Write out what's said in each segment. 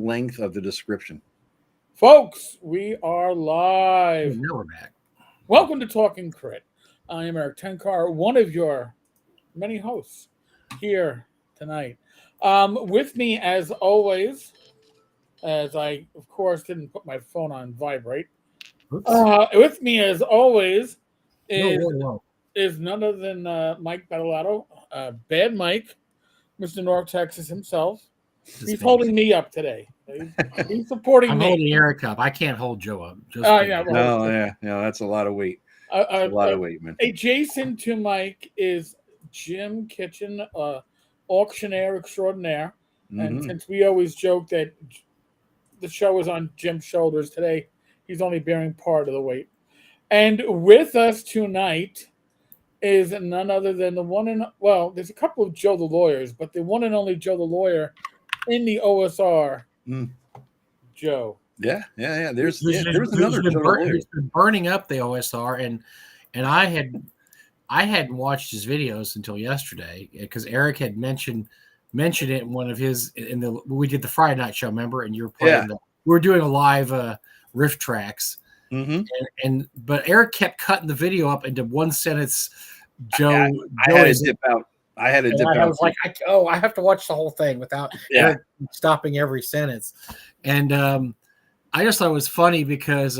length of the description. Folks, we are live. Now we're back. Welcome to Talking Crit. I am Eric Tenkar, one of your many hosts here tonight. With me, as always, as I, of course, didn't put my phone on vibrate. With me, as always, is none other than Mike Battalato, Bad Mike, Mr. North Texas himself. He's holding me up today. He's supporting I'm me. holding Eric up. I can't hold Joe up. No, that's a lot of weight. A lot of weight, man. Adjacent to Mike is Jim Kitchen, auctioneer extraordinaire. Mm-hmm. And since we always joke that the show is on Jim's shoulders today, he's only bearing part of the weight. And with us tonight is none other than there's a couple of Joe the Lawyers, but the one and only Joe the Lawyer in the OSR, Joe. Yeah. There was another Joe the Lawyer. He's been burning up the OSR, and I hadn't watched his videos until yesterday because Eric had mentioned it in one of his we did the Friday night show, remember? And you were playing we were doing a live riff tracks. Mm-hmm. But Eric kept cutting the video up into one sentence. Joe, I had to dip out. I was like, I have to watch the whole thing without Eric stopping every sentence. And I just thought it was funny because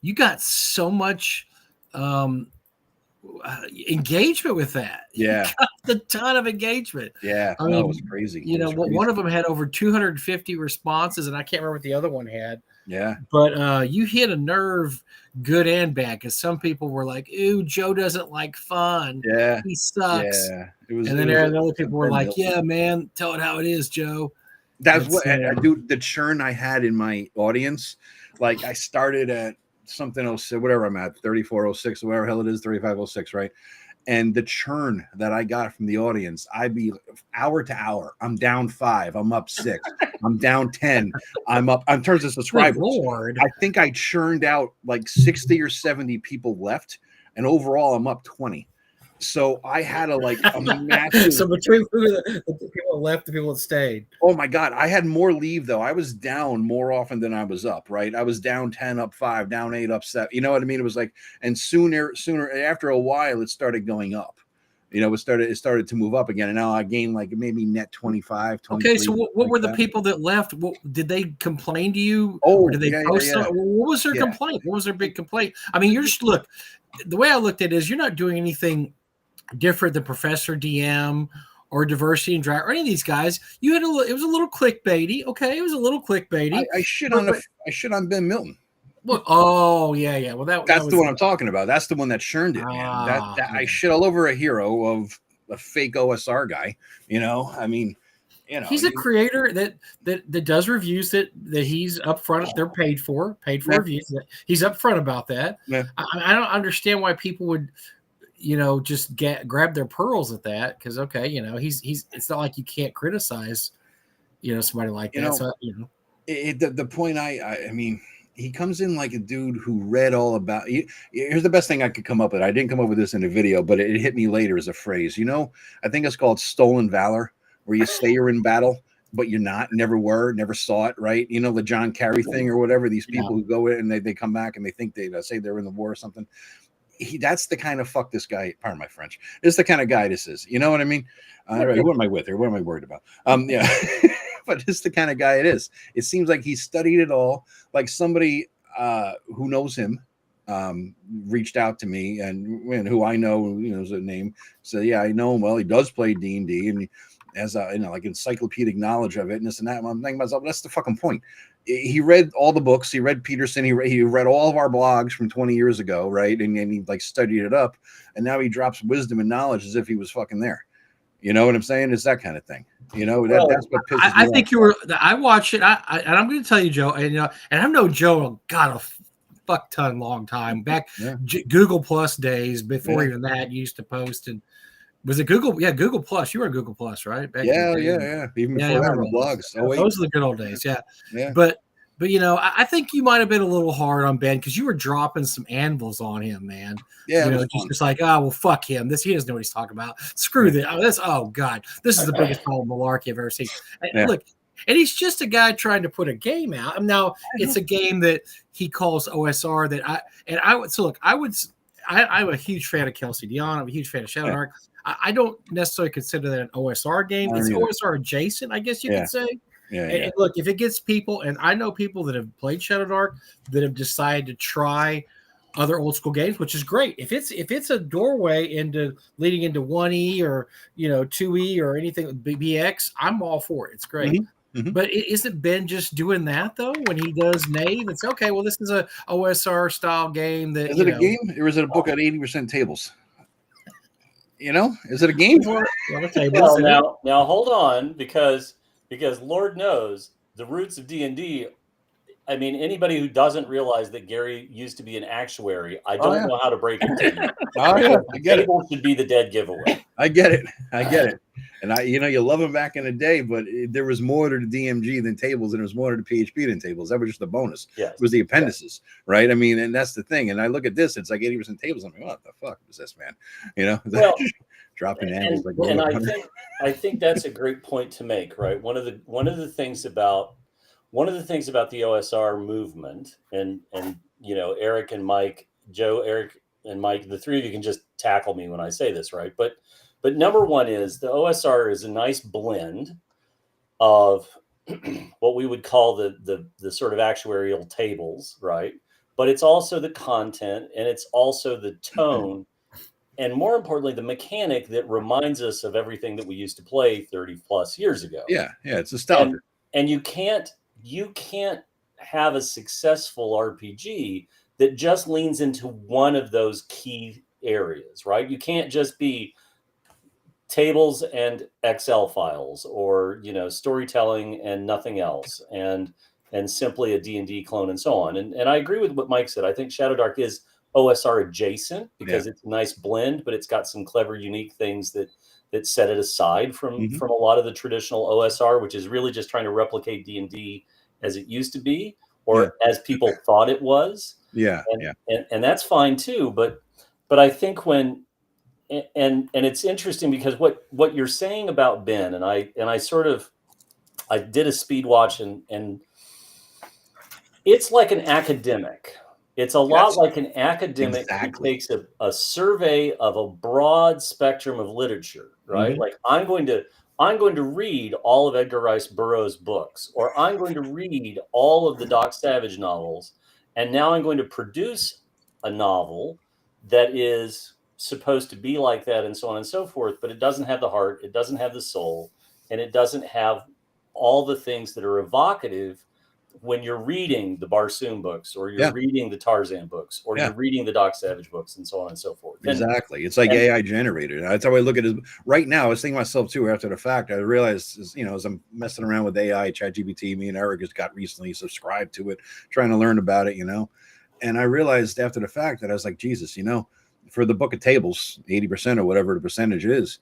you got so much engagement with that. Yeah, you got a ton of engagement. Yeah, I mean, it was crazy. One of them had over 250 responses, and I can't remember what the other one had. Yeah, but you hit a nerve, good and bad, because some people were like, "Ooh, Joe doesn't like fun. Yeah, he sucks." Yeah, and then other people were like, "Yeah, man, tell it how it is, Joe." That's what I do. The churn I had in my audience, like I started at something else, whatever I'm at, 3406, whatever hell it is, 3506, right? And the churn that I got from the audience, I'd be hour to hour. I'm down 5. I'm up 6. I'm down 10. I'm up. In terms of subscribers, Lord. I think I churned out like 60 or 70 people left, and overall I'm up 20. So I had a massive. So between the people left, the people that stayed. Oh my God, I had more leave though. I was down more often than I was up. Right, I was down 10, up 5, down 8, up 7. You know what I mean? It was like, and sooner after a while, it started going up. It started to move up again, and now I gained like maybe net 25. Okay, so what were the people that left? Did they complain to you? Oh, or did they post something? What was their complaint? What was their big complaint? I mean, the way I looked at it is you're not doing anything different than Professor DM or Diversity and Drive or any of these guys. It was a little clickbaity. Okay, it was a little clickbaity. I shit on Ben Milton. Well, oh yeah. Well, that's the one I'm talking about. That's the one that churned it, man. That I shit all over a hero of a fake OSR guy. I mean, he's a creator that does reviews that he's upfront. They're paid for reviews. He's upfront about that. Yeah. I don't understand why people would just grab their pearls at that, because he's it's not like you can't criticize somebody like that. So the point I mean, he comes in like a dude who read all about. Here's the best thing I could come up with. I didn't come up with this in a video, but it hit me later as a phrase. I think it's called stolen valor, where you say you're in battle but you're not, never were, never saw it, right? The John Kerry thing or whatever. These people who go in and they come back and they think they say they're in the war or something. That's the kind of fuck this guy, pardon my French, this is the kind of guy this is. You know what I mean? What am I with here? What am I worried about? Yeah. But this is the kind of guy it is. It seems like he studied it all. Like somebody who knows him reached out to me and who I know, is a name. So yeah, I know him well. He does play D&D and he has like encyclopedic knowledge of it and this and that. And I'm thinking to myself, that's the fucking point. He read all the books. He read Peterson. He read all of our blogs from 20 years ago, right? And he like studied it up, and now he drops wisdom and knowledge as if he was fucking there. You know what I'm saying? It's that kind of thing. That's what pisses me off. I think you were. I watched it. And I'm going to tell you, Joe. And and I've known Joe a fuck ton long time back. Google Plus days before even that. You used to post and. Was it Google? Yeah, Google Plus. You were on Google Plus, right? Yeah. Even before that, the blogs. Those are the good old days. Yeah. But I think you might have been a little hard on Ben because you were dropping some anvils on him, man. Yeah, just like, well, fuck him. He doesn't know what he's talking about. Screw this. Oh God, this is the biggest problem malarkey I've ever seen. Look, And he's just a guy trying to put a game out. Now it's a game that he calls OSR. I'm a huge fan of Kelsey Dion. I'm a huge fan of Shadow Dark. I don't necessarily consider that an OSR game. It's OSR adjacent, I guess you could say. And look, if it gets people, and I know people that have played Shadow Dark that have decided to try other old school games, which is great. If it's a doorway into leading into 1E or 2E or anything BX, I'm all for it. It's great. Mm-hmm. Mm-hmm. But isn't Ben just doing that though when he does Knave? It's okay. Well, this is a OSR style game. That is it a game or is it a book at 80% tables? Is it a game? Well, now hold on, because Lord knows the roots of D&D. I mean, anybody who doesn't realize that Gary used to be an actuary, I don't know how to break it to you. I get it. Should be the dead giveaway. I get it. And you love him back in the day, but there was more to the DMG than tables, and there was more to the PHP than tables. That was just a bonus. Yes. It was the appendices, right? I mean, and that's the thing. And I look at this, it's like 80% tables. I'm like, what the fuck is this, man? Well, dropping and I think that's a great point to make, right? One of the things about the OSR movement, and Eric and Mike, Eric and Mike, the three of you can just tackle me when I say this, right? But number one is the OSR is a nice blend of what we would call the sort of actuarial tables, right? But it's also the content, and it's also the tone, and more importantly, the mechanic that reminds us of everything that we used to play 30 plus years ago. Yeah, it's nostalgia. And you can't have a successful RPG that just leans into one of those key areas, right? You can't just be tables and Excel files, or storytelling and nothing else, and simply a D&D clone and so on. And I agree with what Mike said. I think Shadow Dark is OSR adjacent because it's a nice blend, but it's got some clever, unique things that set it aside from a lot of the traditional OSR, which is really just trying to replicate D&D as it used to be, or as people thought it was. And that's fine too. But I think and it's interesting because what you're saying about Ben, and I did a speed watch, and it's like an academic. It's a lot like an academic who takes a survey of a broad spectrum of literature, right? Mm-hmm. Like I'm going to read all of Edgar Rice Burroughs' books, or I'm going to read all of the Doc Savage novels, and now I'm going to produce a novel that is supposed to be like that, and so on and so forth, but it doesn't have the heart, it doesn't have the soul, and it doesn't have all the things that are evocative when you're reading the Barsoom books, or you're reading the Tarzan books, or you're reading the Doc Savage books, and so on and so forth. Exactly. It's like AI generated. That's how I look at it. Right now, I was thinking myself too, after the fact, I realized, as I'm messing around with AI, ChatGPT, me and Eric just got recently subscribed to it, trying to learn about it, and I realized after the fact that I was like, Jesus, for the book of tables, 80% or whatever the percentage is,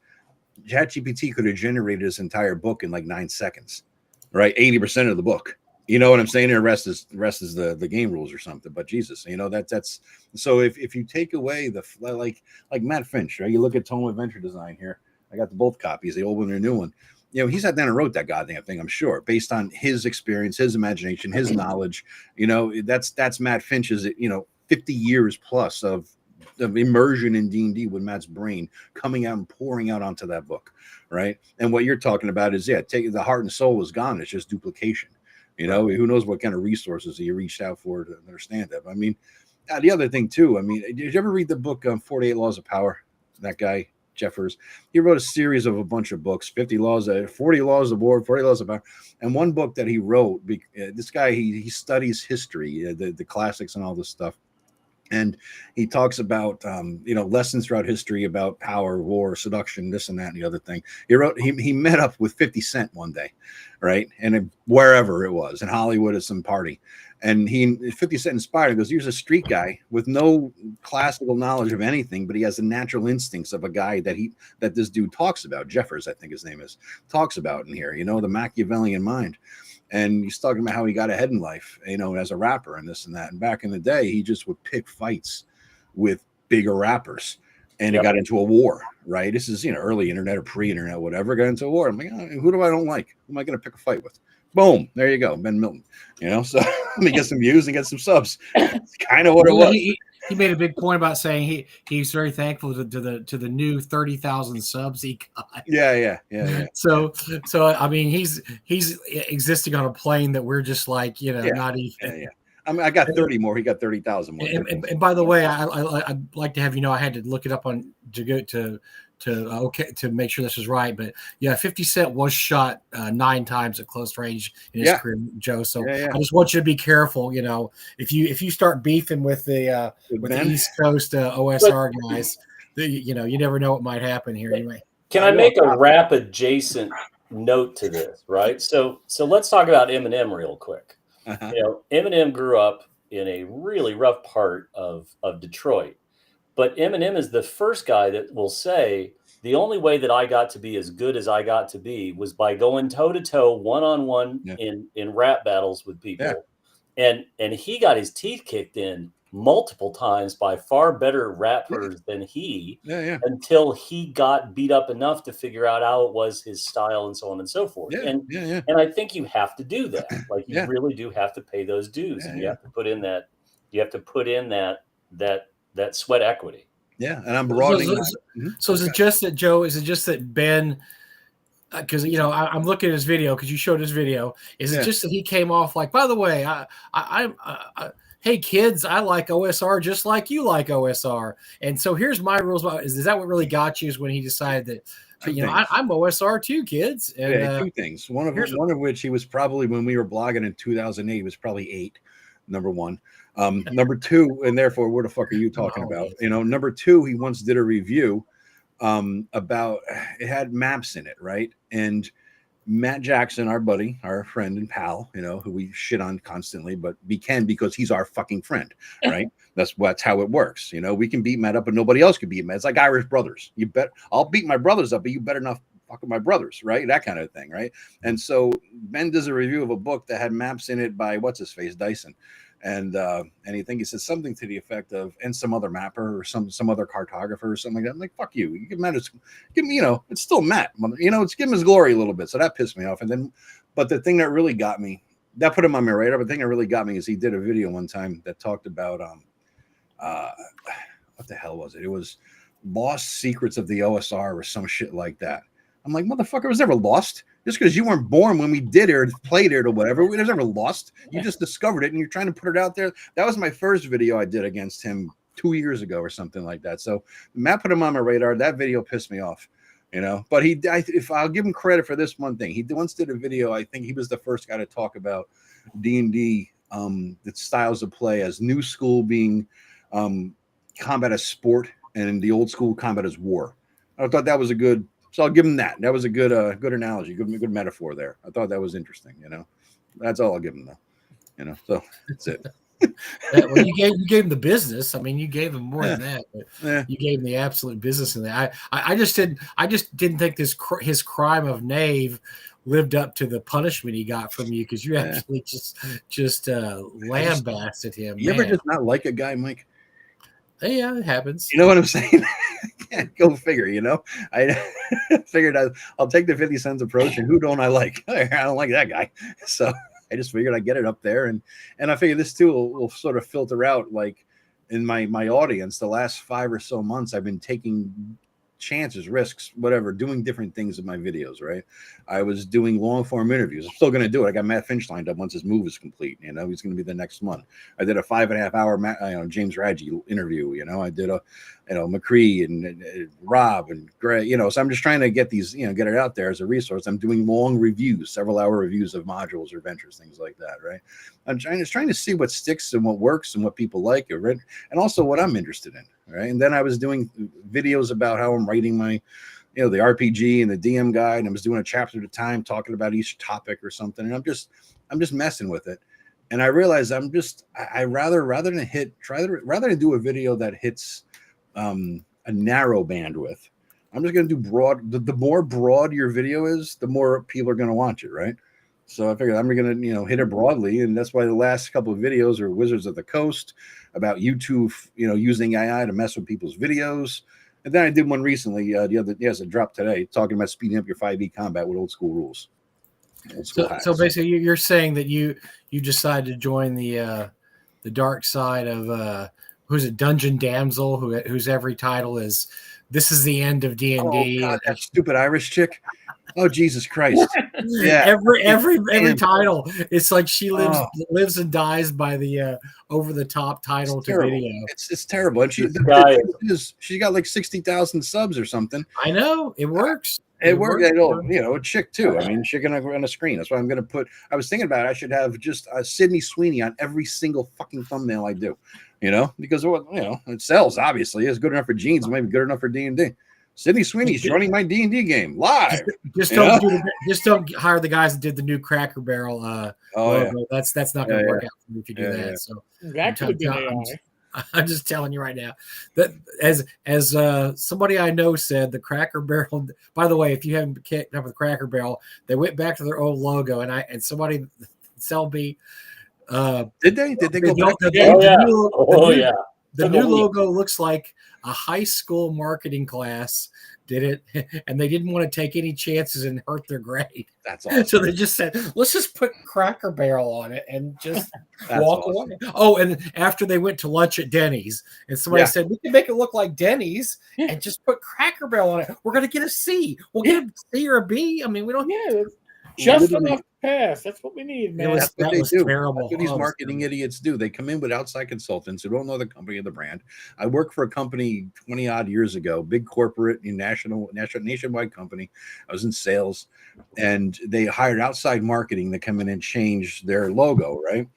ChatGPT could have generated this entire book in like 9 seconds, right? 80% of the book. You know what I'm saying? The rest is the game rules or something. But Jesus, that's so if you take away the like Matt Finch, right? You look at Tome Adventure Design here. I got both copies, the old one and the new one. He sat down and wrote that goddamn thing, I'm sure, based on his experience, his imagination, his knowledge. That's Matt Finch's 50 years plus of immersion in D&D with Matt's brain coming out and pouring out onto that book, right? And what you're talking about is take the heart and soul is gone. It's just duplication. Who knows what kind of resources you reached out for to understand that. I mean, the other thing too, did you ever read the book 48 Laws of Power? That guy, Jeffers, he wrote a series of a bunch of books, 40 Laws of War, 40 Laws of Power. And one book that he wrote, this guy, he studies history, the classics and all this stuff. And he talks about, lessons throughout history about power, war, seduction, this and that, and the other thing. He met up with 50 Cent one day, right? And wherever it was, in Hollywood at some party. And 50 Cent inspired him. He goes, here's a street guy with no classical knowledge of anything, but he has the natural instincts of a guy that this dude talks about. Jeffers, I think his name is, talks about in here, the Machiavellian mind. And he's talking about how he got ahead in life, as a rapper and this and that. And back in the day, he just would pick fights with bigger rappers, and it got into a war, right? This is, early internet or pre-internet, whatever, got into a war. I'm like, who do I don't like? Who am I going to pick a fight with? Boom, there you go, Ben Milton. You know, so let me get some views and get some subs. It's kind of what it was. He made a big point about saying he's very thankful to the new 30,000 subs he got. Yeah. So I mean, he's existing on a plane that we're just like, not even. Yeah. I mean, I got 30 more. He got 30,000 more. And by the way, I'd like to have I had to look it up on to go to make sure this is right, but yeah, 50 Cent was shot 9 times at close range in his career, Joe. So I just want you to be careful. If you start beefing with the East Coast OSR guys, you never know what might happen here. Anyway, can I make a rap adjacent note to this? Right. So let's talk about Eminem real quick. Eminem grew up in a really rough part of Detroit. But Eminem is the first guy that will say, the only way that I got to be as good as I got to be was by going toe-to-toe, one-on-one in rap battles with people. Yeah. And he got his teeth kicked in multiple times by far better rappers than he until he got beat up enough to figure out how it was his style and so on and so forth. And I think you have to do that. Like you really do have to pay those dues. And you have to put in that sweat equity. Yeah, and I'm broadening. So is it just that, Joe? Is it just that Ben? Because I'm looking at his video because you showed his video. Is it just that he came off like, by the way, hey kids, I like OSR just like you like OSR, and so here's my rules. Is that what really got you? Is when he decided that I'm OSR too, kids. And, 2 things. One of which he was probably, when we were blogging in 2008, he was probably 8. Number 1. Number 2, and therefore, what the fuck are you talking about? Number 2, he once did a review about, it had maps in it, right? And Matt Jackson, our buddy, our friend and pal, who we shit on constantly, but we can because he's our fucking friend, right? That's how it works. We can beat Matt up, but nobody else can beat Matt. It's like Irish brothers. I'll beat my brothers up, but you better not fuck with my brothers, right? That kind of thing, right? And so Ben does a review of a book that had maps in it by what's his face, Dyson. And he says something to the effect of, and some other mapper or some other cartographer or something like that. I'm like, fuck you. You give Matt it's still Matt. It's give him his glory a little bit. So that pissed me off. And then, but the thing that really got me, that put him on my radar, but the thing that really got me is he did a video one time that talked about what the hell was it? It was Lost Secrets of the OSR or some shit like that. I'm like, motherfucker, it was never lost. Just because you weren't born when we did it or played it or whatever, it was never lost. You just discovered it and you're trying to put it out there. That was my first video I did against him 2 years ago or something like that. So Matt put him on my radar. That video pissed me off, But if I'll give him credit for this one thing, he once did a video. I think he was the first guy to talk about D&D, the styles of play as new school being combat as sport and the old school combat as war. I thought that was a good. So I'll give him that. That was a good analogy, good metaphor there. I thought that was interesting. That's all I'll give him though. So that's it. Well, you gave him the business. I mean, you gave him more than that. But you gave him the absolute business in that. I just didn't think his crime of knave lived up to the punishment he got from you because you actually just lambasted him. You ever just not like a guy, Mike? Yeah, it happens. You know what I'm saying? Go figure, I figured I'll take the 50 cents approach, and who don't I like? I don't like that guy. So I just figured I'd get it up there. And I figured this too will sort of filter out, like in my audience, the last 5 or so months, I've been taking chances, risks, whatever, doing different things in my videos, right? I was doing long form interviews. I'm still going to do it. I got Matt Finch lined up once his move is complete. He's going to be the next one. I did a 5.5 hour James Radji interview. I did a McCree and Rob and Gray. So I'm just trying to get these, get it out there as a resource. I'm doing long reviews, several hour reviews of modules or ventures, things like that, right? I'm trying to see what sticks and what works and what people like, and also what I'm interested in. Right. And then I was doing videos about how I'm writing my, the RPG and the DM guide. And I was doing a chapter at a time talking about each topic or something. And I'm just messing with it. And I realized I rather than do a video that hits a narrow bandwidth, I'm just going to do broad. The more broad your video is, the more people are going to watch it. Right. So I figured I'm going to, hit it broadly. And that's why the last couple of videos are Wizards of the Coast, about YouTube, using AI to mess with people's videos. And then I did one recently, it dropped today, talking about speeding up your 5e combat with old school rules. Old school hacks. So basically, you're saying that you decided to join the dark side of who's a Dungeon Damsel whose every title is "This is the end of D&D." Oh God, that stupid Irish chick. Oh Jesus Christ! Yeah, every title. It's like she lives and dies by the over the top title to video. It's terrible. And she got like 60,000 subs or something. I know it works. It worked. A chick too. I mean, chick on a screen. That's why I'm going to put. I was thinking about it. I should have just Sydney Sweeney on every single fucking thumbnail I do. Because it sells. Obviously, it's good enough for jeans. Maybe good enough for D&D. Sydney Sweeney's running my D&D game live. Just don't hire the guys that did the new Cracker Barrel logo. Yeah. That's not going to work out for me if you do that. Yeah. So that could be I'm just telling you right now that as somebody I know said, the Cracker Barrel. By the way, if you haven't kept up with Cracker Barrel, they went back to their old logo, and somebody tell me. Did they go back? The new logo looks like a high school marketing class did it, and they didn't want to take any chances and hurt their grade. That's awesome. So they just said, let's just put Cracker Barrel on it and just walk away. Oh, and after they went to lunch at Denny's, and somebody said, we can make it look like Denny's and just put Cracker Barrel on it. We're going to get a C. We'll get a C or a B. I mean, we don't. Yeah, just enough pass. That's what we need, man. That's what they do. Terrible. That's what these marketing idiots do. They come in with outside consultants who don't know the company or the brand. I worked for a company 20 odd years ago, big corporate, nationwide company. I was in sales, and they hired outside marketing to come in and change their logo, right?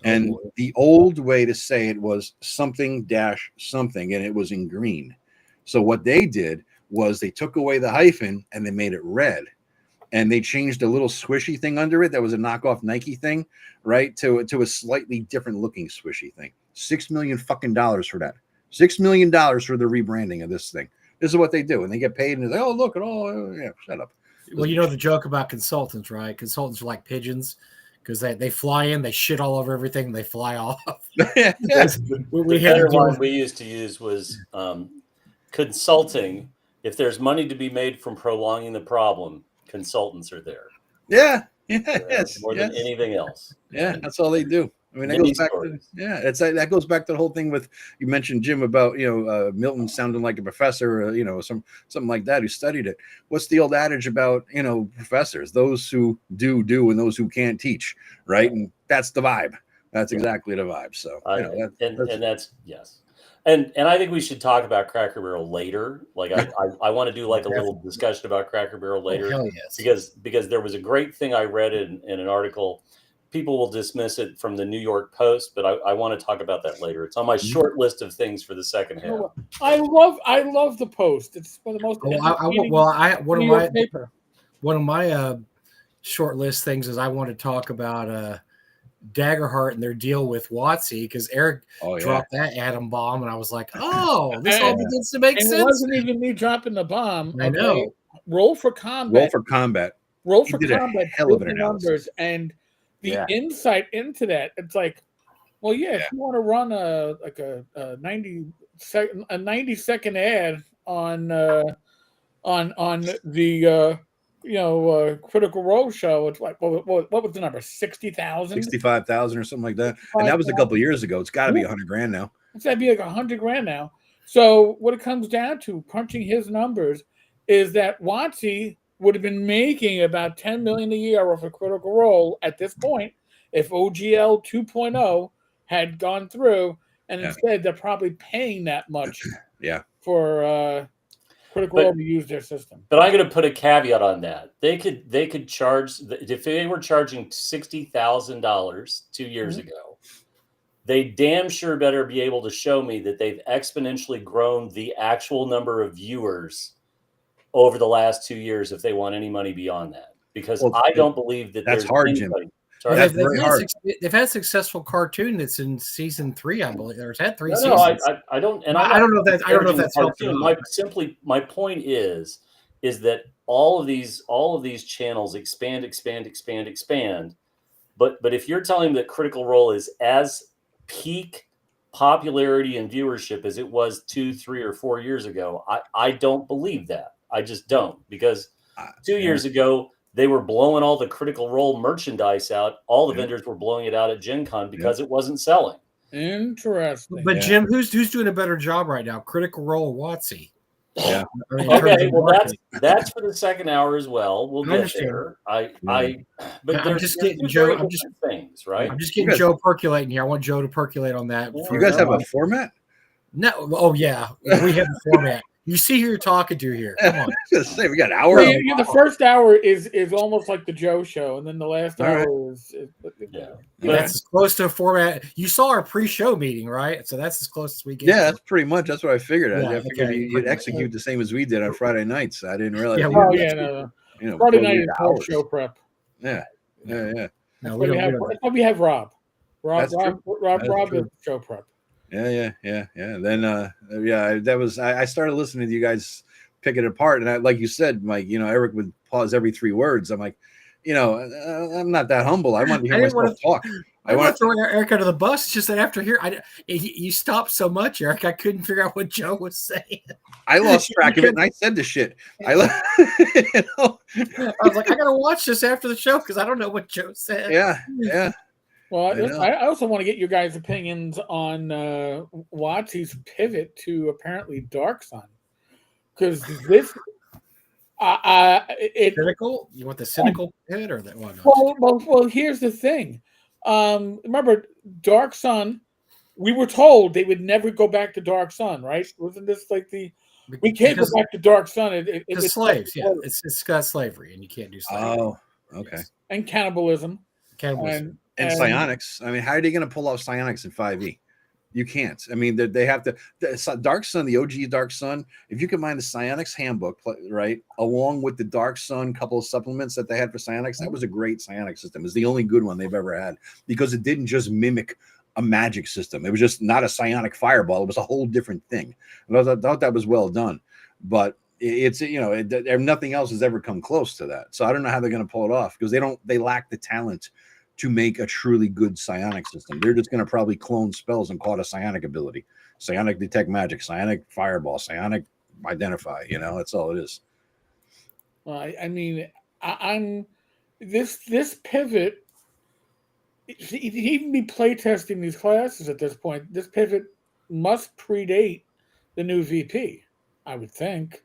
And the old way to say it was something something, and it was in green. So what they did was they took away the hyphen and they made it red. And they changed a little swishy thing under it that was a knockoff Nike thing, right? To a slightly different looking swishy thing. $6 million fucking dollars for that. $6 million for the rebranding of this thing. This is what they do. And they get paid and they're like, oh, look at all. Yeah, shut up. Well, you know the joke about consultants, right? Consultants are like pigeons because they fly in, they shit all over everything, and they fly off. The better one we used to use was consulting. If there's money to be made from prolonging the problem, consultants are there. More than anything else. That's all they do. I mean, that goes back to, that goes back to the whole thing with, you mentioned, Jim, about Milton sounding like a professor, or something like that, who studied it. What's the old adage about professors? Those who do and those who can't teach, right? And that's the vibe. That's exactly the vibe. So that's yes. And I think we should talk about Cracker Barrel later. Like I want to do like a little discussion about Cracker Barrel later, because there was a great thing I read in an article. People will dismiss it from the New York Post, but I want to talk about that later. It's on my short list of things for the second half. I love the Post. It's one of the most. One of my short list things is I want to talk about Daggerheart and their deal with WotC, because Eric dropped that atom bomb, and I was like, "Oh, this all begins to make sense." It wasn't even me dropping the bomb. I know. Roll for combat. Hell of an numbers, and the insight into that. It's like, well, if you want to run a 90-second ad on the Critical Role show, it's like, what was the number? 60,000, 65,000 or something like that. And that was a couple of years ago. It's got to be $100,000 now. It's got to be like $100,000 now. So what it comes down to, crunching his numbers, is that WotC would have been making about $10 million a year off a Critical Role at this point if OGL 2.0 had gone through, and instead they're probably paying that much for Critical Role to use their system. But I'm going to put a caveat on that. They could charge, if they were charging $60,000 2 years ago, they damn sure better be able to show me that they've exponentially grown the actual number of viewers over the last 2 years if they want any money beyond that. Because I don't believe that that's hard, Jim. Sorry, that's very hard. They've had a successful cartoon that's in season 3, I believe. There's had 3 seasons. I don't know if that's helpful. My point is that all of these channels expand. But if you're telling me that Critical Role is as peak popularity and viewership as it was 2, 3, or 4 years ago, I don't believe that. I just don't, because 2 years ago they were blowing all the Critical Role merchandise out. All the vendors were blowing it out at Gen Con because it wasn't selling. Interesting. But Jim, who's doing a better job right now? Critical Role or WotC? Yeah. Okay, well that's for the second hour as well. We'll get there. But I'm just getting Joe. Things, right? I'm just getting Joe percolating here. I want Joe to percolate on that. You guys have a format? No. Oh yeah, we have a format. You see who you're talking to here. Come on. I was gonna say, we got an hour. The first hour is almost like the Joe show, and then the last hour is that's as close to a format. You saw our pre-show meeting, right? So that's as close as we get. Yeah, that's pretty much. That's what I figured. I figured okay. you'd execute the same as we did on Friday nights. I didn't realize. Friday night is called show prep. Yeah. No, we have Rob. Rob True. is show prep. Yeah. Then, that was. I started listening to you guys pick it apart, and like you said, Mike, Eric would pause every 3 words. I'm like, I'm not that humble. I want to hear myself talk. I want to throw Eric under the bus. It's just that after here, you stopped so much, Eric. I couldn't figure out what Joe was saying. I lost track of it, and I said the shit. I was like, I gotta watch this after the show because I don't know what Joe said. Yeah. Well, I also want to get your guys' opinions on WotC's pivot to apparently Dark Sun, because this cynical. You want the cynical pivot or that one? Well, here's the thing. Remember, Dark Sun? We were told they would never go back to Dark Sun, right? Wasn't this like we can't go back to Dark Sun? It's slaves, it's got slavery, and you can't do slavery. Oh, okay. And cannibalism. And psionics. I mean, how are they going to pull off psionics in 5e? You can't. I mean, they have to. Dark Sun, the OG Dark Sun, if you combine the psionics handbook, right, along with the Dark Sun couple of supplements that they had for psionics, that was a great psionic system. It was the only good one they've ever had because it didn't just mimic a magic system. It was just not a psionic fireball. It was a whole different thing. And I thought that was well done. But it's, nothing else has ever come close to that. So I don't know how they're going to pull it off because they lack the talent to make a truly good psionic system. They're just going to probably clone spells and call it a psionic ability. Psionic detect magic, psionic fireball, psionic identify. That's all it is. Well, I mean, I'm this pivot. To even be playtesting these classes at this point, this pivot must predate the new VP, I would think.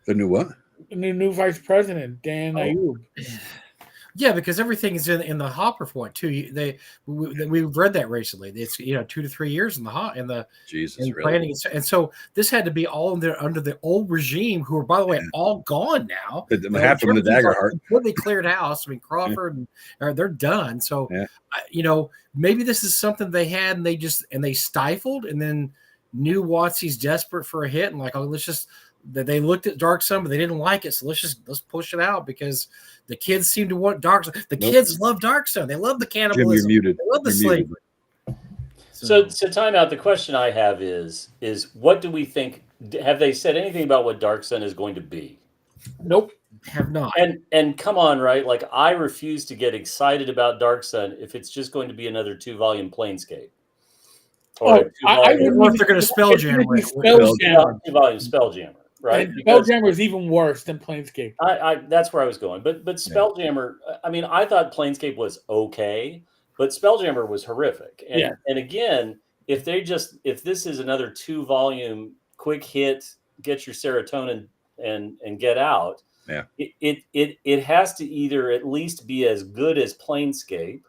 The new what? The new vice president, Dan Ayub. Yeah, because everything is in the hopper for it too. We've read that recently. It's 2 to 3 years in the Jesus, planning, and so this had to be all under the old regime, who are, by the way, all gone now. Half from the Daggerheart. Completely cleared house. I mean, Crawford they're done. So maybe this is something they had and they stifled, and then knew WotC's desperate for a hit and like, they looked at Dark Sun, but they didn't like it. So let's push it out because the kids seem to want Dark Sun. The kids love Dark Sun. They love the cannibalism. Jim, you're muted. They love the slavery. So time out. The question I have is what do we think? Have they said anything about what Dark Sun is going to be? Nope. Have not. And come on, right? Like, I refuse to get excited about Dark Sun if it's just going to be another 2-volume Planescape. I wonder if they're going to Spelljammer. 2-volume Spelljammer. Right, Spelljammer is even worse than Planescape. That's where I was going, but Spelljammer. I mean, I thought Planescape was okay, but Spelljammer was horrific. And again, if this is another 2-volume quick hit, get your serotonin and get out. Yeah, it has to either at least be as good as Planescape,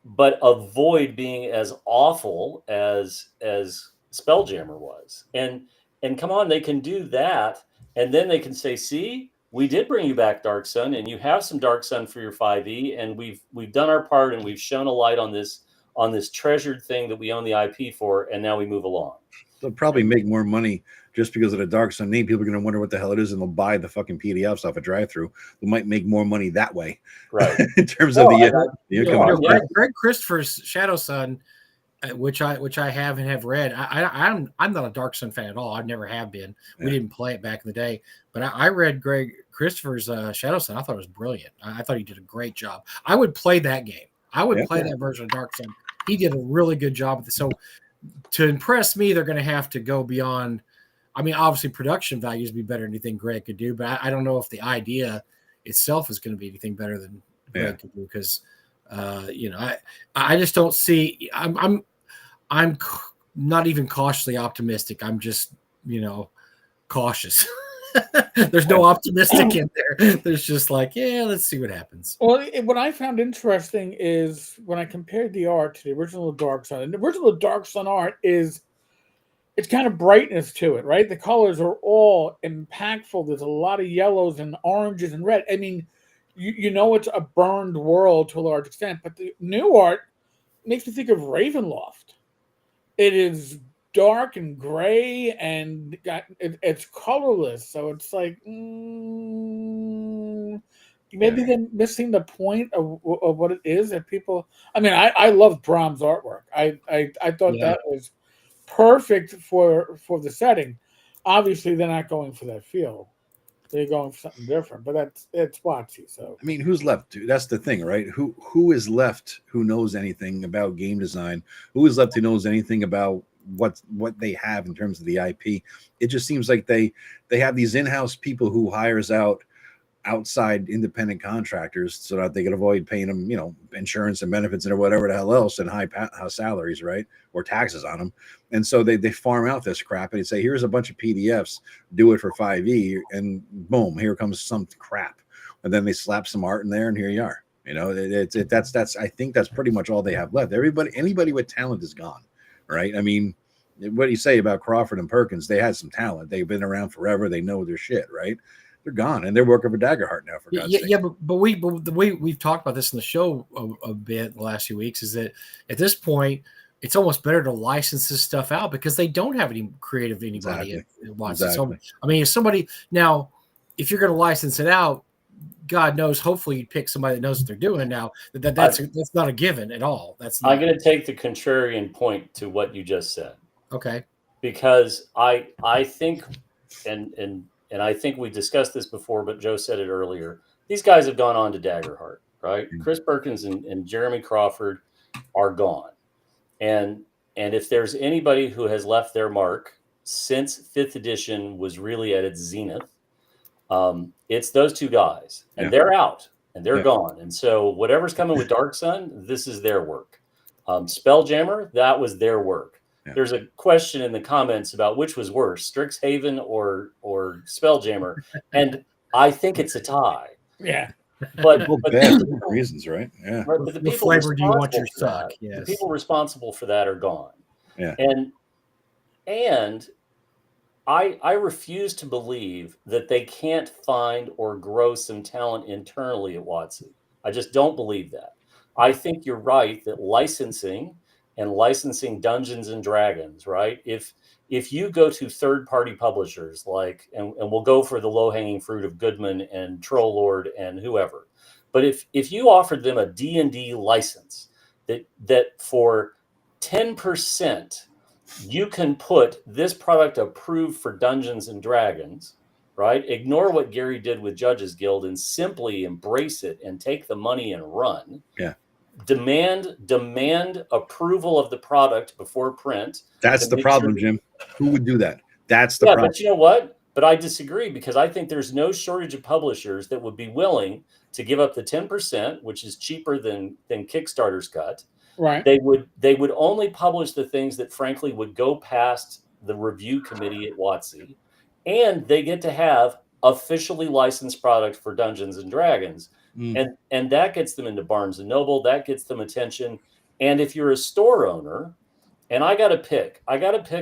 but avoid being as awful as Spelljammer was. And come on, they can do that. And then they can say, see, we did bring you back Dark Sun, and you have some Dark Sun for your 5e, and we've done our part, and we've shown a light on this treasured thing that we own the IP for, and now we move along. They'll probably make more money just because of the Dark Sun name. People are going to wonder what the hell it is, and they'll buy the fucking PDFs off a drive-through. They might make more money that way. Right. In terms of Greg Christopher's Shadow Sun, which I have read. I'm not a Dark Sun fan at all. I never have been. We didn't play it back in the day, but I read Greg Christopher's Shadow Sun. I thought it was brilliant. I thought he did a great job. I would play that game. I would play that version of Dark Sun. He did a really good job with it. So to impress me, they're going to have to go beyond. I mean, obviously production values would be better than anything Greg could do, but I don't know if the idea itself is going to be anything better than Greg could do, because I just don't see. I'm not even cautiously optimistic. I'm just cautious. There's no optimistic in there. There's just like, let's see what happens. Well, what I found interesting is when I compared the art to the original Dark Sun. And the original Dark Sun art it's kind of brightness to it, right? The colors are all impactful. There's a lot of yellows and oranges and red. I mean, it's a burned world to a large extent, but the new art makes me think of Ravenloft. It is dark and gray, and it's colorless. So it's like maybe they're missing the point of what it is that people. I mean, I love Brahms' artwork. I thought that was perfect for the setting. Obviously, they're not going for that feel. They're going for something different, but it's WotC. So I mean, who's left? Dude? That's the thing, right? Who is left? Who knows anything about game design? Who is left who knows anything about what they have in terms of the IP? It just seems like they have these in-house people who hires out outside independent contractors so that they can avoid paying them, insurance and benefits and whatever the hell else and high salaries, right? Or taxes on them. And so they farm out this crap and they say, here's a bunch of PDFs, do it for 5e, and boom, here comes some crap. And then they slap some art in there and here you are. That's I think that's pretty much all they have left. Anybody with talent is gone, right? I mean, what do you say about Crawford and Perkins? They had some talent. They've been around forever. They know their shit, right? They're gone, and they're working for Daggerheart now. For God's sake. But the way we've talked about this in the show a bit in the last few weeks is that at this point, it's almost better to license this stuff out because they don't have any creative anybody wants it. So I mean, if you're going to license it out, God knows, hopefully you pick somebody that knows what they're doing. Now that's not a given at all. I'm going to take the contrarian point to what you just said. Okay, because I think and I think we discussed this before, but Joe said it earlier. These guys have gone on to Daggerheart, right? Mm-hmm. Chris Perkins and Jeremy Crawford are gone. And if there's anybody who has left their mark since 5th edition was really at its zenith, it's those two guys. And they're out and they're gone. And so whatever's coming with Dark Sun, this is their work. Spelljammer, that was their work. Yeah. There's a question in the comments about which was worse, Strixhaven or Spelljammer, and I think it's a tie. Yeah, but bad for reasons, right? Yeah. Right, but the flavor do you want your suck? Yes. The people responsible for that are gone. Yeah, and I refuse to believe that they can't find or grow some talent internally at WotC. I just don't believe that. I think you're right that licensing Dungeons and Dragons, right? If you go to third-party publishers like, and we'll go for the low-hanging fruit of Goodman and Troll Lord and whoever, but if you offered them a D&D license that for 10% you can put this product approved for Dungeons and Dragons, right? Ignore what Gary did with Judges Guild and simply embrace it and take the money and run. Yeah. Demand approval of the product before print. That's the problem, Jim. Who would do that? That's the problem. But you know what? But I disagree because I think there's no shortage of publishers that would be willing to give up the 10%, which is cheaper than Kickstarter's cut. Right. They would only publish the things that frankly would go past the review committee at WotC, and they get to have officially licensed product for Dungeons and Dragons. And that gets them into Barnes and Noble, that gets them attention. And if you're a store owner, and I got to pick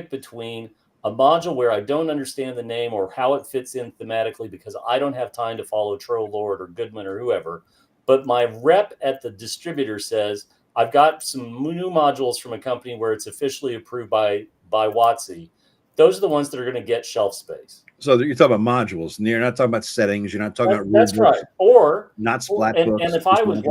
between a module where I don't understand the name or how it fits in thematically because I don't have time to follow Troll Lord or Goodman or whoever, but my rep at the distributor says, I've got some new modules from a company where it's officially approved by WotC. Those are the ones that are going to get shelf space. So you're talking about modules, and you're not talking about settings. You're not talking about rules. That's right. Or not splat books. And if I was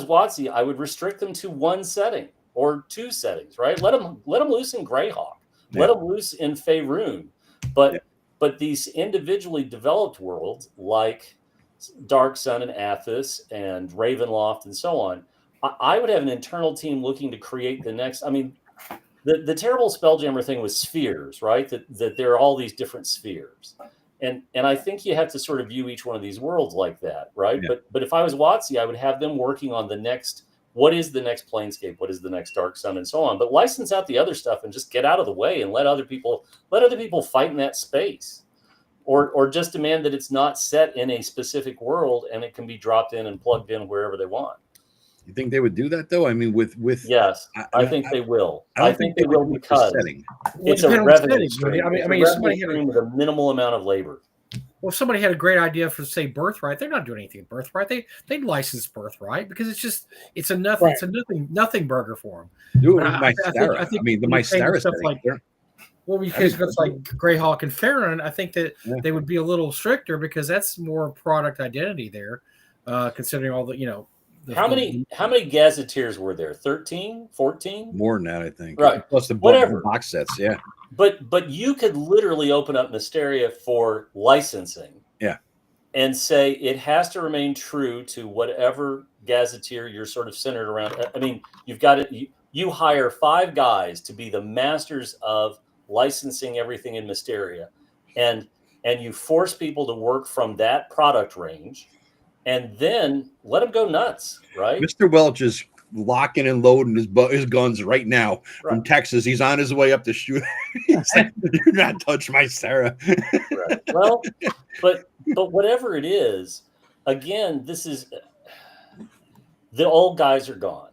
WotC, I would restrict them to one setting or two settings. Right? Let them loose in Greyhawk. Yeah. Let them loose in Faerun. But these individually developed worlds like Dark Sun and Athos and Ravenloft and so on, I would have an internal team looking to create the next. I mean. The terrible Spelljammer thing was spheres, right? That there are all these different spheres. and I think you have to sort of view each one of these worlds like that, right? Yeah. But if I was WotC, I would have them working on the next, what is the next Planescape, what is the next Dark Sun, and so on. But license out the other stuff and just get out of the way and let other people fight in that space, or just demand that it's not set in a specific world and it can be dropped in and plugged in wherever they want. You think they would do that though? I mean, with yes, I think they will. I think they will because it's a revenue stream. I mean, somebody stream with a minimal amount of labor. Well, if somebody had a great idea for, say, Birthright, they're not doing anything with Birthright. They'd license Birthright because it's a nothing burger for them. Do it with Mystara. I mean, the Mystara stuff like that. Well, because it's like Greyhawk and Farron, I think that they would be a little stricter because that's more product identity there, considering all the, How many gazetteers were there? 13, 14? More than that, I think. Right. Plus the box sets, yeah. But you could literally open up Mysteria for licensing. Yeah. And say it has to remain true to whatever gazetteer you're sort of centered around. I mean, you've got it. You hire 5 guys to be the masters of licensing everything in Mysteria, and you force people to work from that product range, and then let them go nuts, right? Mr. Welch is locking and loading his guns right now from Texas. He's on his way up to shoot. He's like, "Do not touch my Sarah." Right. Well, but whatever it is, again, this is the old guys are gone.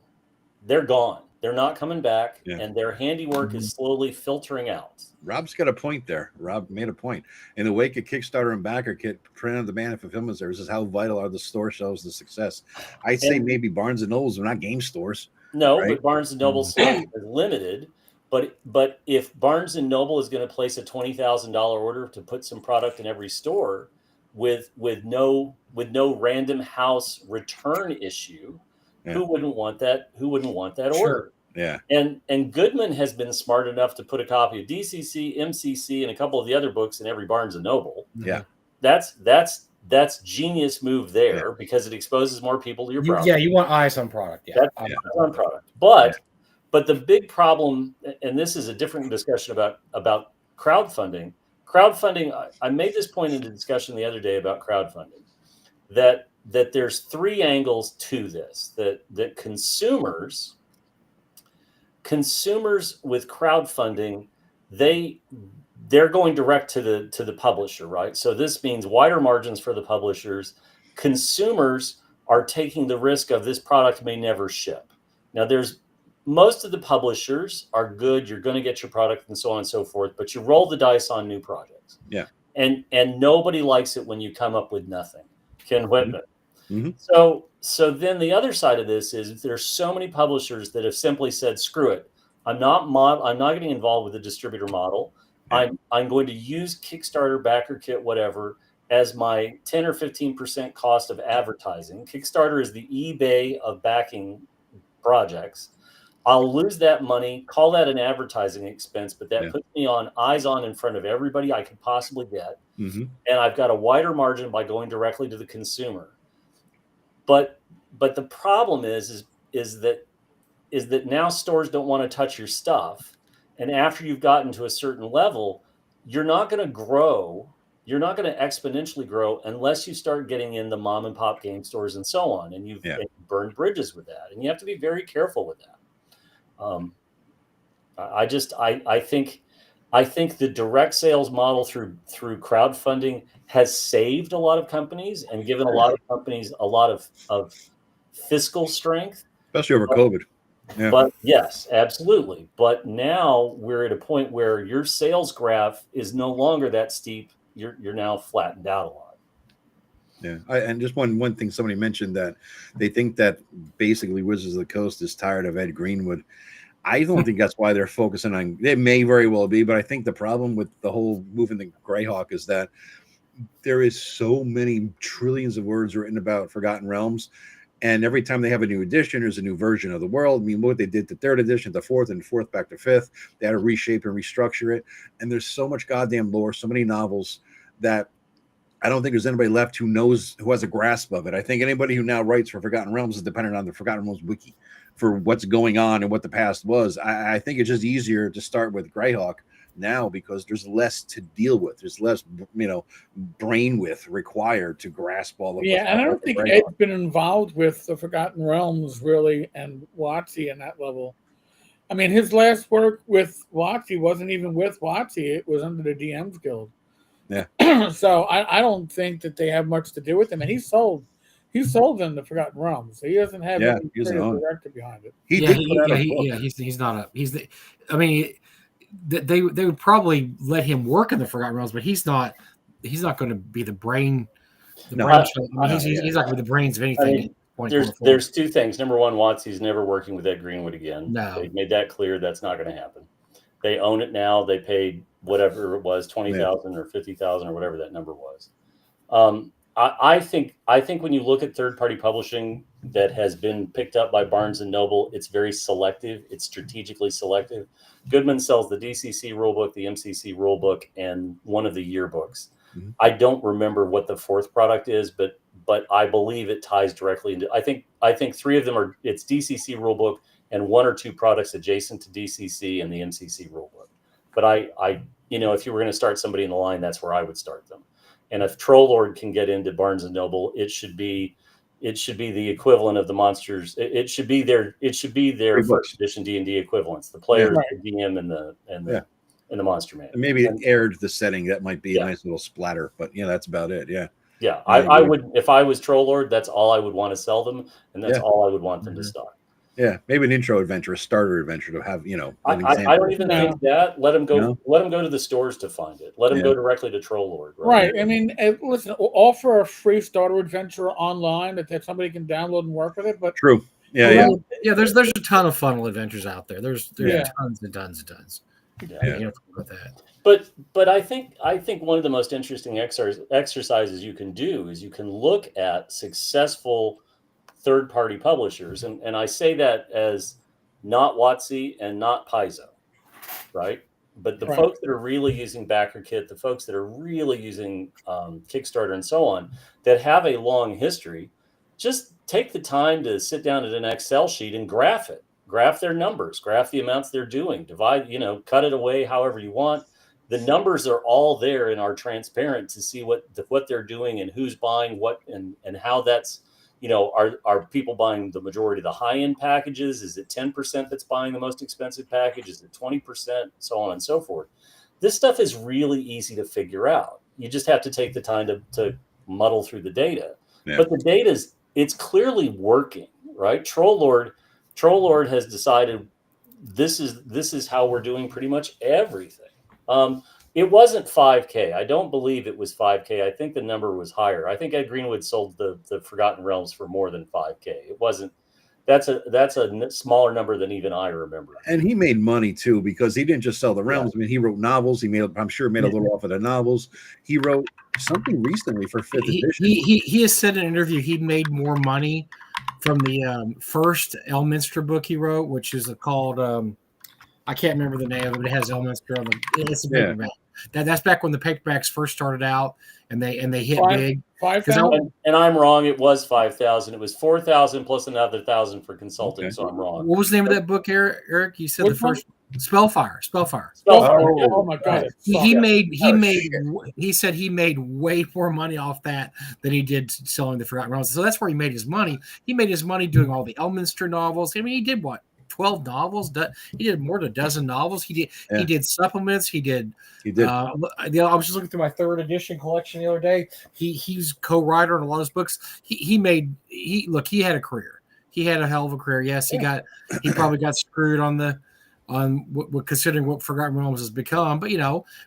They're gone. They're not coming back, and their handiwork is slowly filtering out. Rob's got a point there. Rob made a point. In the wake of Kickstarter and Backer Kit, print on demand and fulfillment services, how vital are the store shelves to success? I'd say maybe Barnes and Nobles are not game stores. No, right? But Barnes and Noble is limited. But if Barnes and Noble is going to place a $20,000 order to put some product in every store with no random house return issue, who wouldn't want that? Who wouldn't want that order? Yeah. And Goodman has been smart enough to put a copy of DCC, MCC, and a couple of the other books in every Barnes and Noble. Yeah. That's genius move there because it exposes more people to your product. Yeah, you want eyes on product. Yeah. Eyes on product. But the big problem, and this is a different discussion about crowdfunding. I made this point in the discussion the other day about crowdfunding, that there's 3 angles to this, that consumers with crowdfunding, they're going direct to the publisher, right? So this means wider margins for the publishers. Consumers are taking the risk of this product may never ship. Now, most of the publishers are good. You're going to get your product and so on and so forth, but you roll the dice on new projects. Yeah. And nobody likes it when you come up with nothing. Ken Whitman. Mm-hmm. So then the other side of this is there's so many publishers that have simply said, screw it. I'm not getting involved with the distributor model. Yeah. I'm going to use Kickstarter, Backer Kit, whatever, as my 10 or 15% cost of advertising. Kickstarter is the eBay of backing projects. I'll lose that money, call that an advertising expense, but that puts me eyes on in front of everybody I could possibly get. Mm-hmm. And I've got a wider margin by going directly to the consumer. But the problem is that now stores don't want to touch your stuff. And after you've gotten to a certain level, you're not going to grow. You're not going to exponentially grow unless you start getting in the mom and pop game stores and so on. And you've burned bridges with that. And you have to be very careful with that. I think the direct sales model through crowdfunding has saved a lot of companies and given a lot of companies a lot of fiscal strength, especially over COVID. Yeah. But yes, absolutely. But now we're at a point where your sales graph is no longer that steep. You're now flattened out a lot. Yeah, and just one thing somebody mentioned, that they think that basically Wizards of the Coast is tired of Ed Greenwood. I don't think that's why they're focusing on. It may very well be, but I think the problem with the whole movement in Greyhawk is that there is so many trillions of words written about Forgotten Realms, and every time they have a new edition, there's a new version of the world. I mean, what they did to 3rd edition, to 4th, and 4th back to 5th, they had to reshape and restructure it. And there's so much goddamn lore, so many novels, that I don't think there's anybody left who has a grasp of it. I think anybody who now writes for Forgotten Realms is dependent on the Forgotten Realms wiki for what's going on and what the past was. I think it's just easier to start with Greyhawk now because there's less to deal with. There's less, brain width required to grasp all of. Yeah, and I don't think Ed's been involved with the Forgotten Realms really, and WotC in that level. I mean, his last work with WotC wasn't even with WotC; it was under the DMs Guild. Yeah. So I don't think that they have much to do with him, and he sold them the Forgotten Realms. So he doesn't have any creative director behind it. He's not a I mean, they would probably let him work in the Forgotten Realms, but he's not going to be the brain. He's not going to be the brains of anything. There's two things. Number one, WotC's never working with Ed Greenwood again. No. They've made that clear. That's not going to happen. They own it now. They paid whatever it was, 20,000 or 50,000 or whatever that number was. I think when you look at third-party publishing that has been picked up by Barnes and Noble, it's very selective. It's strategically selective. Goodman sells the DCC rulebook, the MCC rulebook, and one of the yearbooks. Mm-hmm. I don't remember what the fourth product is, but I believe it ties directly into. I think three of them are. It's DCC rulebook and one or two products adjacent to DCC and the MCC rulebook. But I if you were going to start somebody in the line, that's where I would start them. And if Troll Lord can get into Barnes and Noble, it should be the equivalent of the Monsters. It should be their first edition D&D equivalents. The players, the DM, and the Monster Man. And maybe it aired the setting. That might be a nice little splatter, but that's about it. Yeah. Yeah, I would, if I was Troll Lord, that's all I would want to sell them, and that's all I would want them to stock. Yeah, maybe an intro adventure, a starter adventure to have, I don't even think that. Let them go. Let them go to the stores to find it. Let them go directly to Troll Lord. Right. I mean, listen, offer a free starter adventure online that somebody can download and work with it. But true. Yeah. There's a ton of funnel adventures out there. There's tons and tons and tons. Yeah. With that. But I think one of the most interesting exercises you can do is you can look at successful third-party publishers, and I say that as not WotC and not Paizo, right? But the folks that are really using BackerKit, the folks that are really using Kickstarter and so on, that have a long history, just take the time to sit down at an Excel sheet and graph it. Graph their numbers, graph the amounts they're doing, divide, cut it away however you want. The numbers are all there and are transparent to see what they're doing and who's buying what and how that's, are people buying the majority of the high-end packages? Is it 10% that's buying the most expensive package? Is it 20%? So on and so forth. This stuff is really easy to figure out. You just have to take the time to muddle through the data. Yeah. But the data it's clearly working, right? Troll Lord has decided this is how we're doing pretty much everything. It wasn't 5K. I don't believe it was 5K. I think the number was higher. I think Ed Greenwood sold the Forgotten Realms for more than 5K. It wasn't. That's a smaller number than even I remember. And he made money too because he didn't just sell the realms. I mean, he wrote novels. I'm sure made a little off of the novels. He wrote something recently for 5th edition. He has said in an interview he made more money from the first Elminster book he wrote, which is called I can't remember the name of it, but it has Elminster on it. It's a paperback. That's back when the paperbacks first started out and they hit big. 5,000? And I'm wrong. It was 5,000. It was 4,000 plus another 1,000 for consulting. Okay. So I'm wrong. What was the name of that book, Eric? You said the first Spellfire. Oh my God! He said he made way more money off that than he did selling the Forgotten Realms. So that's where he made his money. He made his money doing all the Elminster novels. I mean, he did what? 12 novels. He did more than a dozen novels. He did supplements. He did. I was just looking through my 3rd edition collection the other day. He's co-writer on a lot of his books. He had a career. He had a hell of a career. Yes, he probably got screwed on what considering what Forgotten Realms has become. But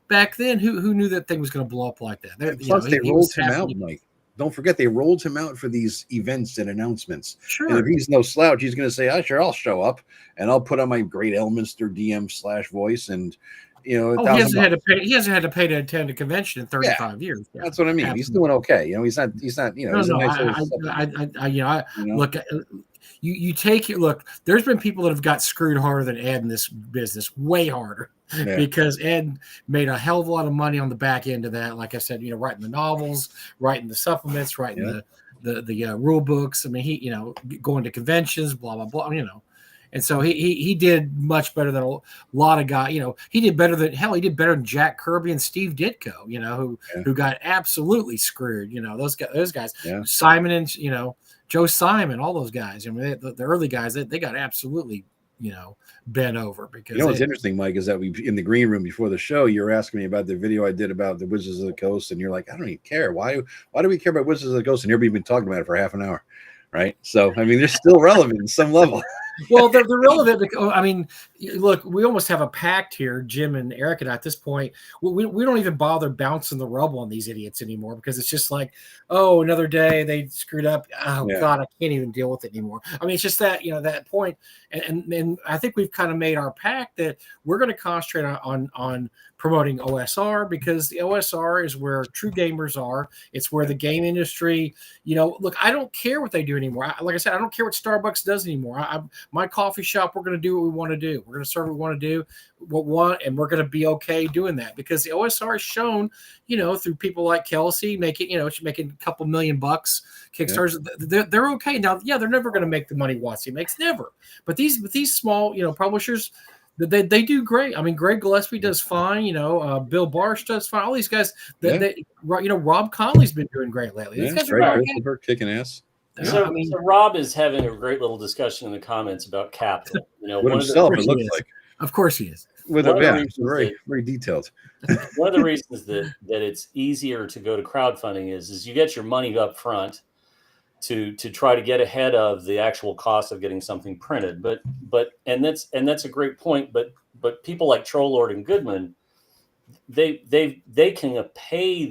back then, who knew that thing was going to blow up like that? Plus, they rolled him out, Mike. Don't forget, they rolled him out for these events and announcements. Sure. And if he's no slouch, he's going to say, sure, I'll show up and I'll put on my great Elminster DM / voice. And, he hasn't had to pay to attend a convention in 35 years. Yeah. That's what I mean. Absolutely. He's doing okay. He's not, he's look, you take it. Look, there's been people that have got screwed harder than Ed in this business, way harder. Yeah. Because Ed made a hell of a lot of money on the back end of that. Like I said, writing the novels, writing the supplements, writing the rule books. I mean, he, going to conventions, blah, blah, blah, And so he did much better than a lot of guys. He did better than Jack Kirby and Steve Ditko, who got absolutely screwed. Those guys, Yeah. Simon and Joe Simon, all those guys. I mean, the early guys, they got absolutely bent over because what's interesting, Mike, is that we in the green room before the show, you were asking me about the video I did about the Wizards of the Coast, and you're like, I don't even care. Why do we care about Wizards of the Coast? And everybody's been talking about it for half an hour, right? So I mean, they're still relevant in some level. Well, they're relevant because, I mean, look, we almost have a pact here, Jim and Eric, and at this point, we don't even bother bouncing the rubble on these idiots anymore because it's just like, oh, another day they screwed up. Oh, yeah. God, I can't even deal with it anymore. I mean, it's just that, that point. And I think we've kind of made our pact that we're going to concentrate on promoting OSR because the OSR is where true gamers are. It's where the game industry, look, I don't care what they do anymore. Like I said, I don't care what Starbucks does anymore. My coffee shop, we're going to do what we want to do. We're going to serve what we want to do, and we're going to be okay doing that because the OSR has shown, through people like Kelsey making a couple $1 million Kickstarters, they're okay. Now, yeah, they're never going to make the money WotC makes, never. But these small, publishers, they do great. I mean, Greg Gillespie does fine. Bill Barsh does fine. All these guys, Rob Conley's been doing great lately. These guys are Christopher kicking ass. So Rob is having a great little discussion in the comments about capital. What himself it looks like. Of course he is. It's very, very detailed. One of the reasons that it's easier to go to crowdfunding is you get your money up front to try to get ahead of the actual cost of getting something printed. But that's a great point. But people like Trollord and Goodman, they can pay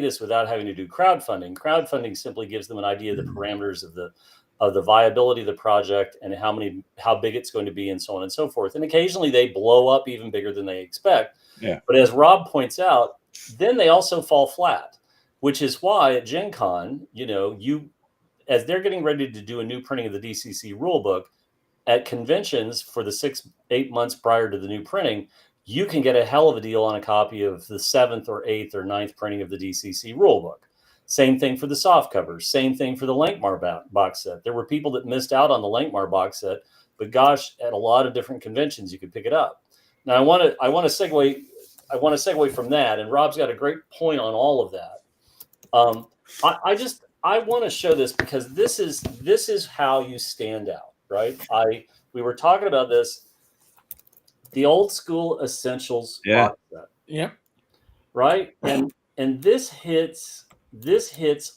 this without having to do crowdfunding. Crowdfunding simply gives them an idea of the parameters of the viability of the project and how big it's going to be and so on and so forth. And occasionally they blow up even bigger than they expect. Yeah. But as Rob points out, then they also fall flat, which is why at Gen Con, as they're getting ready to do a new printing of the DCC rulebook at conventions for the 6-8 months prior to the new printing, you can get a hell of a deal on a copy of the 7th or 8th or 9th printing of the DCC rulebook. Same thing for the soft covers. Same thing for the Lankmar box set. There were people that missed out on the Lankmar box set, but gosh, at a lot of different conventions, you could pick it up. Now, I want to segue from that, and Rob's got a great point on all of that. I want to show this because this is how you stand out, right? We were talking about this. The old school essentials box set. Yep. Right? And this hits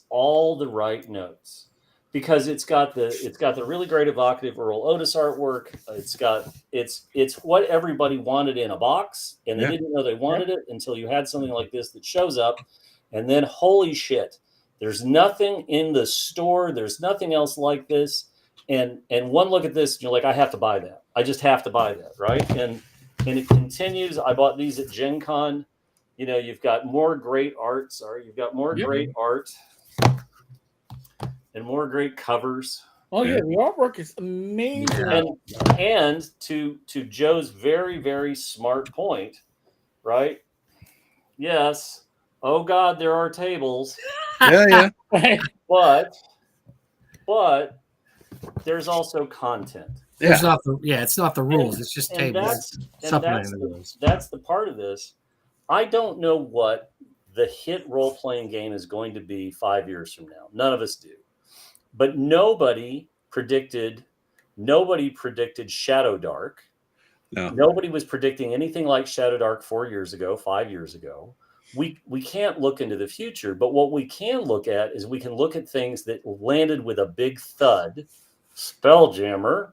all the right notes because it's got the really great evocative Earl Otis artwork. It's what everybody wanted in a box, and they didn't know they wanted it until you had something like this that shows up, and then holy shit, there's nothing in the store, there's nothing else like this. And one look at this, and you're like, I have to buy that. I just have to buy that, right? And it continues. I bought these at Gen Con. You've got more great art. You've got more great art and more great covers. Oh yeah, the artwork is amazing. And to Joe's very, very smart point, right? Yes. Oh God, there are tables. Yeah. But there's also content. It's not the rules. It's just tables. That's the part of this. I don't know what the hit role-playing game is going to be 5 years from now. None of us do. But nobody predicted Shadow Dark. No. Nobody was predicting anything like Shadow Dark 4 years ago, 5 years ago. We can't look into the future, but what we can look at is we can look at things that landed with a big thud, Spelljammer,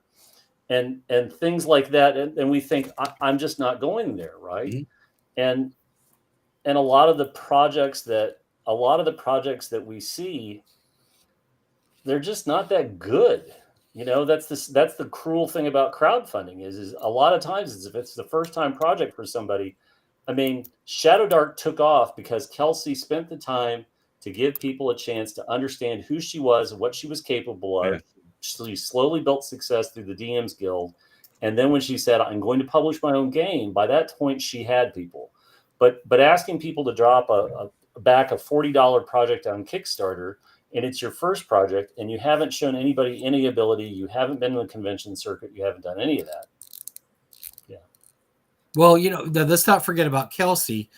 and things like that, and we think I'm just not going there, right? Mm-hmm. And a lot of the projects that we see, they're just not that good. That's the cruel thing about crowdfunding is a lot of times if it's the first time project for somebody. I mean, Shadow Dark took off because Kelsey spent the time to give people a chance to understand who she was and what she was capable of. Yeah. She slowly built success through the DMs Guild. And then when she said, I'm going to publish my own game, by that point, she had people. But asking people to drop back a $40 project on Kickstarter and it's your first project, and you haven't shown anybody any ability, you haven't been in the convention circuit, you haven't done any of that. Yeah. Well, let's not forget about Kelsey.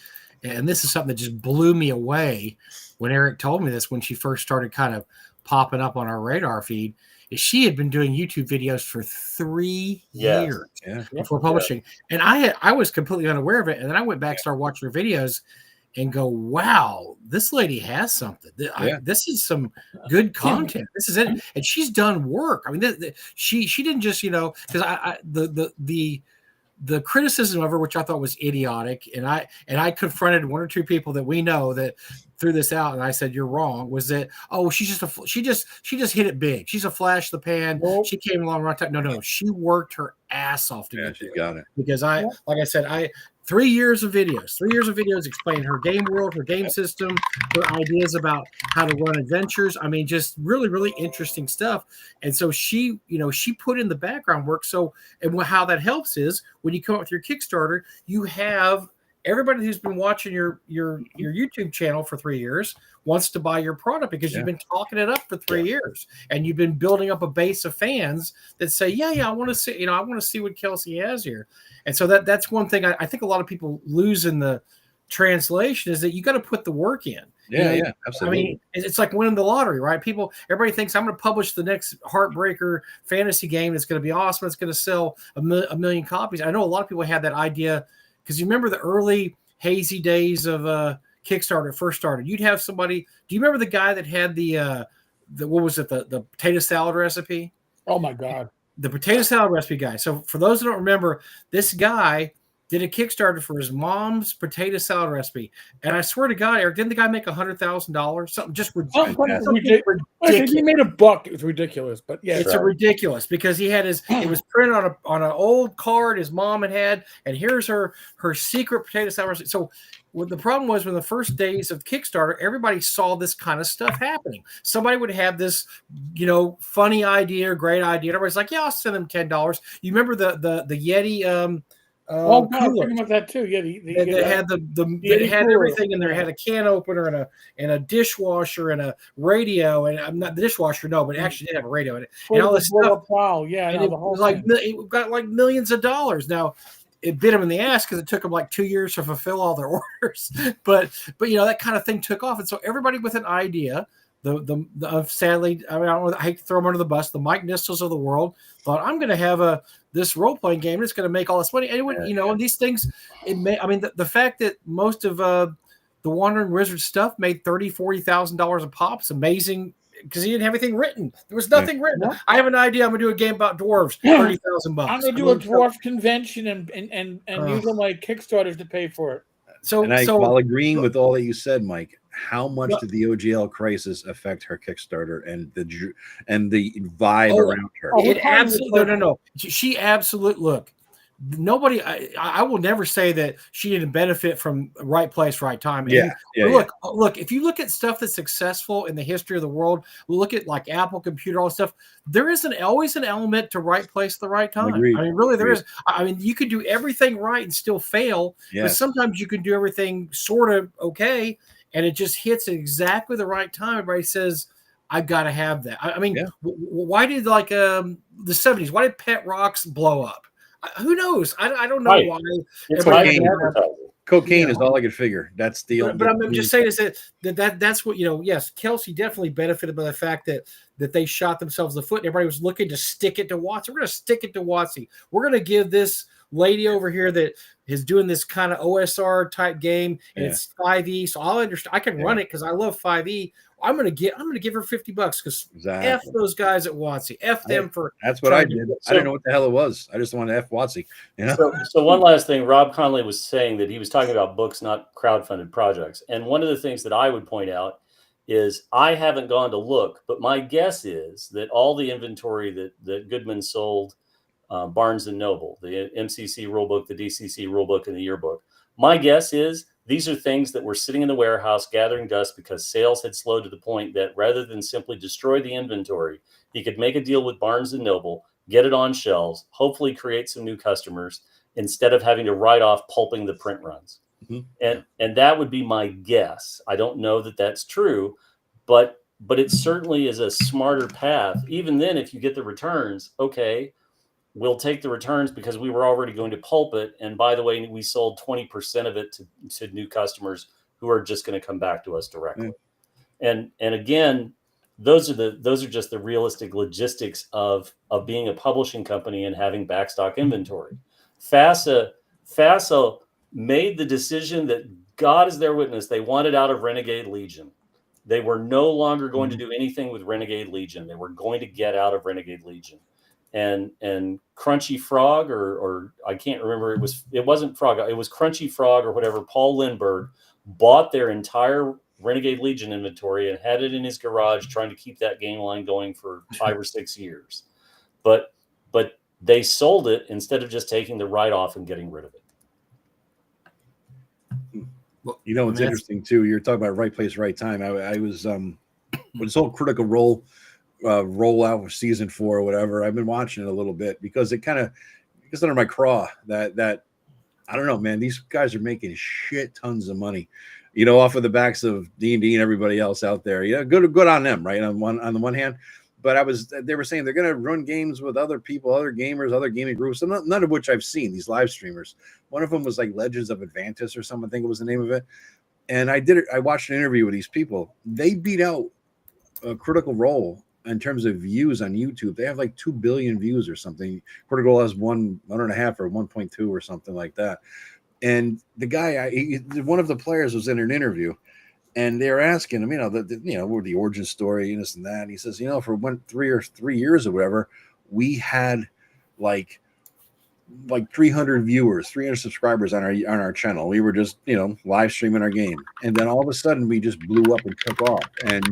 And this is something that just blew me away when Eric told me this when she first started kind of popping up on our radar feed. Is she had been doing YouTube videos for 3 years before publishing. And I was completely unaware of it. And then I went back, started watching her videos and go, wow, this lady has something. This is some good content. This is it. And she's done work. I mean, she didn't just, because the criticism of her, which I thought was idiotic, and I confronted one or two people that we know that threw this out, and I said, you're wrong, was that, oh, she just hit it big. She's a flash in the pan. Nope. She came along right time. No, she worked her ass off to get she got it. Because like I said, 3 years of videos explaining her game world, her game system, her ideas about how to run adventures. I mean, just really, really interesting stuff. And so she put in the background work. So, and how that helps is when you come up with your Kickstarter, you have everybody who's been watching your YouTube channel for 3 years wants to buy your product because you've been talking it up for 3 years, and you've been building up a base of fans that say, yeah, I want to see, I want to see what Kelsey has here. And so that's one thing I think a lot of people lose in the translation is that you got to put the work in. Yeah, absolutely. I mean, it's like winning the lottery, right? Everybody thinks I'm going to publish the next Heartbreaker fantasy game. It's going to be awesome. It's going to sell a million copies. I know a lot of people had that idea because you remember the early hazy days of Kickstarter first started. You'd have somebody. Do you remember the guy that had the what was it? The potato salad recipe? Oh my God. The potato salad recipe guy. So for those who don't remember, this guy did a Kickstarter for his mom's potato salad recipe. And I swear to God, Eric, didn't the guy make $100,000? Something just ridiculous. He made $1. It was ridiculous, but yeah. It's ridiculous because he had it was printed on an old card his mom had, and here's her secret potato salad recipe. So what the problem was when the first days of Kickstarter, everybody saw this kind of stuff happening. Somebody would have this, funny idea or great idea. Everybody's like, yeah, I'll send them $10. You remember the Yeti God, I'm thinking about that too. Yeah, they had they had everything in there. It had a can opener and a dishwasher and a radio. And I'm not the dishwasher, no, but it actually did have a radio in it. And all this stuff. Wow, yeah, and it was like it got like millions of dollars. Now it bit them in the ass because it took them like 2 years to fulfill all their orders. But that kind of thing took off, and so everybody with an idea. Sadly, I mean, I hate to throw them under the bus. The Mike Nistles of the world thought, I'm going to have this role playing game that's going to make all this money. And and these things, the fact that most of the Wandering Wizard stuff made $30,000-$40,000 a pop is amazing because he didn't have anything written. There was nothing written. Yeah. I have an idea. I'm going to do a game about dwarves. $30,000. I'm going to do a dwarf convention and use all my Kickstarters to pay for it. So while agreeing with all that you said, Mike, how much did the OGL crisis affect her Kickstarter and the vibe around her? It absolutely no. She absolutely look. Nobody. I will never say that she didn't benefit from right place, right time. Look. If you look at stuff that's successful in the history of the world, look at like Apple Computer, all this stuff. There is always an element to right place, the right time. Agreed. I mean, really, there is. I mean, you could do everything right and still fail, but sometimes you can do everything sort of okay, and it just hits at exactly the right time. Everybody says, I've got to have that. I mean, why did the 70s? Why did Pet Rocks blow up? Who knows? I don't know why. Cocaine is all I could figure. That's the only. But I'm just saying is that's what Yes, Kelsey definitely benefited by the fact that they shot themselves in the foot. And everybody was looking to stick it to Watsy. We're going to stick it to Watsy. We're going to give this lady over here that is doing this kind of OSR type game, and it's 5e. So I'll understand. I can run it because I love 5e. I'm gonna give her $50 because F those guys at Watsy. F them for. That's what I did. I didn't know what the hell it was. I just wanted to F Watsy. So one last thing, Rob Conley was saying that he was talking about books, not crowdfunded projects. And one of the things that I would point out is I haven't gone to look, but my guess is that all the inventory that Goodman sold, Barnes and Noble, the MCC rulebook, the DCC rulebook, and the yearbook. My guess is these are things that were sitting in the warehouse gathering dust because sales had slowed to the point that rather than simply destroy the inventory, he could make a deal with Barnes and Noble, get it on shelves, hopefully create some new customers instead of having to write off pulping the print runs. Mm-hmm. And that would be my guess. I don't know that that's true, but but it certainly is a smarter path. Even then, if you get the returns, okay, we'll take the returns because we were already going to pulp it. And by the way, we sold 20% of it to new customers who are just going to come back to us directly. And again, those are just the realistic logistics of being a publishing company and having backstock inventory. FASA made the decision that God is their witness. They wanted out of Renegade Legion. They were no longer going to do anything with Renegade Legion. They were going to get out of Renegade Legion. And Crunchy Frog, or I can't remember, it wasn't Frog, it was Crunchy Frog or whatever, Paul Lindbergh bought their entire Renegade Legion inventory and had it in his garage trying to keep that game line going for 5 or 6 years. But they sold it instead of just taking the write-off and getting rid of it. Well, you know, it's interesting too. You're talking about right place, right time. I was with this whole Critical Role rollout of season 4 or whatever. I've been watching it a little bit because it kind of gets under my craw that I don't know, man. These guys are making shit tons of money, you know, off of the backs of D&D and everybody else out there. Yeah, good on them, right? On the one hand, but they were saying they're going to run games with other people, other gamers, other gaming groups, none of which I've seen. These live streamers. One of them was like Legends of Atlantis or something. I think it was the name of it. And I watched an interview with these people. They beat out Critical Role in terms of views on YouTube. They have like 2 billion views or something. Critical Role has 1.5 or 1.2 or something like that. And the guy, one of the players was in an interview, and they were asking him, what the origin story and this and that. And he says, for 3 years or whatever, we had like 300 viewers, 300 subscribers on our channel. We were just, live streaming our game. And then all of a sudden we just blew up and took off. And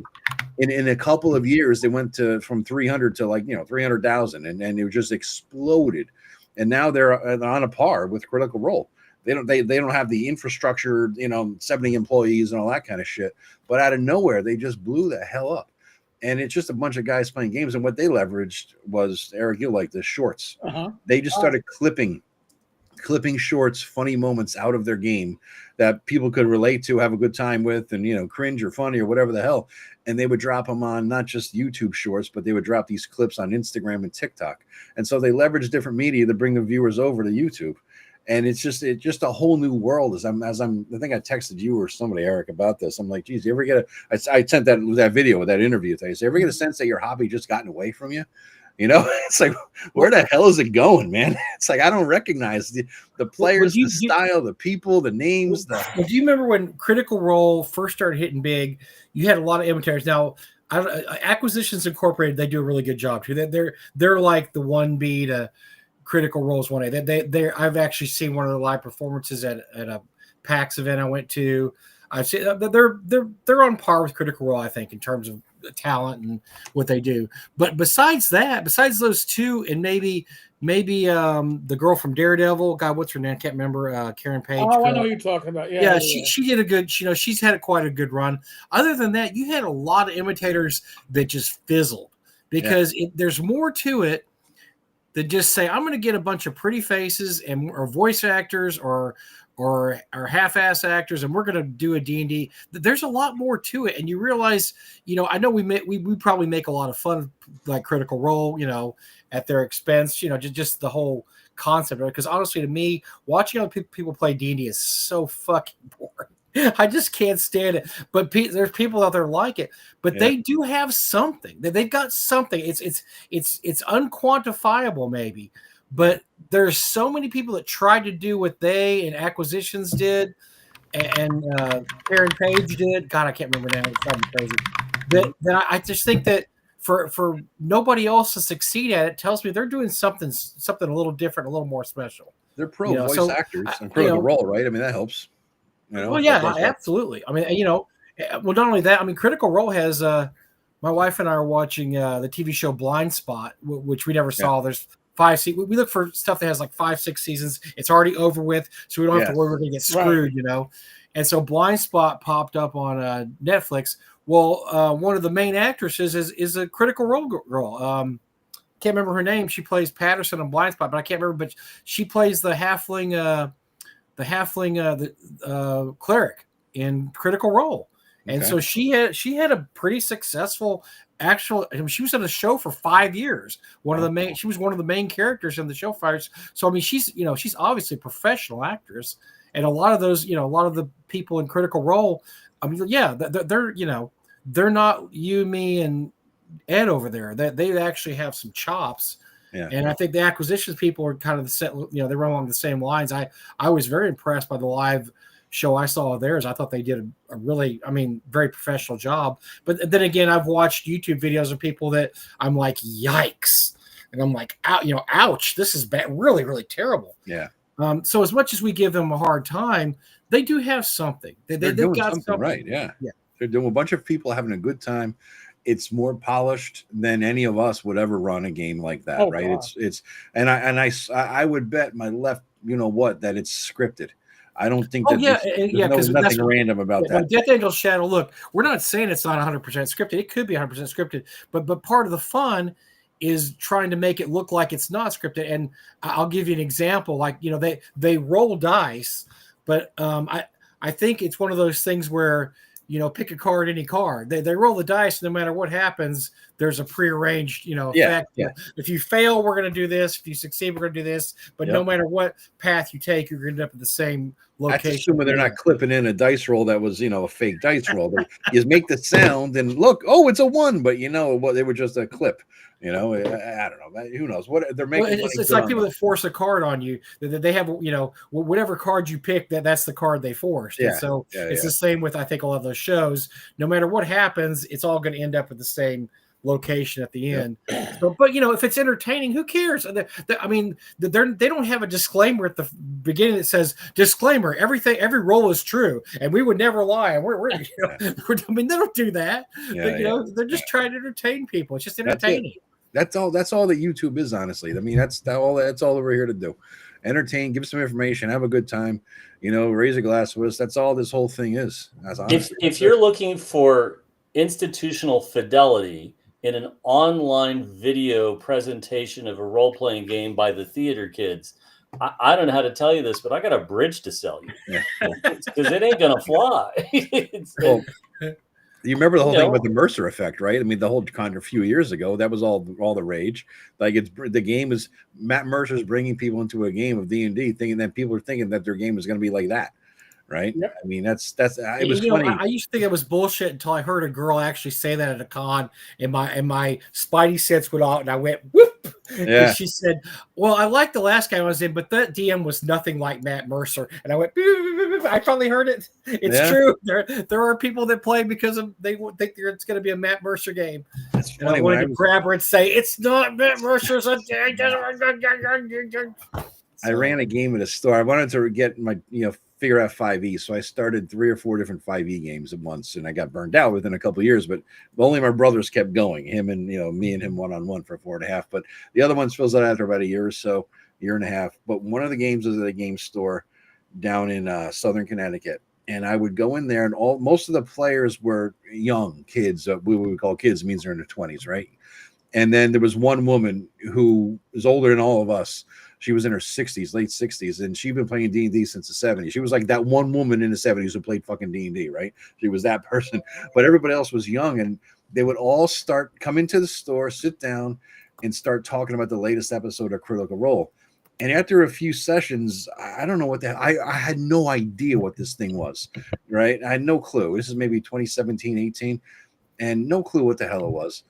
in a couple of years, they went from 300 to 300,000 and it just exploded. And now they're on a par with Critical Role. They don't have the infrastructure, 70 employees and all that kind of shit. But out of nowhere, they just blew the hell up. And it's just a bunch of guys playing games. And what they leveraged was, Eric, you like the shorts. They just started clipping shorts, funny moments out of their game that people could relate to, have a good time with, and, cringe or funny or whatever the hell. And they would drop them on not just YouTube shorts, but they would drop these clips on Instagram and TikTok. And so they leverage different media to bring the viewers over to YouTube. And it's just a whole new world. I think I texted you or somebody, Eric, about this. I'm like, geez, you ever get I sent that video with that interview today. So you ever get a sense that your hobby just gotten away from you? It's like, where the hell is it going, man? It's like, I don't recognize the players, the style, the people, the names. Do you remember when Critical Role first started hitting big? You had a lot of imitators. Now, Acquisitions Incorporated, they do a really good job too. They're like the 1B to Critical Role's 1A. I've actually seen one of the live performances at a PAX event I went to. I've seen they're on par with Critical Role, I think, in terms of talent and what they do. But besides those two, and maybe the girl from Daredevil, God, what's her name? I can't remember. Karen Page. Oh, I know who you're talking about. Yeah. She did a good. She's had quite a good run. Other than that, you had a lot of imitators that just fizzled because there's more to it. That just say, I'm going to get a bunch of pretty faces or voice actors or half-ass actors, and we're going to do a D&D. There's a lot more to it, and you realize, I know we probably make a lot of fun, like Critical Role, at their expense, just the whole concept of it. Because honestly, to me, watching other people play D&D is so fucking boring. I just can't stand it. But there's people out there like it. But they do have something. They've got something. It's unquantifiable, maybe. But there's so many people that tried to do what they and Acquisitions did, and Karen Page did. God, I can't remember now. It's driving me crazy. That I just think that for nobody else to succeed at it tells me they're doing something a little different, a little more special. They're pro voice actors on Critical Role, right? I mean, that helps. Well, yeah, absolutely. I mean, well, not only that, I mean, Critical Role has, my wife and I are watching the TV show Blind Spot, which we never saw. There's 5 seasons. We look for stuff that has like 5-6 seasons. It's already over with, so we don't have to worry we're going to get screwed, And so Blind Spot popped up on Netflix. Well, one of the main actresses is a Critical Role girl. Can't remember her name. She plays Patterson on Blind Spot, but I can't remember. But she plays the halfling cleric in Critical Role. And so she had a pretty successful she was in the show for 5 years. She was one of the main characters in the show fires. So I mean, she's obviously a professional actress, and a lot of those, a lot of the people in Critical Role, I mean, yeah, they're not you, me, and Ed over there. That they actually have some chops. Yeah. And I think the acquisitions people are kind of the set, they run along the same lines. I was very impressed by the live show I saw of theirs. I thought they did a really, very professional job. But then again, I've watched YouTube videos of people that I'm like, yikes. And I'm like, ouch, this is bad, really, really terrible. Yeah. So as much as we give them a hard time, they do have something. They've got something. Right. Yeah. They're doing a bunch of people having a good time. It's more polished than any of us would ever run a game like that. Oh, right. God. It's I would bet my left, that it's scripted. I don't think there's nothing random about that. Death Angel Shadow, look, we're not saying it's not 100% scripted. It could be 100% scripted, but part of the fun is trying to make it look like it's not scripted. And I'll give you an example. Like, they roll dice, but I think it's one of those things where, pick a card, any card. They roll the dice, no matter what happens, there's a prearranged, effect. Yeah. If you fail, we're going to do this. If you succeed, we're going to do this. But no matter what path you take, you're going to end up at the same location. That's assuming they're not clipping in a dice roll that was, a fake dice roll. They just make the sound and look, oh, it's a 1, but they were just a clip. I don't know. Who knows what they're making? It's like people that force a card on you. That they have, whatever card you pick, that's the card they forced. Yeah. And so it's the same with, I think, a lot of those shows. No matter what happens, it's all going to end up at the same location at the end. So, but if it's entertaining, who cares? They don't have a disclaimer at the beginning that says disclaimer, every roll is true and we would never lie. And they don't do that. They're just trying to entertain people. It's just entertaining. That's all that YouTube is, honestly. That's all that we're here to do. Entertain, give some information, have a good time, raise a glass with us. That's all this whole thing is. If you're looking for institutional fidelity in an online video presentation of a role-playing game by the theater kids, I don't know how to tell you this, but I got a bridge to sell you because it ain't gonna fly. You remember the whole thing with the Mercer effect, right? The whole a few years ago, that was all the rage. Like the game is Matt Mercer's bringing people into a game of D&D, thinking that people are thinking that their game is going to be like that. Right. Yep. That's it was funny. I used to think it was bullshit until I heard a girl actually say that at a con, and my spidey sense went out and I went whoop. Yeah. And she said, well, I liked the last guy I was in, but that DM was nothing like Matt Mercer. And I went, I finally heard it. It's true. There are people that play because they think it's going to be a Matt Mercer game. That's funny. And I wanted to grab her and say, it's not Matt Mercer's. I ran a game at a store. I wanted to get my, figure out 5e. So I started 3 or 4 different 5e games at once, and I got burned out within a couple of years, but only my brothers kept going, him and, me and him one-on-one for 4.5, but the other ones fills out after about a year or so, year and a half. But one of the games was at a game store down in Southern Connecticut. And I would go in there, and most of the players were young kids. We would call kids means they're in their 20s, right? And then there was one woman who was older than all of us. She was in her 60s, late 60s, and she'd been playing D&D since the 70s. She was like that one woman in the 70s who played fucking D&D, right? She was that person. But everybody else was young, and they would all come into the store, sit down, and start talking about the latest episode of Critical Role. And after a few sessions, I don't know what I had no idea what this thing was, right? I had no clue. This is maybe 2017, 18, and no clue what the hell it was.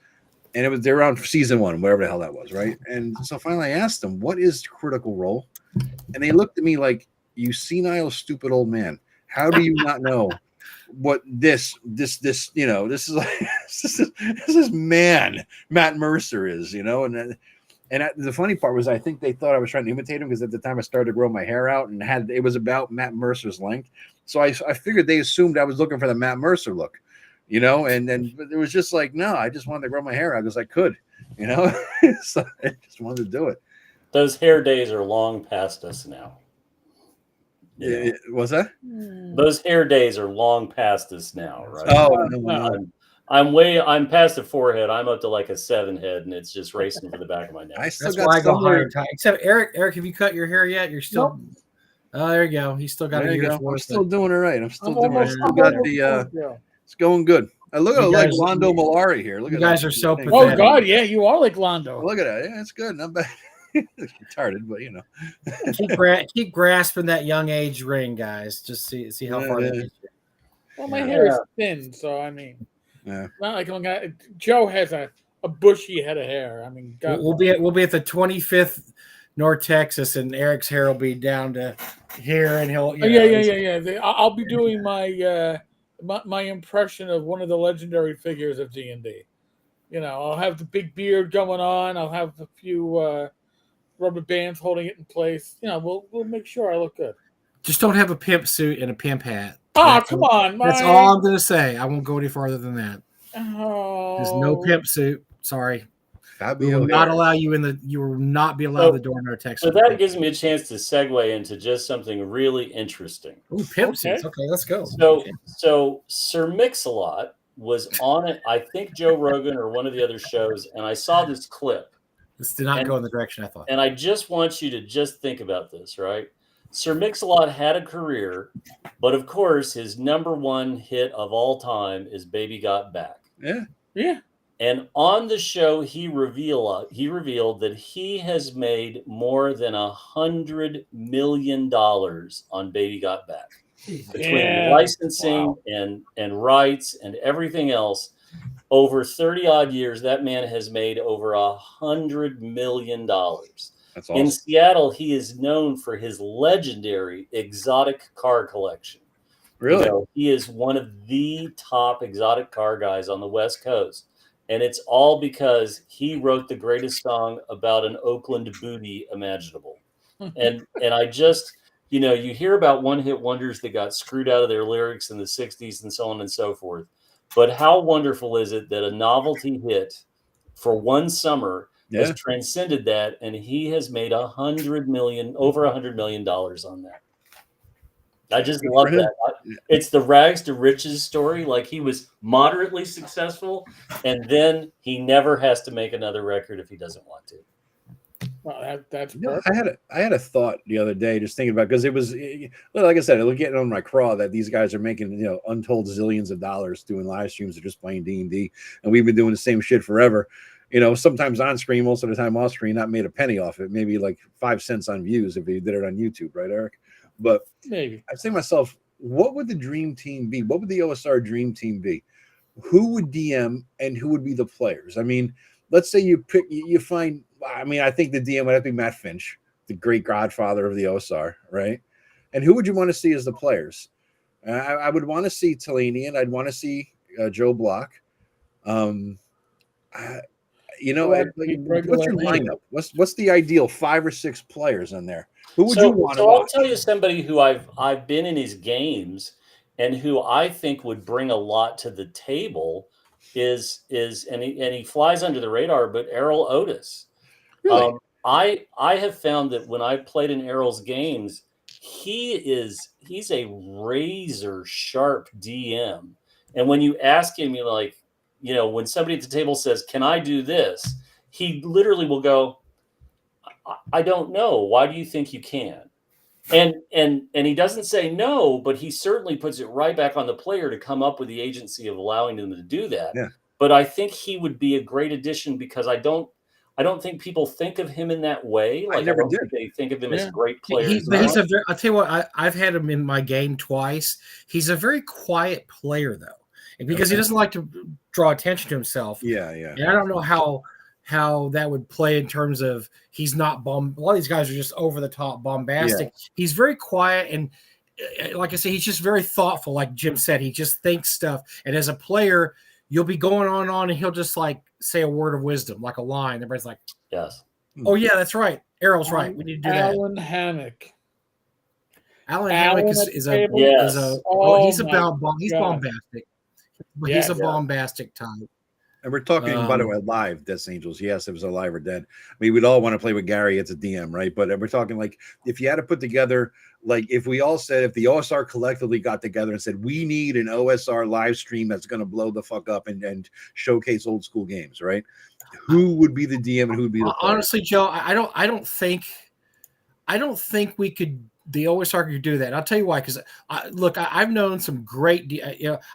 And they're on season 1, whatever the hell that was, right? And so finally I asked them, what is Critical Role? And they looked at me like, you senile, stupid old man. How do you not know what this is like? This is man Matt Mercer is, And the funny part was, I think they thought I was trying to imitate him because at the time I started to grow my hair out and it was about Matt Mercer's length. So I figured they assumed I was looking for the Matt Mercer look, and then it was just like, no, I just wanted to grow my hair out because I could, so I just wanted to do it. Those hair days are long past us now. Was that? Those hair days are long past us now, right? Oh, no. I'm past the forehead. I'm up to like a 7 head, and it's just racing for the back of my neck. That's why I go higher time. Except Eric, have you cut your hair yet? You're still. Nope. Oh, there you go. He's still got a year's worth. I'm still doing it right. I'm still doing it. I still got It's going good. I look at You like guys- Londo Malari here. Look you at guys that are so thing. Oh pathetic. God, yeah, you are like Londo. Look at that. Yeah, it's good. Not bad. It's retarded, but you know. Keep grasping that young age ring, guys. Just see how far that gets you. Well, my Yeah. hair is thin, so I mean, Yeah. not like Joe has a bushy head of hair. I mean, God, We'll be at the 25th North Texas, and Eric's hair will be down to here, and he'll yeah. I'll be doing my my impression of one of the legendary figures of D&D. You know, I'll have the big beard going on. I'll have a few rubber bands holding it in place. You know, we'll make sure I look good. Just don't have a pimp suit and a pimp hat. Oh, come on, Mike. That's all I'm going to say. I won't go any farther than that. Oh. There's no pimp suit. Sorry. We Fabio will not Harris. allow you in you will not be allowed the door in our Texas. So that gives me a chance to segue into just something really interesting. Ooh, pimp suits. Okay, let's go. So Sir Mix-a-Lot was on it, I think Joe Rogan or one of the other shows, and I saw this clip. This did not go in the direction I thought. And I just want you to just think about this, right? Sir Mix-a-Lot had a career, but of course his #1 hit of all time is Baby Got Back. Yeah. And on the show, he revealed that he has made more than $100 million on Baby Got Back. Between licensing and rights and everything else, over 30 odd years, that man has made over $100 million. That's awesome. In Seattle, he is known for his legendary exotic car collection. Really? You know, he is one of the top exotic car guys on the West Coast. And it's all because he wrote the greatest song about an Oakland booty imaginable. And I just, you know, you hear about one-hit wonders that got screwed out of their lyrics in the 60s and so on and so forth. But how wonderful is it that a novelty hit for one summer has transcended that, and he has made over $100 million on that. I just love that. It's the rags to riches story. Like, he was moderately successful, and then he never has to make another record if he doesn't want to. Well, that's I had a thought the other day just thinking about, because it was, like I said, it was getting on my craw that these guys are making, you know, untold zillions of dollars doing live streams or just playing D&D, and we've been doing the same shit forever. You know, sometimes on screen, most of the time off screen, not made a penny off it, maybe like 5 cents on views if they did it on YouTube, right, Eric? But maybe I say to myself, what would the dream team be? What would the OSR dream team be? Who would DM and who would be the players? I mean, let's say you find, I mean, I think the DM would have to be Matt Finch, the great godfather of the OSR, right? And who would you want to see as the players? I would want to see Talanian. I'd want to see Joe Block. You know, what's your lineup? What's the ideal 5 or 6 players in there? Who would you want to watch? I'll tell you somebody who I've been in his games and who I think would bring a lot to the table is and he flies under the radar, but Errol Otis. Really? I have found that when I played in Errol's games, he's a razor sharp DM. And when you ask him, you're like, you know, when somebody at the table says, "Can I do this?" he literally will go, "I don't know. Why do you think you can?" And he doesn't say no, but he certainly puts it right back on the player to come up with the agency of allowing them to do that. Yeah. But I think he would be a great addition because I don't think people think of him in that way. Like, I never don't did. think they think of him as a great player. I'll tell you what, I've had him in my game twice. He's a very quiet player, though. Because he doesn't like to draw attention to himself. Yeah. And I don't know how that would play in terms of he's not a lot of these guys are just over the top bombastic. Yeah. He's very quiet, and like I say, he's just very thoughtful. Like Jim said, he just thinks stuff. And as a player, you'll be going on, and he'll just like say a word of wisdom, like a line. Everybody's like, "Yes, oh yeah, that's right. Errol's right. We need to do that." Alan Hammock. Alan Hammock is bombastic. But he's a bombastic type. And we're talking, by the way, live Death Angels. Yes, it was alive or dead. I mean, we'd all want to play with Gary. It's a DM, right? But we're talking like if you had to put together, like if we all said, if the OSR collectively got together and said, we need an OSR live stream that's going to blow the fuck up and showcase old school games, right? Who would be the DM and who would be the player? Honestly, Joe, I don't think I don't think the OSR could do that. And I'll tell you why. Because I've known some great,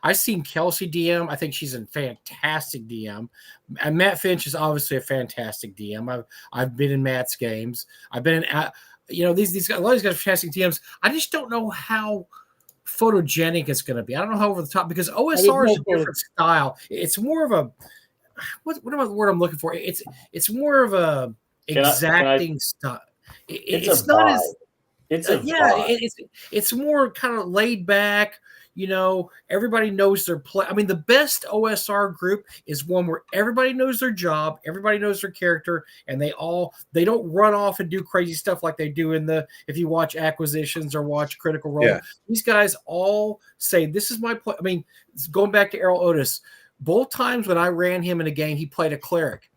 I've seen Kelsey DM. I think she's a fantastic DM. And Matt Finch is obviously a fantastic DM. I've been in Matt's games. I've been in, these a lot of these guys are fantastic DMs. I just don't know how photogenic it's going to be. I don't know how over the top, because OSR is a different style. It's more of a, what about the word I'm looking for? It's more of a exacting style. It's not vibe. as It's a vibe. It's more kind of laid back. Everybody knows their play. I mean, the best OSR group is one where everybody knows their job, everybody knows their character, and they don't run off and do crazy stuff like they do if you watch Acquisitions or watch Critical Role. Yeah. These guys all say, "This is my play." I mean, going back to Errol Otis, both times when I ran him in a game, he played a cleric,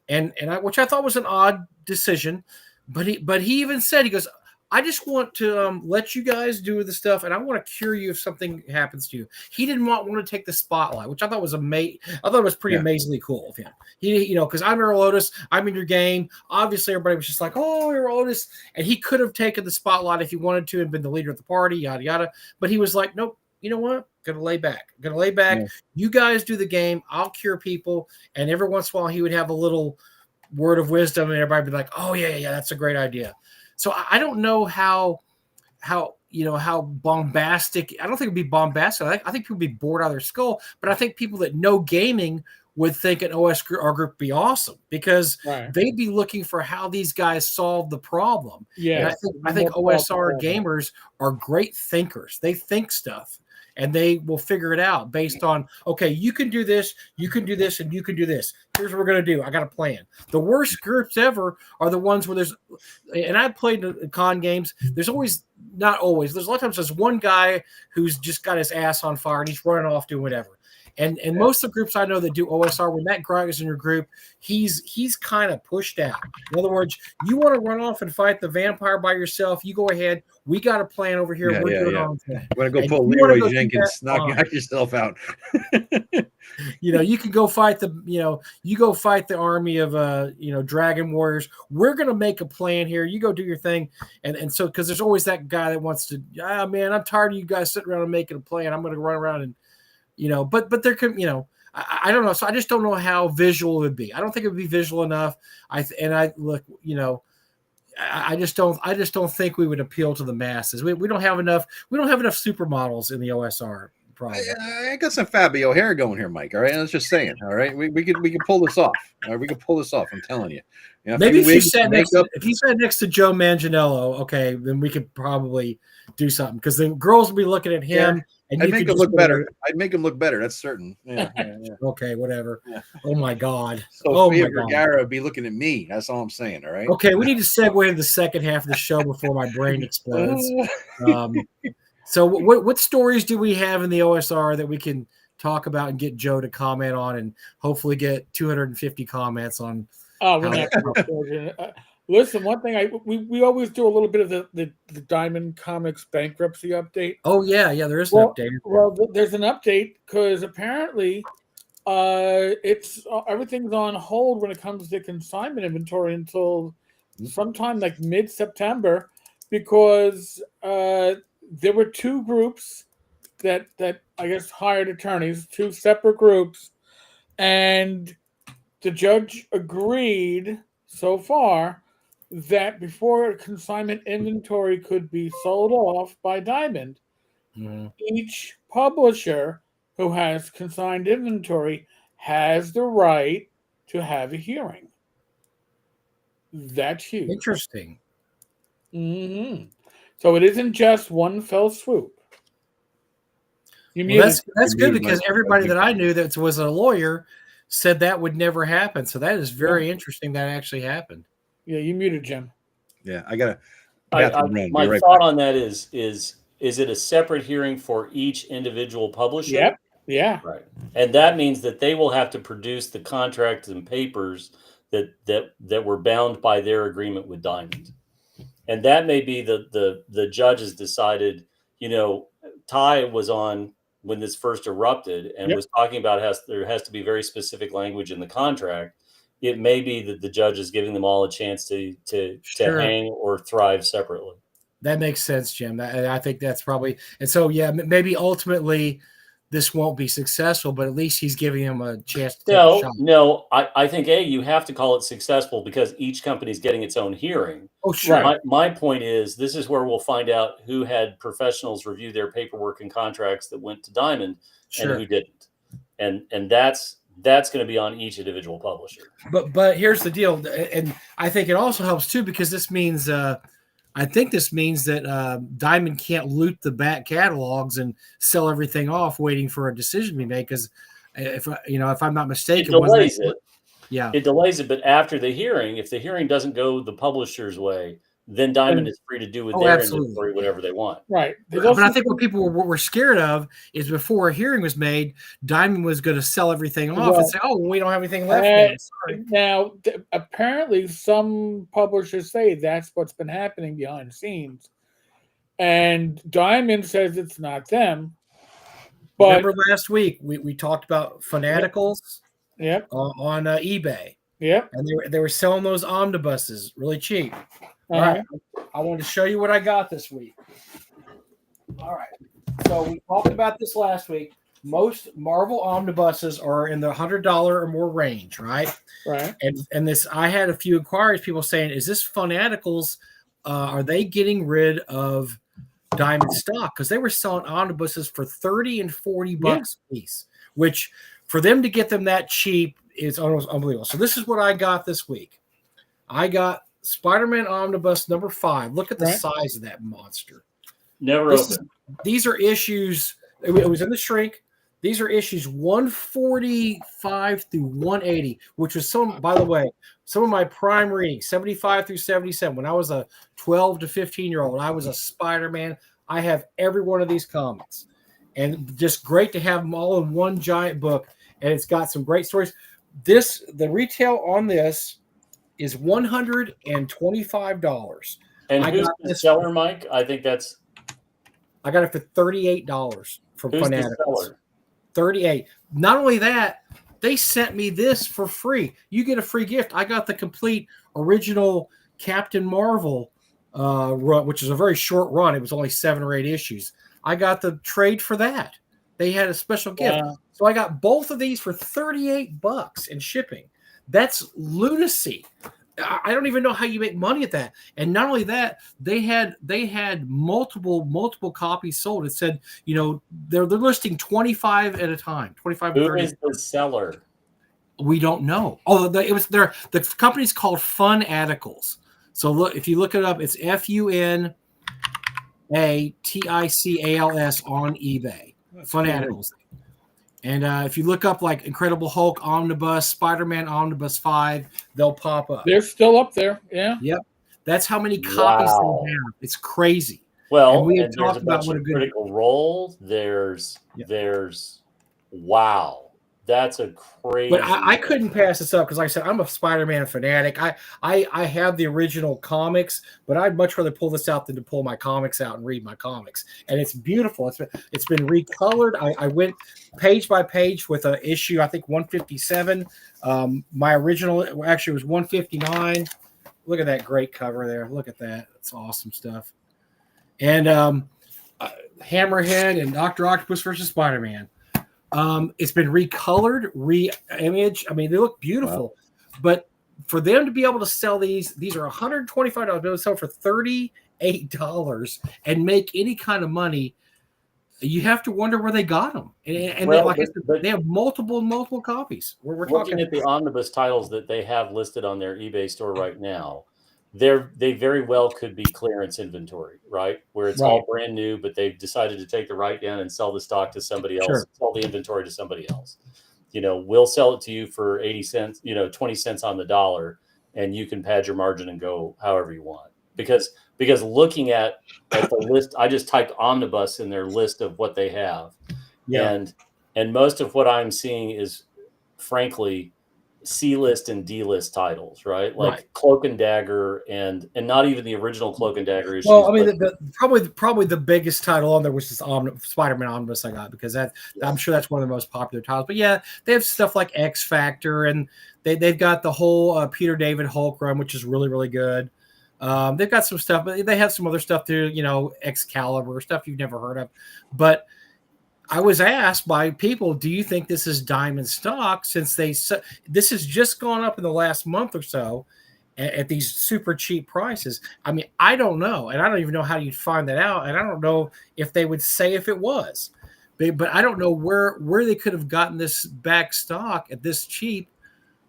which I thought was an odd decision, but he even said, he goes, I just want to let you guys do the stuff, and I want to cure you if something happens to you. He didn't want to take the spotlight, which I thought was amazing. I thought it was pretty amazingly cool of him. He, because I'm Errol Otis, I'm in your game. Obviously, everybody was just like, "Oh, Errol Otis," and he could have taken the spotlight if he wanted to and been the leader of the party, yada yada. But he was like, "Nope. You know what? Gonna lay back. Yeah. You guys do the game. I'll cure people." And every once in a while, he would have a little word of wisdom, and everybody would be like, "Oh yeah, that's a great idea." So I don't know how bombastic. I don't think it'd be bombastic. I think people would be bored out of their skull. But I think people that know gaming would think an OSR group would be awesome, because they'd be looking for how these guys solve the problem. Yeah, I think OSR gamers are great thinkers. They think stuff, and they will figure it out based on, okay, you can do this, and you can do this. Here's what we're going to do. I got a plan. The worst groups ever are the ones where and I've played con games. There's not always, there's a lot of times there's one guy who's just got his ass on fire and he's running off doing whatever. And most of the groups I know that do OSR, when that guy is in your group, he's kind of pushed out. In other words, you want to run off and fight the vampire by yourself, you go ahead. We got a plan over here. We're doing our own thing. You want to go pull Leroy Jenkins, knock yourself out. You can go fight the army of dragon warriors. We're gonna make a plan here. You go do your thing, and so, because there's always that guy that wants to. Man, I'm tired of you guys sitting around and making a plan. I'm gonna run around and. But there could, I don't know. So I just don't know how visual it would be. I don't think it would be visual enough. I just don't think we would appeal to the masses. We don't have enough. We don't have enough supermodels in the OSR. Probably. I got some Fabio hair going here, Mike. All right, I was just saying. All right, we can pull this off. All right, we can pull this off. I'm telling you. Maybe if you sat next to Joe Manganiello, okay, then we could probably do something, because the girls will be looking at him. Yeah. And I'd make him look better. I'd make him look better. That's certain. Yeah. Okay, whatever. Yeah. Oh my God. Sophia Vergara would be looking at me. That's all I'm saying. All right. Okay, we need to segue into the second half of the show before my brain explodes. So, what stories do we have in the OSR that we can talk about and get Joe to comment on, and hopefully get 250 comments on? Listen, one thing we always do a little bit of the Diamond Comics bankruptcy update. Oh yeah, there is an update. Well, there's an update because apparently, everything's on hold when it comes to consignment inventory until sometime like mid-September, because there were two groups that I guess hired attorneys, two separate groups, and the judge agreed so far that before consignment inventory could be sold off by Diamond, each publisher who has consigned inventory has the right to have a hearing. That's huge. Interesting. Mm-hmm. So it isn't just one fell swoop. That's good, because everybody that I knew that was a lawyer said that would never happen. So that is very interesting that actually happened. Yeah, you muted, Jim. Yeah, I got my thought on that is it a separate hearing for each individual publisher? Yep. Yeah. Right. And that means that they will have to produce the contracts and papers that were bound by their agreement with Diamond. And that may be the judge has decided, Ty was on when this first erupted and was talking about there has to be very specific language in the contract it may be that the judge is giving them all a chance to Sure. hang or thrive separately. That makes sense, Jim. I think that's probably, and so yeah, maybe ultimately this won't be successful, but at least he's giving him a chance to take a shot. No. I think you have to call it successful because each company is getting its own hearing. Oh, sure. My point is, this is where we'll find out who had professionals review their paperwork and contracts that went to Diamond and who didn't, and that's going to be on each individual publisher. But here's the deal, and I think it also helps too because this means I think this means that Diamond can't loot the back catalogs and sell everything off, waiting for a decision to be made. Because if I'm not mistaken, it delays it. Yeah, it delays it. But after the hearing, if the hearing doesn't go the publisher's way, then Diamond is free to do with their inventory whatever they want. Right. But I think what people were scared of is before a hearing was made, Diamond was going to sell everything off and say, "Oh, we don't have anything left." Now, apparently, some publishers say that's what's been happening behind the scenes, and Diamond says it's not them. But remember last week we talked about Fanaticals, on eBay. Yep, and they were selling those omnibuses really cheap. All right. I wanted to show you what I got this week. All right. So we talked about this last week. Most Marvel omnibuses are in the $100 or more range, right? Right. And this, I had a few inquiries, people saying, is this Fanaticals? Are they getting rid of Diamond stock? Because they were selling omnibuses for $30 and $40 a piece, which for them to get them that cheap is almost unbelievable. So this is what I got this week. I got Spider-Man Omnibus number 5. Look at the size of that monster. Never open. These are issues. It was in the shrink. These are issues 145 through 180, which was by the way, some of my prime readings, 75 through 77. When I was a 12 to 15-year-old, I was a Spider-Man. I have every one of these comics, and just great to have them all in one giant book. And it's got some great stories. The retail on this is $125. And who's the seller, Mike? I think I got it for $38 from Fanaticals. 38. Not only that, they sent me this for free. You get a free gift. I got the complete original Captain Marvel run, which is a very short run. It was only 7 or 8 issues. I got the trade for that. They had a special gift. So I got both of these for $38 in shipping. That's lunacy. I don't even know how you make money at that. And not only that, they had multiple copies sold. It said, they're listing 25 at a time, 25 to 30. Who is the seller? We don't know. Oh, the company's called Fanaticals. So look, if you look it up, it's FUNATICALS on eBay. Fanaticals. And if you look up like Incredible Hulk Omnibus, Spider-Man Omnibus 5, they'll pop up. They're still up there. Yeah. Yep. That's how many copies they have. It's crazy. Well, we had talked about what a good Critical Role. There's wow. That's a crazy. But I couldn't pass this up because, like I said, I'm a Spider-Man fanatic. I have the original comics, but I'd much rather pull this out than to pull my comics out and read my comics. And it's beautiful. It's been recolored. I went page by page with an issue, I think 157. My original actually was 159. Look at that great cover there. Look at that. That's awesome stuff. And Hammerhead and Dr. Octopus versus Spider-Man. It's been recolored, re-imaged. I mean, they look beautiful, but for them to be able to sell these are $125, be able to sell for $38 and make any kind of money, you have to wonder where they got them. And like I said, they have multiple copies. We're looking at the omnibus titles that they have listed on their eBay store right now. They very well could be clearance inventory, right? Where it's all brand new, but they've decided to take the write down and sell the stock to somebody else, sell the inventory to somebody else. We'll sell it to you for 80 cents, 20 cents on the dollar, and you can pad your margin and go however you want. Because looking at the list, I just typed omnibus in their list of what they have. Yeah. And most of what I'm seeing is frankly C-list and D-list titles, right? Like Right. Cloak and Dagger, and not even the original Cloak and Dagger issues. Well, I mean, probably the biggest title on there was this Spider-Man Omnibus I got, because I'm sure that's one of the most popular titles. But yeah, they have stuff like X Factor, and they've got the whole Peter David Hulk run, which is really, really good. They've got some stuff, but they have some other stuff too, Excalibur, stuff you've never heard of. But I was asked by people, do you think this is diamond stock, since this has just gone up in the last month or so at these super cheap prices? I mean, I don't know, and I don't even know how you'd find that out, and I don't know if they would say if it was, but I don't know where they could have gotten this back stock at this cheap,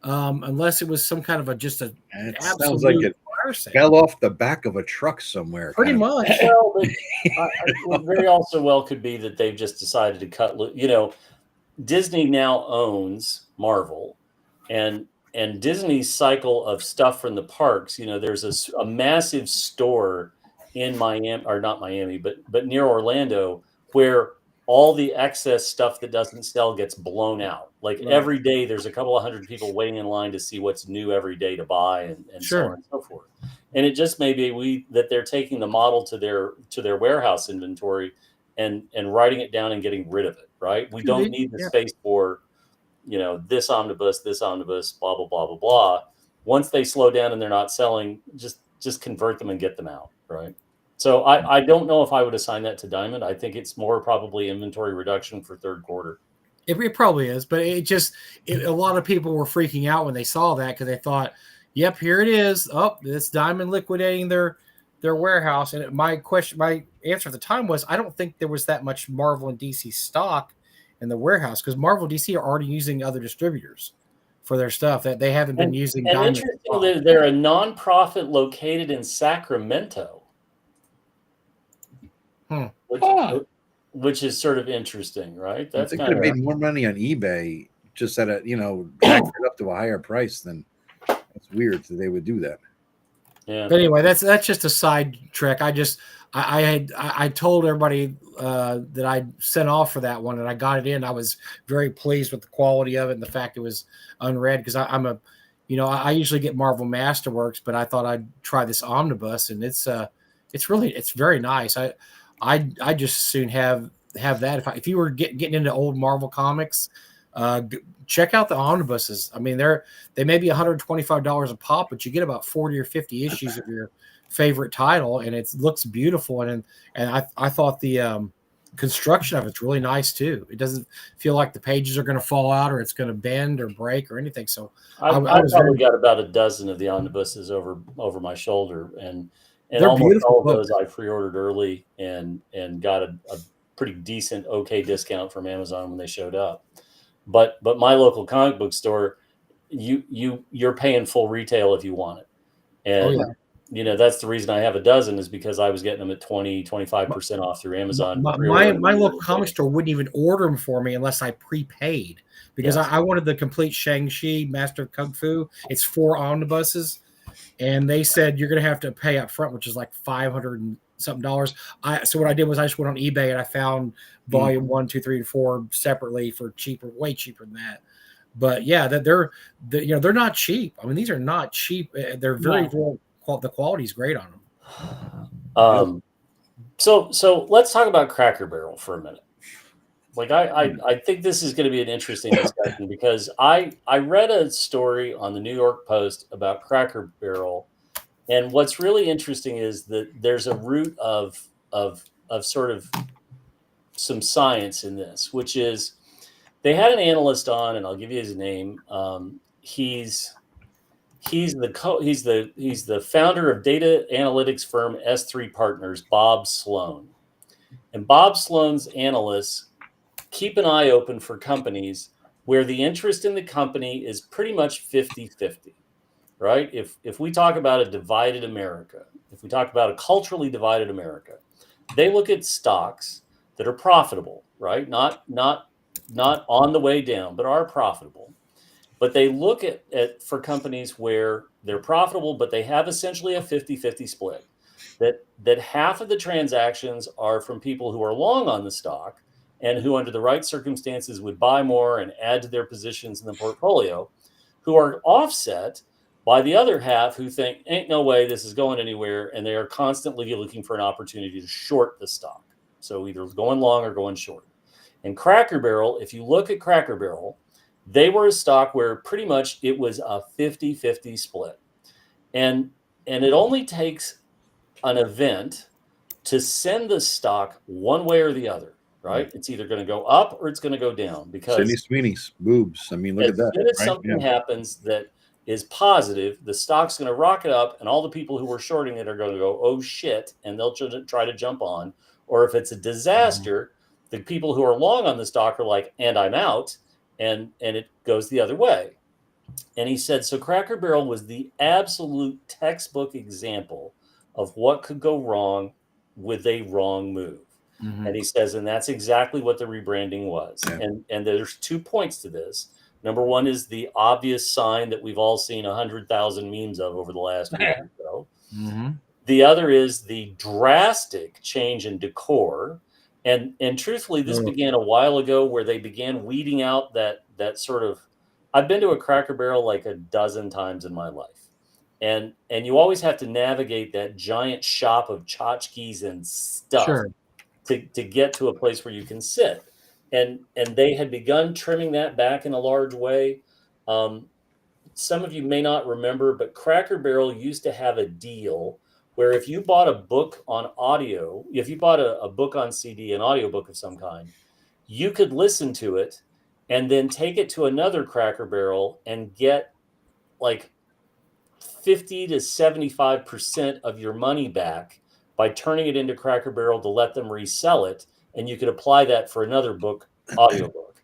unless it was some kind of It absolute sounds like it fire sale. fell off the back of a truck somewhere. Pretty much. Well, but very also well could be that they've just decided to cut. Disney now owns Marvel, and Disney's cycle of stuff from the parks. There's a massive store in Miami, or not Miami, but near Orlando, where all the excess stuff that doesn't sell gets blown out. Like every day, there's a couple of hundred people waiting in line to see what's new every day to buy, and so on and so forth. And it just may be that they're taking the model to their warehouse inventory and writing it down and getting rid of it. Right? We don't need the space for, this omnibus, blah blah blah blah blah. Once they slow down and they're not selling, just convert them and get them out. Right? So I don't know if I would assign that to Diamond. I think it's more probably inventory reduction for third quarter. It probably is, but a lot of people were freaking out when they saw that, because they thought, yep, here it is. Oh, it's Diamond liquidating their warehouse. And my answer at the time was, I don't think there was that much Marvel and DC stock in the warehouse, because Marvel and DC are already using other distributors for their stuff, that they haven't been using Diamond. Interesting, they're a nonprofit located in Sacramento. Which is sort of interesting, right? They could have made more money on eBay, just at jacked it up to a higher price. Than it's weird that they would do that. Yeah. But anyway, that's just a side track. I told everybody that I sent off for that one, and I got it in. I was very pleased with the quality of it and the fact it was unread, because I usually get Marvel Masterworks, but I thought I'd try this omnibus, and it's very nice. I just as soon have that. If you were getting into old Marvel comics, check out the omnibuses. I mean, they may be $125 a pop, but you get about 40 or 50 issues of your favorite title, and it looks beautiful. And I thought the construction of it's really nice too. It doesn't feel like the pages are going to fall out, or it's going to bend or break or anything. So I probably got about a dozen of the omnibuses over my shoulder, and almost all of those I pre-ordered early and got a pretty decent, okay discount from Amazon when they showed up. But my local comic book store, you're paying full retail if you want it. And that's the reason I have a dozen, is because I was getting them at 20-25% off through Amazon. My local comic store wouldn't even order them for me unless I prepaid, because I wanted the complete Shang-Chi Master of Kung Fu. It's 4 omnibuses. And they said you're going to have to pay up front, which is like $500 and something dollars. So what I did was I just went on eBay and I found volume 1, 2, 3, and 4 separately for way cheaper than that. But yeah, they're not cheap. I mean, these are not cheap. They're very the quality is great on them. So let's talk about Cracker Barrel for a minute. Like I think this is going to be an interesting discussion, because I read a story on the New York Post about Cracker Barrel, and what's really interesting is that there's a root of sort of some science in this, which is they had an analyst on, and I'll give you his name. He's the founder of data analytics firm S3 Partners, Bob Sloan, and Bob Sloan's analysts keep an eye open for companies where the interest in the company is pretty much 50-50, right? If we talk about a divided America, if we talk about a culturally divided America, they look at stocks that are profitable, right? Not on the way down, but are profitable. But they look at for companies where they're profitable, but they have essentially a 50-50 split. That half of the transactions are from people who are long on the stock, and who under the right circumstances would buy more and add to their positions in the portfolio, who are offset by the other half who think, ain't no way this is going anywhere. And they are constantly looking for an opportunity to short the stock. So either going long or going short. And Cracker Barrel, if you look at Cracker Barrel, they were a stock where pretty much it was a 50-50 split. And it only takes an event to send the stock one way or the other, right? It's either going to go up or it's going to go down, because Sydney Sweeney's boobs. I mean, look at that. as soon as something happens that is positive, the stock's going to rocket up, and all the people who were shorting it are going to go, oh shit, and they'll try to jump on. Or if it's a disaster, the people who are long on the stock are like, and I'm out, and it goes the other way. And he said, so Cracker Barrel was the absolute textbook example of what could go wrong with a wrong move. And he says, and that's exactly what the rebranding was. And there's 2 points to this. Number one is the obvious sign that we've all seen 100,000 memes of over the last week or so. The other is the drastic change in decor. And truthfully, this began a while ago, where they began weeding out that sort of, I've been to a Cracker Barrel like a dozen times in my life. And you always have to navigate that giant shop of tchotchkes and stuff to get to a place where you can sit. And they had begun trimming that back in a large way. Some of you may not remember, but Cracker Barrel used to have a deal where if you bought a book on audio, if you bought a book on CD, an audiobook of some kind, you could listen to it and then take it to another Cracker Barrel and get like 50 to 75% of your money back by turning it into Cracker Barrel to let them resell it. And you could apply that for another book, audiobook.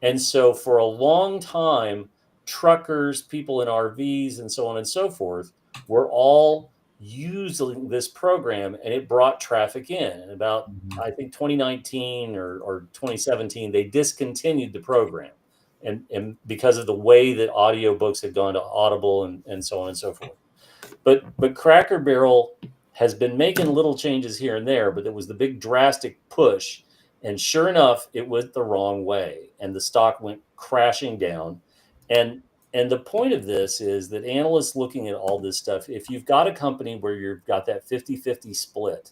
And so for a long time, truckers, people in RVs, and so on and so forth, were all using this program, and it brought traffic in. And about, I think, 2019 or 2017, they discontinued the program. And because of the way that audiobooks had gone to Audible and so on and so forth. But Cracker Barrel has been making little changes here and there, but it was the big drastic push. And sure enough, it went the wrong way, and the stock went crashing down. And the point of this is that analysts looking at all this stuff, if you've got a company where you've got that 50-50 split,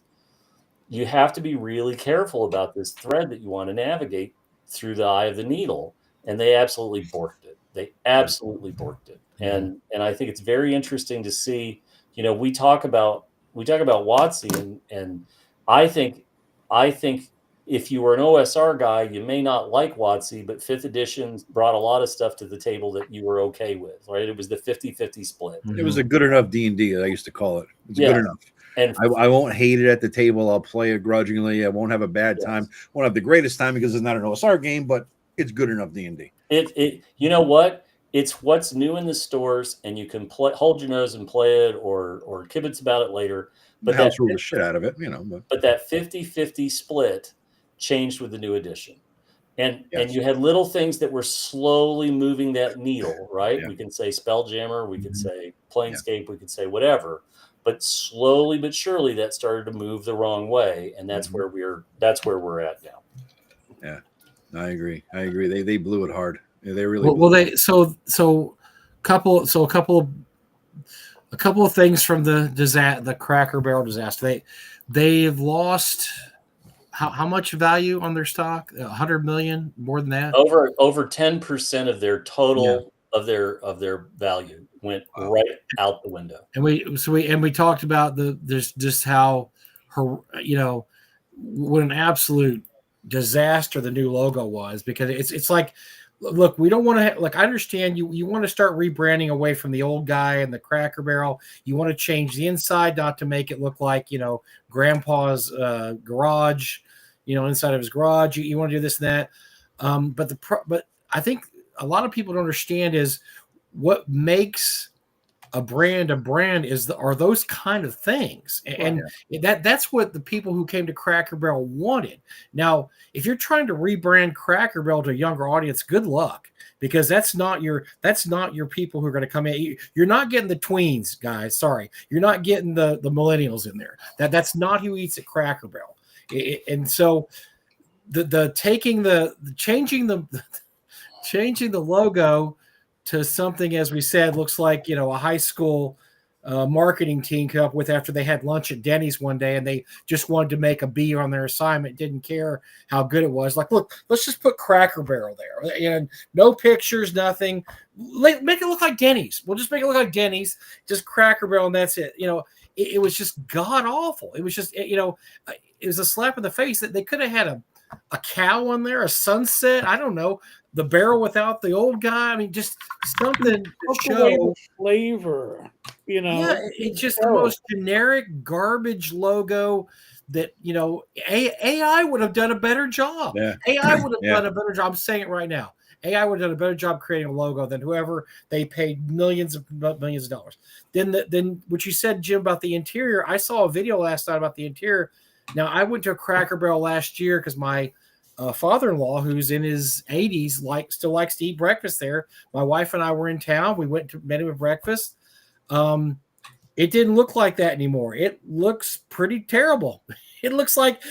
you have to be really careful about this thread that you want to navigate through the eye of the needle. And they absolutely borked it. They absolutely borked it. And I think it's very interesting to see, we talk about WotC, and I think if you were an OSR guy, you may not like WotC, but 5th edition brought a lot of stuff to the table that you were okay with, right? It was the 50-50 split. It was a good enough D&D, I used to call it. It's good enough. And I won't hate it at the table. I'll play it grudgingly. I won't have a bad time. Won't have the greatest time because it's not an OSR game, but it's good enough D&D. You know what? It's what's new in the stores, and you can hold your nose and play it, or kibitz about it later. But the house rule the shit out of it, But that 50-50 split changed with the new edition. And you had little things that were slowly moving that needle, right? We can say Spelljammer, we could say Planescape, we could say whatever. But slowly but surely that started to move the wrong way, and that's where we're at now. Yeah. I agree. They blew it hard. They really a couple of things from the Cracker Barrel disaster. They've lost how much value on their stock? 100 million, more than that. Over 10% of their total of their value went right out the window. And we talked about there's just how what an absolute disaster the new logo was, because it's like, look, we don't want to I understand you want to start rebranding away from the old guy and the Cracker Barrel. You want to change the inside, not to make it look like grandpa's garage, inside of his garage. You want to do this and that, but I think a lot of people don't understand is what makes a brand are those kind of things. And that's what the people who came to Cracker Barrel wanted. Now, if you're trying to rebrand Cracker Barrel to a younger audience, good luck, because that's not your people who are going to come in. You're not getting the tweens, guys. Sorry. You're not getting the millennials in there. That's not who eats at Cracker Barrel. And so changing the logo to something, as we said, looks like, you know, a high school marketing team come up with after they had lunch at Denny's one day and they just wanted to make a B on their assignment, didn't care how good it was. Like, look, let's just put Cracker Barrel there, and no pictures, nothing. Make it look like Denny's. We'll just make it look like Denny's, just Cracker Barrel, and that's it. You know, it was just god awful. It was just, you know, it was a slap in the face that they could have had a cow on there, a sunset. I don't know, the barrel without the old guy. I mean, just something to show flavor. You know, yeah, it's just the most generic garbage logo that, you know, AI would have done a better job. Yeah. AI would have done a better job. I'm saying it right now. AI would have done a better job creating a logo than whoever they paid millions of dollars. Then what you said, Jim, about the interior, I saw a video last night about the interior. Now, I went to a Cracker Barrel last year because my father-in-law, who's in his 80s, still likes to eat breakfast there. My wife and I were in town. We went to met him at breakfast. It didn't look like that anymore. It looks pretty terrible. It looks like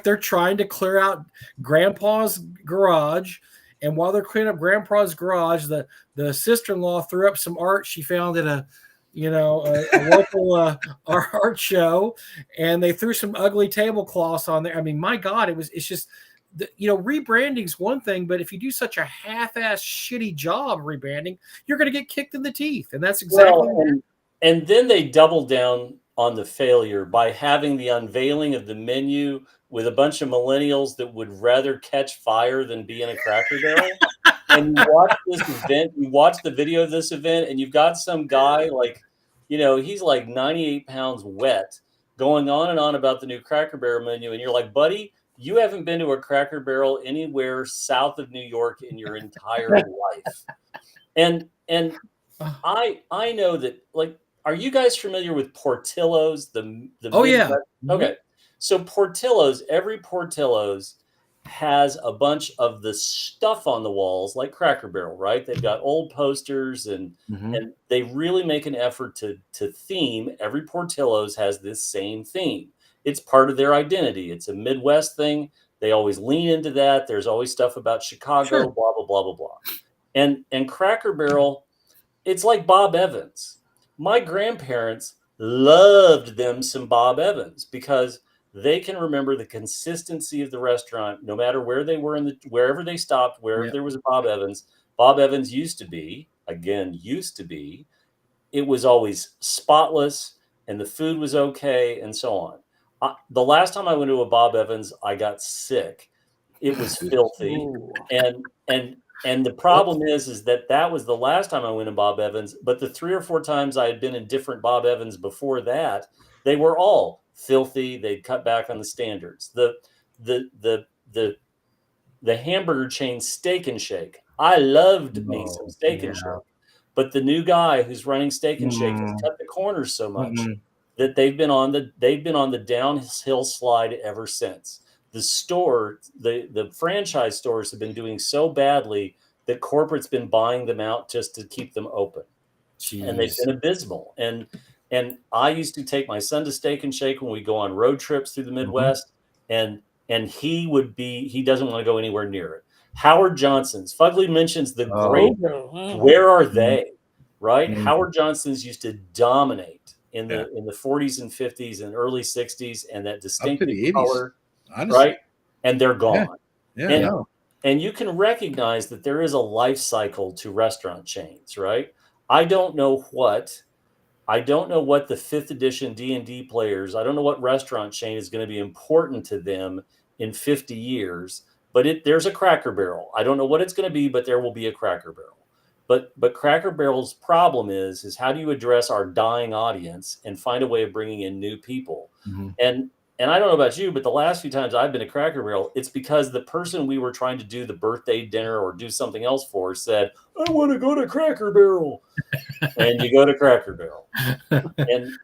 they're trying to clear out Grandpa's garage. And while they're cleaning up Grandpa's garage, the sister-in-law threw up some art she found at a local art show, and they threw some ugly tablecloths on there. I mean, my God, it's just, rebranding's one thing, but if you do such a half-ass shitty job rebranding, you're going to get kicked in the teeth. And that's exactly and then they double down on the failure by having the unveiling of the menu with a bunch of millennials that would rather catch fire than be in a Cracker Barrel. And you watch this event, you watch the video of this event, and you've got some guy he's like 98 pounds wet going on and on about the new Cracker Barrel menu. And you're like, buddy, you haven't been to a Cracker Barrel anywhere south of New York in your entire life. And I know that, like, are you guys familiar with Portillo's? Oh, yeah. Okay. So Portillo's, every Portillo's has a bunch of the stuff on the walls like Cracker Barrel, right? They've got old posters and they really make an effort to theme. Every Portillo's has this same theme. It's part of their identity. It's a Midwest thing. They always lean into that. There's always stuff about Chicago, sure. Blah, blah, blah, blah, blah. And Cracker Barrel, it's like Bob Evans. My grandparents loved them some Bob Evans because they can remember the consistency of the restaurant, no matter where they were wherever they stopped, wherever there was a Bob Evans. Bob Evans used to be, it was always spotless and the food was okay and so on. The last time I went to a Bob Evans, I got sick. It was filthy. And the problem is that was the last time I went to Bob Evans, but the 3 or 4 times I had been in different Bob Evans before that, they were all filthy. They'd cut back on the standards. The hamburger chain Steak and Shake. I loved me some Steak and Shake, but the new guy who's running Steak and Shake has cut the corners so much that they've been on the downhill slide ever since. The franchise stores have been doing so badly that corporate's been buying them out just to keep them open. Jeez. And they've been abysmal. And I used to take my son to Steak and Shake when we go on road trips through the Midwest, and he doesn't want to go anywhere near it. Howard Johnson's, Fugly mentions the great, where are they? Right? Howard Johnson's used to dominate in the 40s and 50s and early 60s, and that distinctive color. Honestly. Right? And they're gone. And you can recognize that there is a life cycle to restaurant chains, right? I don't know what the 5th edition D&D players, I don't know what restaurant chain is going to be important to them in 50 years, but there's a Cracker Barrel. I don't know what it's going to be, but there will be a Cracker Barrel. But Cracker Barrel's problem is how do you address our dying audience and find a way of bringing in new people? And I don't know about you, but the last few times I've been to Cracker Barrel, it's because the person we were trying to do the birthday dinner or do something else for said, I want to go to Cracker Barrel. And you go to Cracker Barrel.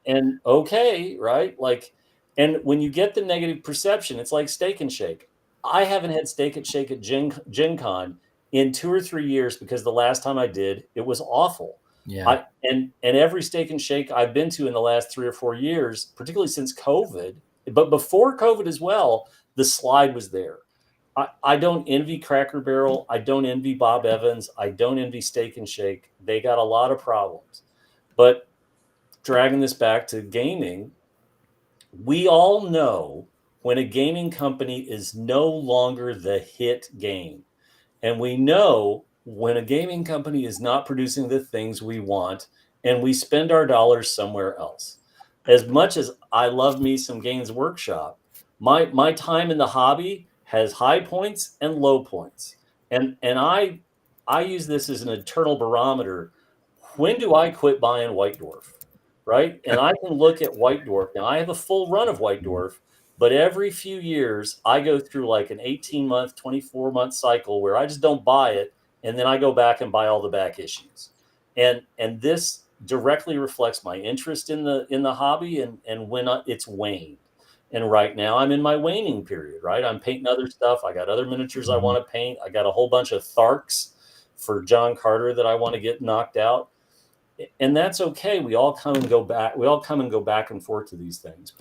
And okay, right? Like, and when you get the negative perception, it's like Steak and Shake. I haven't had Steak and Shake at Gen Con in 2 or 3 years because the last time I did, it was awful. Yeah. And every Steak and Shake I've been to in the last 3 or 4 years, particularly since COVID, but before COVID as well, the slide was there. I don't envy Cracker Barrel. I don't envy Bob Evans. I don't envy Steak and Shake. They got a lot of problems. But dragging this back to gaming, we all know when a gaming company is no longer the hit game. And we know when a gaming company is not producing the things we want, and we spend our dollars somewhere else. As much as I love me some Games Workshop, my time in the hobby has high points and low points. And I use this as an eternal barometer. When do I quit buying White Dwarf? Right? And I can look at White Dwarf. Now I have a full run of White Dwarf, but every few years I go through like an 18-month, 24-month cycle where I just don't buy it, and then I go back and buy all the back issues. And this directly reflects my interest in the hobby and when it's waned. And right now I'm in my waning period, right? I'm painting other stuff. I got other miniatures I want to paint. I got a whole bunch of Tharks for John Carter that I want to get knocked out. And that's okay. We all come and go back. We all come and go back and forth to these things.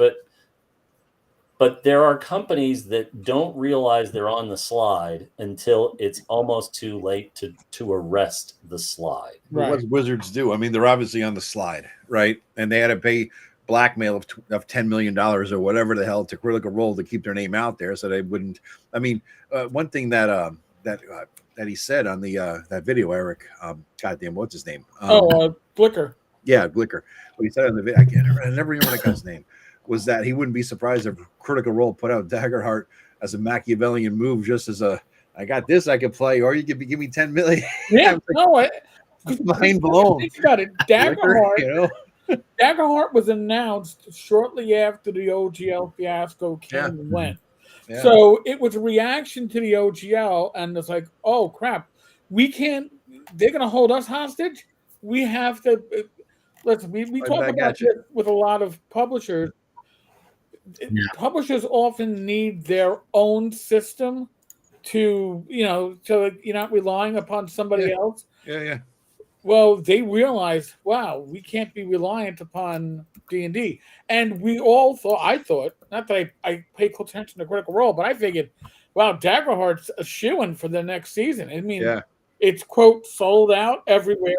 But there are companies that don't realize they're on the slide until it's almost too late to arrest the slide. Right. What does Wizards do? I mean, they're obviously on the slide, right? And they had to pay blackmail of $10 million or whatever the hell to Critical Role to keep their name out there, so they wouldn't. I mean, one thing that he said on the that video, Eric, goddamn, what's his name? Glicker. Yeah, Glicker. What he said on the video, I never remember that guy's name. Was that he wouldn't be surprised if Critical Role put out Daggerheart as a Machiavellian move, just as I got this I could play, or you could give me 10 million. Yeah, mind blown. Think about it. Daggerheart, Daggerheart was announced shortly after the OGL fiasco came and went. Yeah. So it was a reaction to the OGL, and it's like, oh crap, we can't. They're going to hold us hostage. We have to. Listen, we talk about this with a lot of publishers. Yeah. Publishers often need their own system to, so you're not relying upon somebody else. Yeah. Well, they realized, wow, we can't be reliant upon D&D. And we all thought, I thought, not that I pay close attention to Critical Role, but I figured, wow, Daggerheart's a shoo-in for the next season. I mean, it's, quote, sold out everywhere.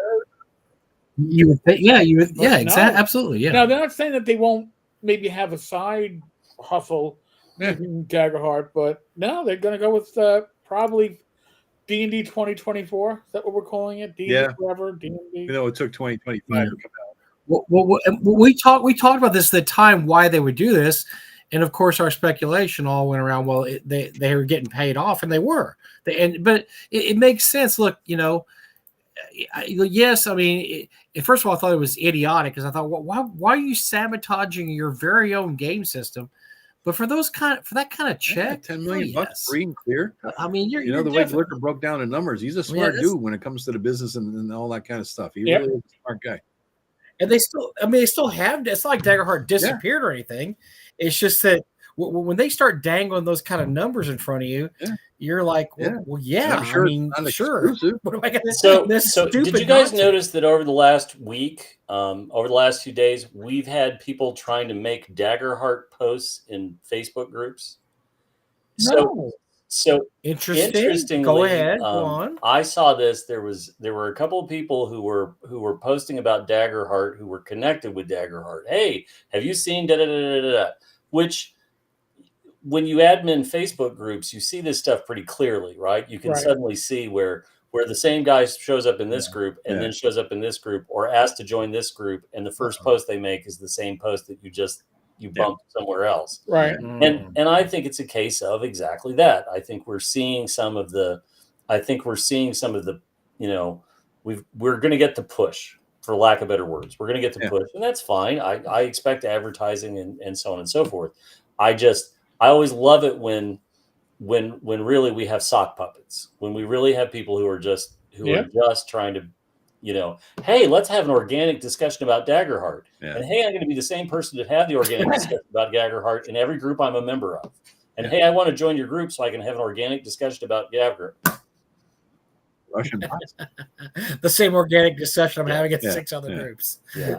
You would think, exactly, absolutely, yeah. Now, they're not saying that they won't maybe have a side hustle in Daggerheart, but no, they're going to go with probably D&D 2024. Is that what we're calling it? D&D forever. D&D. It took 2025 to come out. Well, we talked about this at the time, why they would do this, and of course our speculation all went around. Well, they were getting paid off, and they were. But it makes sense. Look, yes, I mean, first of all, I thought it was idiotic because I thought, well, why are you sabotaging your very own game system? But for that kind of check, $10 million bucks free and clear. I mean, you're the way Glicker broke down the numbers. He's a smart dude when it comes to the business and all that kind of stuff. He really is a smart guy. And they still have. It's not like Daggerheart disappeared or anything. It's just that when they start dangling those kind of numbers in front of you, you're like, well, yeah. Sure, I mean, sure. What am I going to say? So did you guys notice that over the last week, over the last few days, we've had people trying to make Daggerheart posts in Facebook groups? So interestingly, go ahead. Go on. I saw this. There were a couple of people who were posting about Daggerheart who were connected with Daggerheart. Hey, have you seen da-da-da-da-da? Which, when you admin Facebook groups, you see this stuff pretty clearly, right? You can suddenly see where the same guy shows up in this group and then shows up in this group, or asked to join this group, and the first post they make is the same post that you bumped somewhere else. Right. And I think it's a case of exactly that. I think we're seeing some of the, we're going to get the push, for lack of better words. We're going to get the push, and that's fine. I expect advertising and so on and so forth. I always love it when really we have sock puppets, when we really have people who are just trying to, hey, let's have an organic discussion about Daggerheart. Yeah. And hey, I'm going to be the same person to have the organic discussion about Daggerheart in every group I'm a member of. And hey, I want to join your group so I can have an organic discussion about Daggerheart. Russian bots. The same organic discussion I'm having at 6 other groups. Yeah,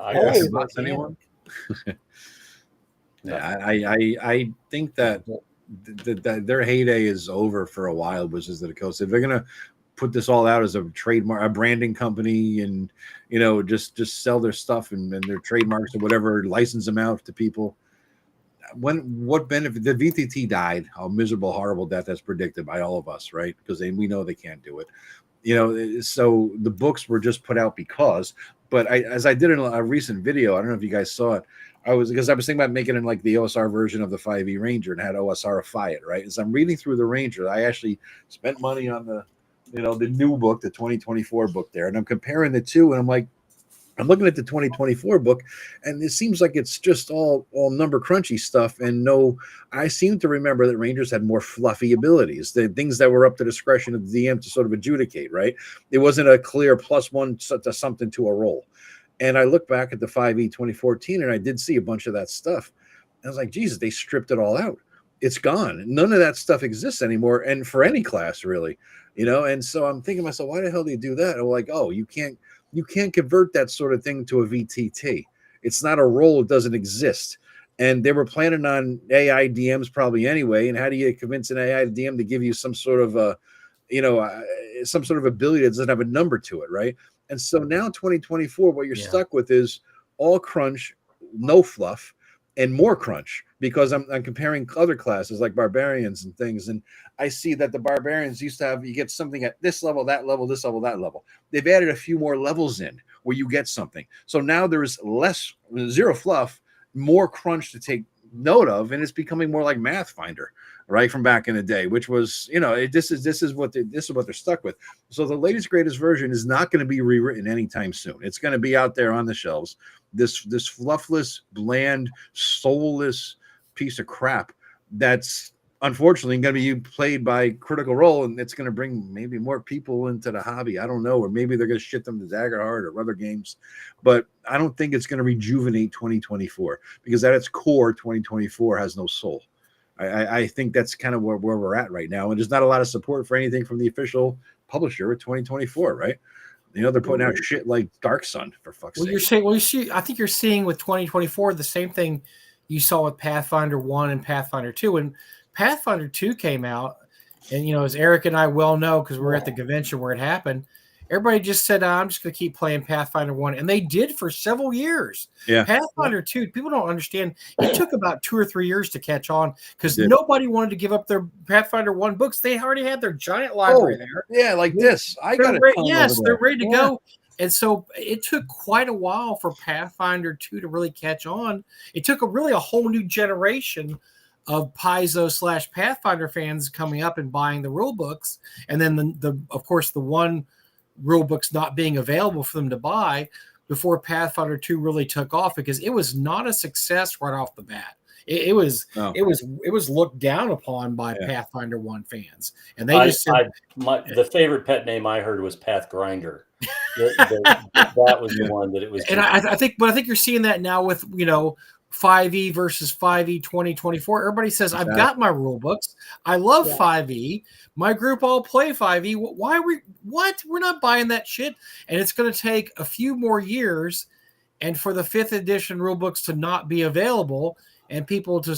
anyone? I think that their heyday is over for a while. Wizards of the Coast. If they're gonna put this all out as a trademark, a branding company, and just sell their stuff and their trademarks or whatever, license them out to people. What benefit? The VTT died a miserable, horrible death as predicted by all of us, right? Because we know they can't do it. So the books were just put out because. But as I did in a recent video, I don't know if you guys saw it. I was thinking about making it like the OSR version of the 5e Ranger and had OSRify it, right? As I'm reading through the Ranger, I actually spent money on the new book, the 2024 book there, and I'm comparing the two, and I'm looking at the 2024 book, and it seems like it's just all number crunchy stuff. And I seem to remember that Rangers had more fluffy abilities, the things that were up to discretion of the DM to sort of adjudicate, right? It wasn't a clear +1 to something to a roll. And I look back at the 5e 2014, and I did see a bunch of that stuff. I was like, Jesus, they stripped it all out. It's gone. None of that stuff exists anymore, and for any class, really. And so I'm thinking to myself, why the hell do you do that? And I'm like, oh, you can't convert that sort of thing to a VTT. It's not a role. It doesn't exist. And they were planning on AI DMs probably anyway. And how do you convince an AI DM to give you some sort of some sort of ability that doesn't have a number to it, right? And so now 2024, what you're stuck with is all crunch, no fluff, and more crunch, because I'm comparing other classes like barbarians and things, and I see that the barbarians used to have, you get something at this level, that level, this level, that level. They've added a few more levels in where you get something. So now there's zero fluff, more crunch to take note of, and it's becoming more like Mathfinder, right, from back in the day, which was, this is what they're stuck with. So the latest greatest version is not going to be rewritten anytime soon. It's going to be out there on the shelves. This fluffless, bland, soulless piece of crap that's unfortunately going to be played by Critical Role, and it's going to bring maybe more people into the hobby. I don't know, or maybe they're going to shit them to Daggerheart or other games, but I don't think it's going to rejuvenate 2024, because at its core, 2024 has no soul. I think that's kind of where we're at right now, and there's not a lot of support for anything from the official publisher of 2024, right? They're putting out shit like Dark Sun, for fuck's sake. I think you're seeing with 2024 the same thing you saw with Pathfinder 1 and Pathfinder 2. When Pathfinder 2 came out, and as Eric and I well know, because we're at the convention where it happened, everybody just said, I'm just going to keep playing Pathfinder 1. And they did for several years. Yeah. Pathfinder 2, people don't understand. It took about 2 or 3 years to catch on, because nobody wanted to give up their Pathfinder 1 books. They already had their giant library there. Yeah, like this. I got it. Yes, they're ready to go. And so it took quite a while for Pathfinder 2 to really catch on. It took a whole new generation of Paizo/Pathfinder fans coming up and buying the rule books. And then of course the one rule books not being available for them to buy before Pathfinder 2 really took off, because it was not a success right off the bat. It was looked down upon by Pathfinder 1 fans, and they just said the favorite pet name I heard was Path Grinder. That was the one that it was. And I think you're seeing that now with 5e versus 5e 2024. Everybody says, I've got my rule books. I love 5e. My group all play 5e. We're not buying that shit. And it's going to take a few more years, and for the 5th edition rule books to not be available, and people to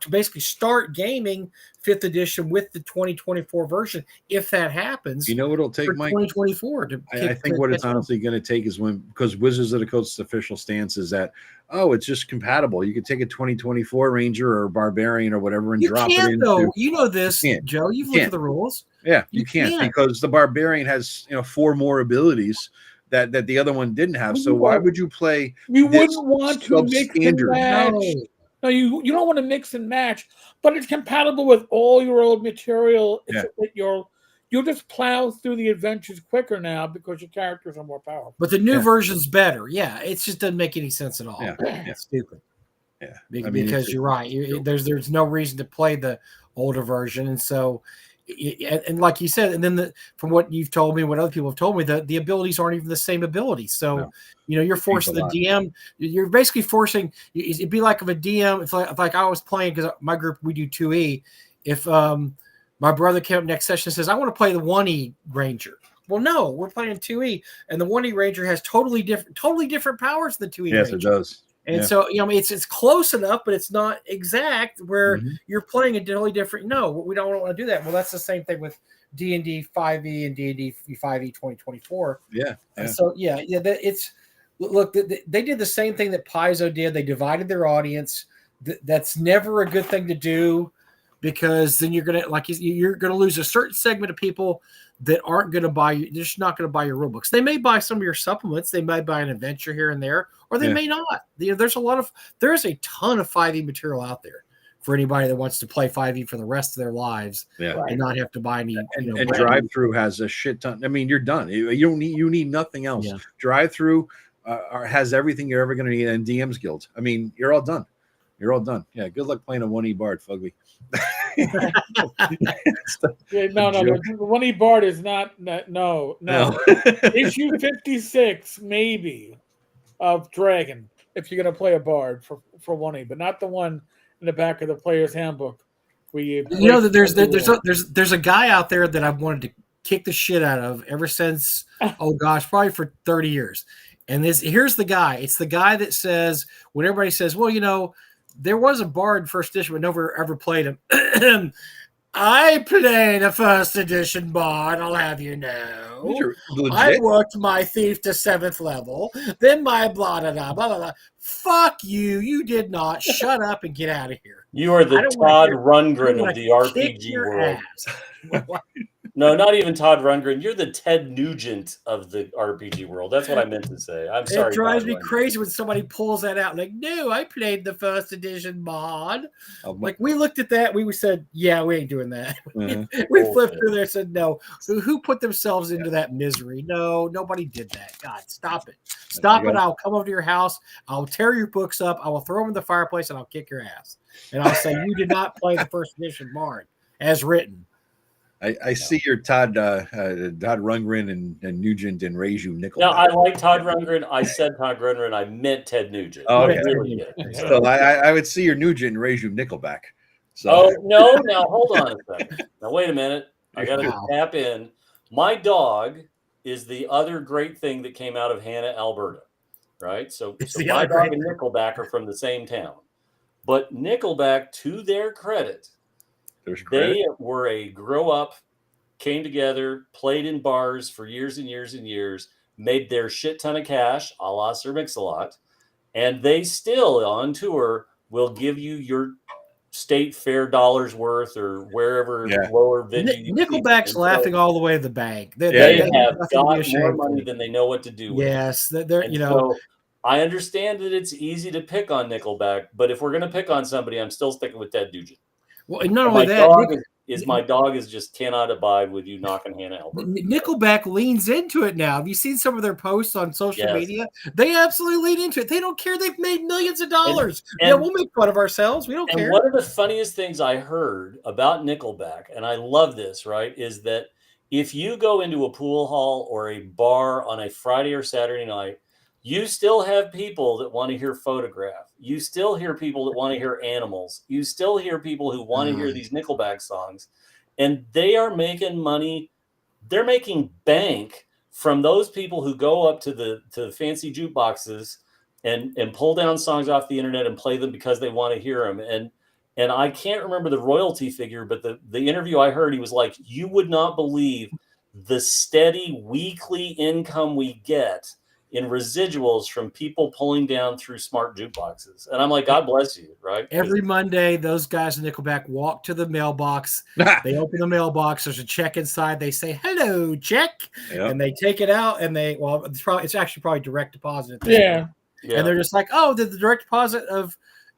basically start gaming 5th edition with the 2024 version. If that happens, it'll take, Mike, 2024. I think what it's honestly going to take is because Wizards of the Coast's official stance is that, it's just compatible. You could take a 2024 Ranger or Barbarian or whatever and drop it in. Though. This, Joe. You've looked at the rules. Yeah, you can't, because the Barbarian has 4 more abilities that the other one didn't have. So why would you play? You wouldn't want to mix and match. No, you don't want to mix and match, but it's compatible with all your old material. You'll just plow through the adventures quicker now because your characters are more powerful. But the new version's better. Yeah, it just doesn't make any sense at all. It's stupid. Yeah, because you're right. There's no reason to play the older version, and so. And like you said, and then from what you've told me, what other people have told me, the abilities aren't even the same abilities. So, you're forcing the DM. You're basically forcing. It'd be like if a DM, if like I was playing, because my group we do 2E. If my brother came up next session and says, I want to play the 1E Ranger. Well, no, we're playing 2E, and the 1E Ranger has totally different powers than the 2E Ranger. Yes, it does. And so, it's close enough, but it's not exact where you're playing a totally different. No, we don't want to do that. Well, that's the same thing with D&D 5e and D&D 5e 2024. Yeah. So look, they did the same thing that Paizo did. They divided their audience. That's never a good thing to do, because then you're gonna lose a certain segment of people that aren't going to buy. They're just not going to buy your rule books. They may buy some of your supplements. They might buy an adventure here and there, or they may not. There's a ton of 5e material out there for anybody that wants to play 5e for the rest of their lives and not have to buy any. And Drive Through has a shit ton. I mean, you're done. You need nothing else. Yeah. Drive Through has everything you're ever going to need, and DM's Guild. I mean, you're all done. You're all done. Yeah. Good luck playing a 1E Bard, Fugly. No. 1E Bard is not. No. Issue 56, maybe, of Dragon, if you're going to play a Bard for 1E, but not the one in the back of the player's handbook. There's a guy out there that I've wanted to kick the shit out of ever since. Probably for 30 years. And here's the guy. It's the guy that says, when everybody says, well, there was a Bard first edition, but nobody ever played him. I played a first edition Bard, I'll have you know. I worked my thief to 7th level, then my blah, blah, blah, blah, blah. Fuck you. You did not. Shut up and get out of here. You are the Todd Rundgren of the RPG world. No, not even Todd Rundgren. You're the Ted Nugent of the RPG world. That's what I meant to say. I'm sorry. It drives me crazy when somebody pulls that out. Like, no, I played the first edition mod. Like, we looked at that. We said, yeah, we ain't doing that. We flipped through there and said, no. So who put themselves into that misery? No, nobody did that. God, stop it. Stop it. I'll come over to your house. I'll tear your books up. I will throw them in the fireplace, and I'll kick your ass. And I'll say, you did not play the first edition mod as written. I see your Todd Rundgren and Nugent and raise you nickel. No, I like Todd Rundgren. I said Todd Rundgren. I meant Ted Nugent. Oh, okay. Really so I would see your Nugent and raise you Nickelback. So. Oh, no. Now, hold on a second. Now, wait a minute. I got to tap in. My dog is the other great thing that came out of Hannah, Alberta, right? So my dog and Nickelback are from the same town. But Nickelback, to their credit, they were a grow up, came together, played in bars for years and years and years, made their shit ton of cash, a la Sir Mix-a-Lot, and they still on tour will give you your state fair dollars worth or wherever lower venue. Nickelback's laughing all the way to the bank. They have got more money than they know what to do with. Yes, so I understand that it's easy to pick on Nickelback, but if we're going to pick on somebody, I'm still sticking with Ted Nugent. Well, not only that, my dog just cannot abide with you knocking Hannah Albert. Nickelback leans into it now. Have you seen some of their posts on social media? They absolutely lean into it. They don't care. They've made millions of dollars. We'll make fun of ourselves. We don't care. One of the funniest things I heard about Nickelback, and I love this, right, is that if you go into a pool hall or a bar on a Friday or Saturday night, you still have people that want to hear Photograph. You still hear people that want to hear Animals. You still hear people who want to hear these Nickelback songs. And they are making money. They're making bank from those people who go up to the fancy jukeboxes and pull down songs off the internet and play them because they want to hear them. And I can't remember the royalty figure, but the interview I heard, he was like, you would not believe the steady weekly income we get in residuals from people pulling down through smart jukeboxes. And I'm like, God bless you, right? Every Monday, those guys in Nickelback walk to the mailbox. They open the mailbox. There's a check inside. They say, hello, check. Yep. And they take it out, and it's actually probably direct deposit. Yeah. And they're just like, oh, did the direct deposit of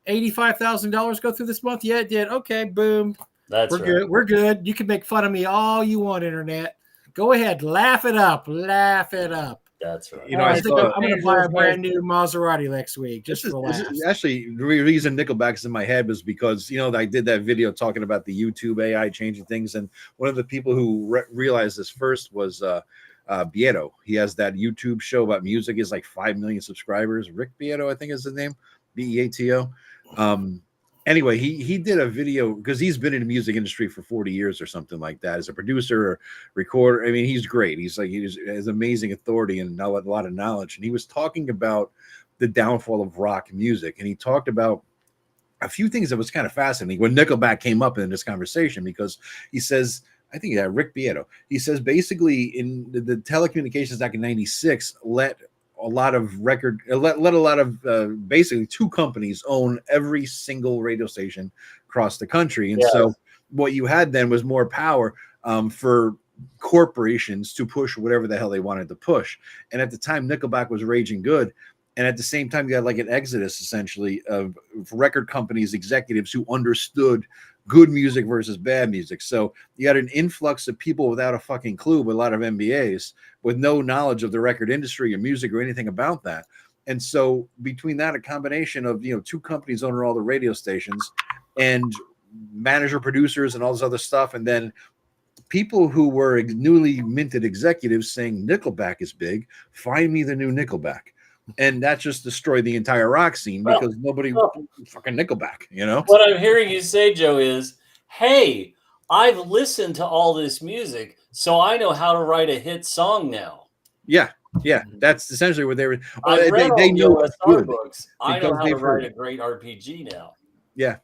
$85,000 go through this month? Yeah, it did. Okay, boom. We're good. We're good. You can make fun of me all you want, internet. Go ahead. Laugh it up. Laugh it up. That's right. I think I'm going to buy a brand new Maserati next week. Just for laughs. Actually, the reason Nickelback's in my head was because, I did that video talking about the YouTube AI changing things. And one of the people who realized this first was Bieto. He has that YouTube show about music. Is like 5 million subscribers. Rick Bieto, I think is his name. Beato. Anyway, he did a video because he's been in the music industry for 40 years or something like that as a producer or recorder. I mean, he's great. He's amazing authority and a lot of knowledge. And he was talking about the downfall of rock music. And he talked about a few things that was kind of fascinating when Nickelback came up in this conversation, because he says, I think Rick Beato, he says basically in the Telecommunications Act in 96 let a lot of basically two companies own every single radio station across the country. And so what you had then was more power for corporations to push whatever the hell they wanted to push. And at the time, Nickelback was raging good. And at the same time, you had like an exodus essentially of record companies, executives who understood good music versus bad music. So you had an influx of people without a fucking clue, with a lot of MBAs with no knowledge of the record industry or music or anything about that. And so between that, a combination of, two companies owning all the radio stations and manager producers and all this other stuff, and then people who were newly minted executives saying Nickelback is big, find me the new Nickelback. And that just destroyed the entire rock scene because nobody fucking Nickelback, What I'm hearing you say, Joe, is, hey, I've listened to all this music, so I know how to write a hit song now. Yeah. That's essentially what they were. I read all the OSR books. I know how to write a great RPG now. Yeah.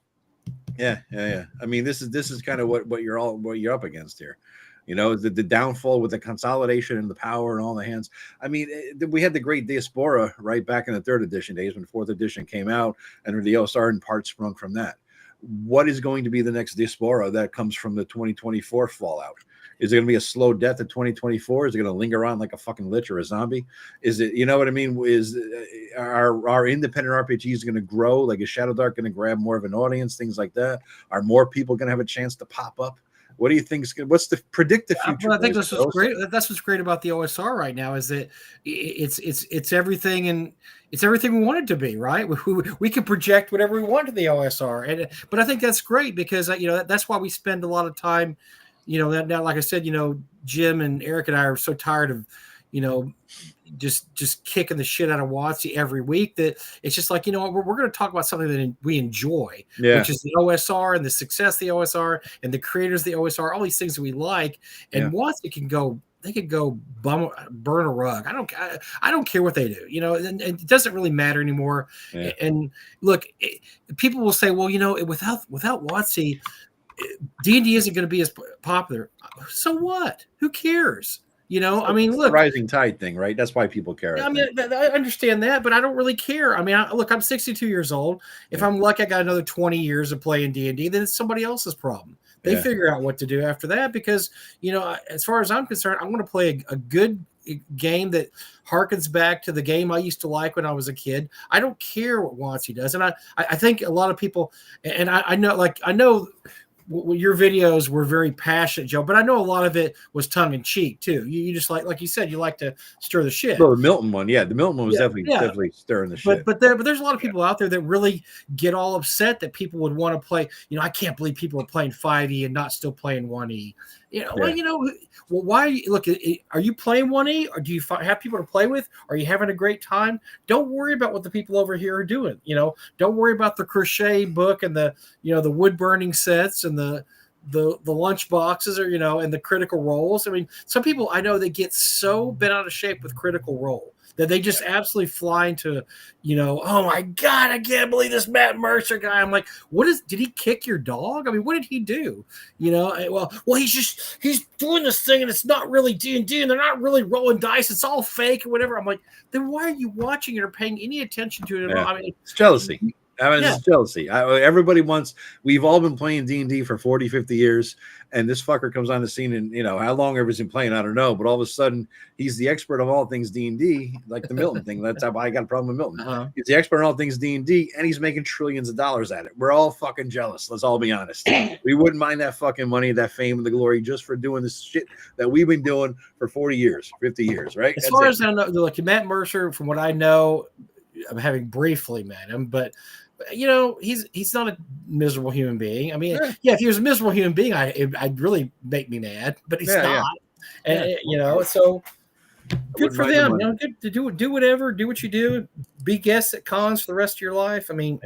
I mean, this is kind of what you're up against here. The downfall with the consolidation and the power and all the hands. I mean, we had the great Diaspora right back in the 3rd edition days when 4th edition came out, and the OSR in part sprung from that. What is going to be the next Diaspora that comes from the 2024 fallout? Is it going to be a slow death in 2024? Is it going to linger on like a fucking lich or a zombie? Is it, you know what I mean? Is our independent RPGs going to grow? Like, is Shadow Dark going to grab more of an audience? Things like that. Are more people going to have a chance to pop up? What do you think? What's the predictive future? I think this is great. That's what's great about the OSR right now, is that it's everything, and it's everything we want it to be. Right? We can project whatever we want to the OSR, but I think that's great because that's why we spend a lot of time. Now, like I said, Jim and Eric and I are so tired of, just kicking the shit out of WotC every week that it's just like, we're going to talk about something that we enjoy, which is the OSR and the success of the OSR and the creators of the OSR, all these things that we like. And WotC can go, they could go burn a rug. I don't care what they do, and it doesn't really matter anymore. Yeah. And look, people will say, well, without WotC, D&D isn't going to be as popular. So what? Who cares? I mean, look, rising tide thing, right? That's why people care. I mean, I understand that, but I don't really care. I mean, I'm 62 years old. If I'm lucky, I got another 20 years of playing D&D, then it's somebody else's problem. They figure out what to do after that because, as far as I'm concerned, I want to play a good game that harkens back to the game I used to like when I was a kid. I don't care what WotC does. And I think a lot of people, and I know your videos were very passionate, Joe, but I know a lot of it was tongue in cheek too. You just like you said, you like to stir the shit. Well, the Milton one, the Milton one was definitely stirring the shit. But there's a lot of people out there that really get all upset that people would want to play. I can't believe people are playing 5e and not still playing 1e. Well, why? Look, are you playing 1e, or do you have people to play with? Are you having a great time? Don't worry about what the people over here are doing. Don't worry about the crochet book and the the wood burning sets and the lunch boxes, or and the critical roles. I mean, some people I know that get so bent out of shape with critical role that they just absolutely fly into, oh my God, I can't believe this Matt Mercer guy. I'm like, did he kick your dog? I mean, what did he do? Well, he's doing this thing and it's not really D&D and they're not really rolling dice. It's all fake or whatever. I'm like, then why are you watching it or paying any attention to it at all? I mean, it's jealousy. It's jealousy. Everybody we've all been playing D&D for 40, 50 years, and this fucker comes on the scene, and how long everybody's been playing, I don't know, but all of a sudden he's the expert of all things D&D, like the Milton thing. That's how I got a problem with Milton. Uh-huh. He's the expert on all things D&D, and he's making trillions of dollars at it. We're all fucking jealous. Let's all be honest. We wouldn't mind that fucking money, that fame, and the glory just for doing this shit that we've been doing for 40 years, 50 years, right? As far as I know, look, Matt Mercer, from what I know, I'm having briefly met him, but he's not a miserable human being. I mean, if he was a miserable human being, I'd really make me mad, but he's not. And so good for them. Good to do whatever, do what you do, be guests at cons for the rest of your life. I mean,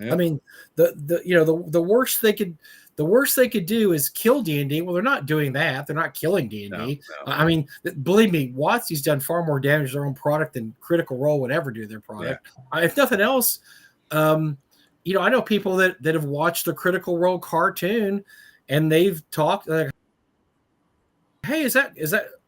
I mean, the worst they could the worst they could do is kill D&D. Well, they're not doing that. They're not killing D&D. No. I mean, believe me, WotC's done far more damage to their own product than Critical Role would ever do to their product. If nothing else, you know, I know people that have watched the Critical Role cartoon, and they've talked like, hey, is that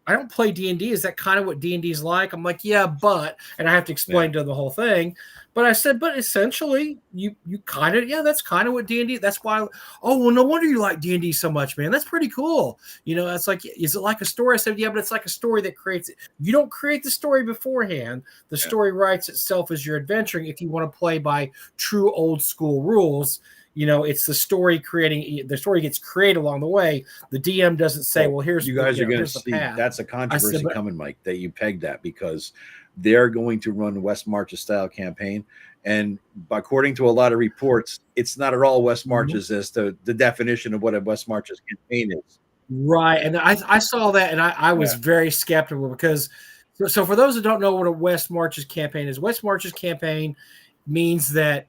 I don't play D&D. Is that kind of what D&D is like? I'm like, yeah, but, and I have to explain to the whole thing. But I said, but essentially, you kind of, that's kind of what D&D. That's why. Oh, well, no wonder you like D&D so much, man. That's pretty cool. You know, it's like, is it like a story? I said, yeah, but it's like a story that creates it. You don't create the story beforehand. The story writes itself as you're adventuring. If you want to play by true old school rules, you know, it's the story creating. The story gets created along the way. The DM doesn't say, "Well, here's you guys are going to see." That's a controversy coming, Mike. That you pegged that because they're going to run West Marches style campaign, and according to a lot of reports, it's not at all West Marches as to the definition of what a West Marches campaign is. Right, and I saw that, and I was very skeptical because. So for those that don't know what a West Marches campaign is, West Marches campaign means that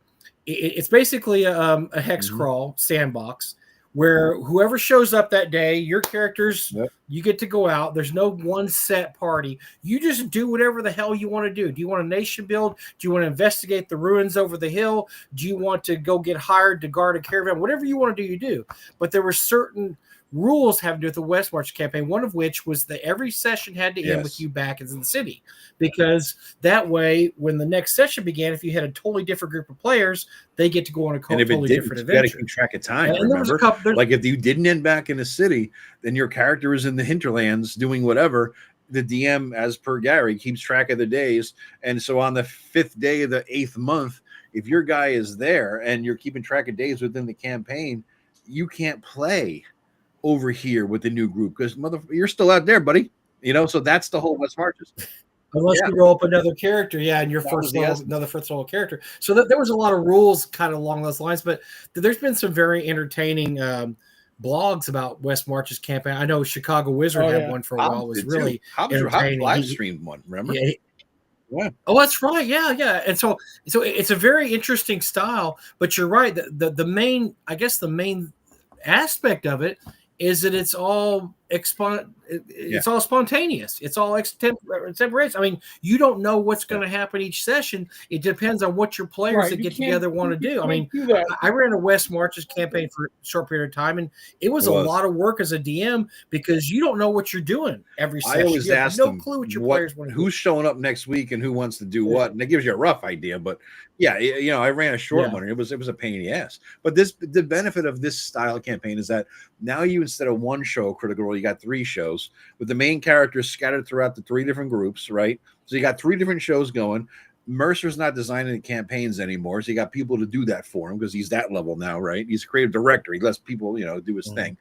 it's basically a hex crawl sandbox where whoever shows up that day, your characters, you get to go out. There's no one set party. You just do whatever the hell you want to do. Do you want a nation build? Do you want to investigate the ruins over the hill? Do you want to go get hired to guard a caravan? Whatever you want to do, you do. But there were certain rules having to do with the West March campaign, one of which was that every session had to end with you back in the city, because that way, when the next session began, if you had a totally different group of players, they get to go on a totally different adventure. You got to keep track of time. And remember, like if you didn't end back in the city, then your character is in the hinterlands doing whatever. The DM, as per Gary, keeps track of the days, and so on the 5th day of the 8th month, if your guy is there and you're keeping track of days within the campaign, you can't play over here with the new group because you're still out there, buddy. You know, so that's the whole West Marches. Unless you roll up another character, and your first level, another first level character. So there was a lot of rules kind of along those lines, but there's been some very entertaining blogs about West Marches campaign. I know Chicago Wizard had one for a while. It was really entertaining. Live streamed one, remember? Yeah. Oh, that's right. Yeah. And so it's a very interesting style, but you're right. The main aspect of it is that it's all all spontaneous. It's all extemporaneous. I mean, you don't know what's going to happen each session. It depends on what your players that get together want to do. I mean, I ran a West Marches campaign for a short period of time, and it was a lot of work as a DM because you don't know what you're doing every session. I always ask no clue what your players want to do. Who's showing up next week and who wants to do what, and it gives you a rough idea. But you know, I ran a short one, and it was a pain in the ass. But the benefit of this style of campaign is that now you, instead of one show Critical Role, you got 3 shows with the main characters scattered throughout the 3 different groups, right? So you got 3 different shows going. Mercer's not designing the campaigns anymore, so you got people to do that for him because he's that level now, right? He's a creative director. He lets people, you know, do his thing.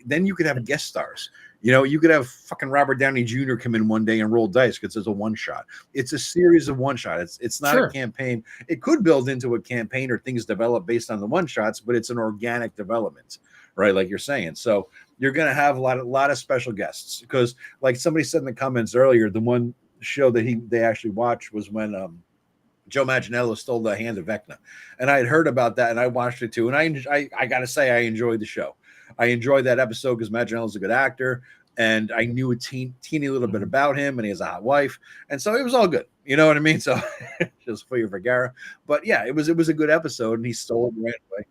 Then you could have guest stars. You know, you could have fucking Robert Downey Jr. come in one day and roll dice because it's a one-shot. It's a series of one-shot. It's not a campaign. It could build into a campaign or things develop based on the one-shots, but it's an organic development, right? Like you're saying. So you're going to have a lot of special guests because, like somebody said in the comments earlier, the one show that they actually watched was when Joe Manganiello stole the hand of Vecna, and I had heard about that and I watched it too. And I got to say I enjoyed the show. I enjoyed that episode because Manganiello's a good actor, and I knew a teeny little bit about him, and he has a hot wife, and so it was all good. You know what I mean? So just for your Vergara, but yeah, it was a good episode, and he stole it right away.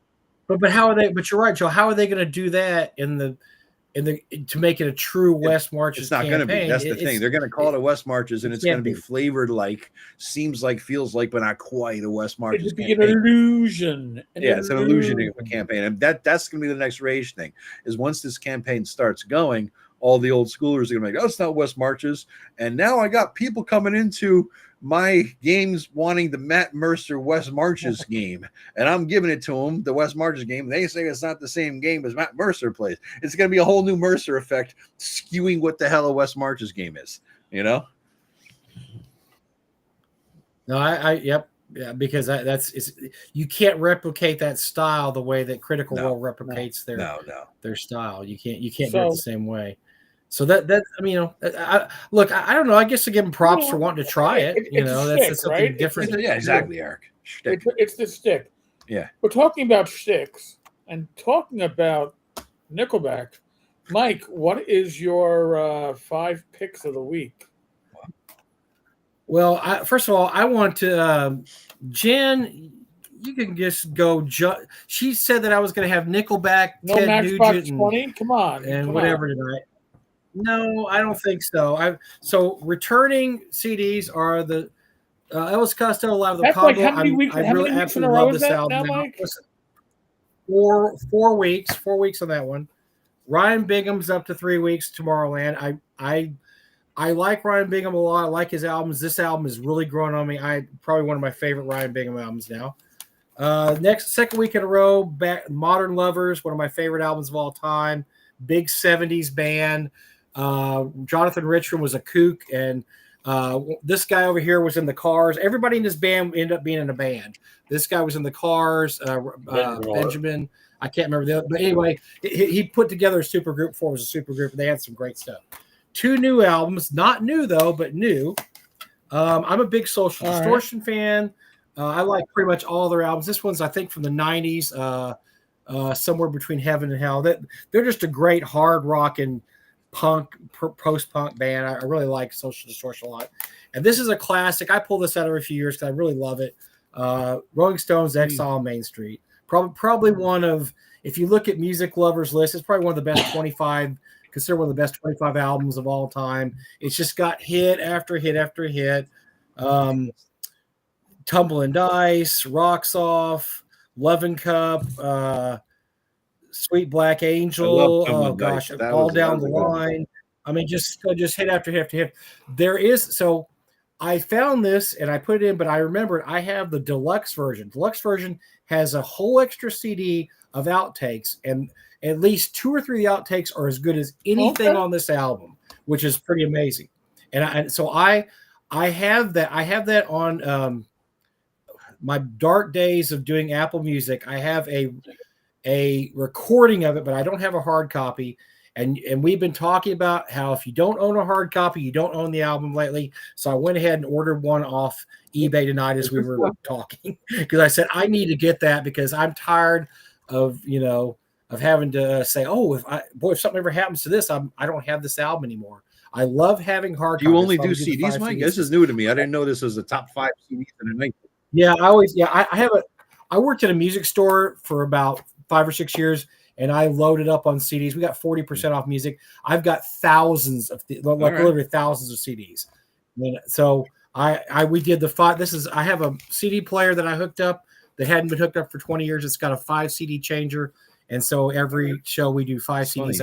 But how are they? But you're right, Joe. How are they going to do that to make it a true West Marches? It's not going to be. That's the thing. They're going to call it a West Marches, and it's going to be flavored like, seems like, feels like, but not quite a West Marches. It'll be an illusion. It's an illusion of a campaign, and that's going to be the next rage thing. Is once this campaign starts going, all the old schoolers are going to be like, "Oh, it's not West Marches," and now I got people coming into my games wanting the Matt Mercer West Marches game, and I'm giving it to them, the West Marches game. They say it's not the same game as Matt Mercer plays. It's going to be a whole new Mercer effect, skewing what the hell a West Marches game is, you know? No, yep. Yeah, because you can't replicate that style the way that Critical Role replicates their style. You can't do it the same way. So that I mean, you know, I don't know. I guess to give them props for wanting to try it. That's something right? different. Yeah, exactly, Eric. It's the stick. Yeah, we're talking about sticks. And talking about Nickelback, Mike, what is your 5 picks of the week? Well, first of all, I want to Jen. You can just go. She said that I was going to have Nickelback, No Ted Matchbox Nugent, 20? Come on. and whatever tonight. No, I don't think so. So returning CDs are the Elvis Costello Live of the That's Congo. like how many weeks in a row is that now, Mike? Listen, 4 weeks. 4 weeks on that one. Ryan Bingham's up to 3 weeks. Tomorrowland. I like Ryan Bingham a lot. I like his albums. This album is really growing on me. Probably one of my favorite Ryan Bingham albums now. Second week in a row, Modern Lovers, one of my favorite albums of all time. Big 70s band. Jonathan Richman was a kook, and this guy over here was in the Cars. Everybody in this band ended up being in a band. This guy was in the Cars. Benjamin, I can't remember the other, but anyway, he put together a super group before it was a super group, and they had some great stuff. 2 new albums, not new though, but new. I'm a big Social Distortion fan. I like pretty much all their albums. This one's, I think, from the 90s, somewhere between Heaven and Hell. They're just a great hard rocking punk, post-punk band. I really like Social Distortion a lot. And this is a classic. I pull this out every few years because I really love it. Rolling Stones' Exile on Main Street. Probably one of, if you look at music lovers list, it's probably one of the best 25, considered one of the best 25 albums of all time. It's just got hit after hit after hit. Tumbling Dice, Rocks Off, Lovin' Cup, Sweet Black Angel. Oh gosh, all down the line. I mean, just hit after hit after hit. So I found this and I put it in, but I remembered I have the deluxe version. Deluxe version has a whole extra CD of outtakes, and at least 2 or 3 of the outtakes are as good as anything on this album, which is pretty amazing. And so I have that. I have that on my dark days of doing Apple Music. I have a recording of it, but I don't have a hard copy. And we've been talking about how if you don't own a hard copy, you don't own the album lately. So I went ahead and ordered one off eBay tonight as we were talking, because I said I need to get that because I'm tired of having to say, oh, if something ever happens to this, I don't have this album anymore. I love having hard copies. You only do CDs, Mike? This is new to me. I didn't know this was the top 5 CDs in the night. Yeah, I worked at a music store for about 5 or 6 years, and I loaded up on CDs. We got 40% off music. I've got thousands of literally thousands of CDs. So we did the 5. I have a CD player that I hooked up that hadn't been hooked up for 20 years. It's got a 5 CD changer. And so every show we do 5 CDs.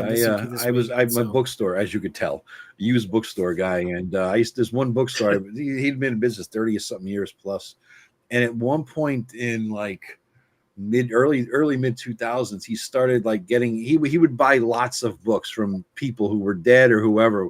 I'm a bookstore, as you could tell, used bookstore guy. And this one bookstore, he'd been in business 30 or something years plus. And at one point in like early mid 2000s, he started like he would buy lots of books from people who were dead or whoever.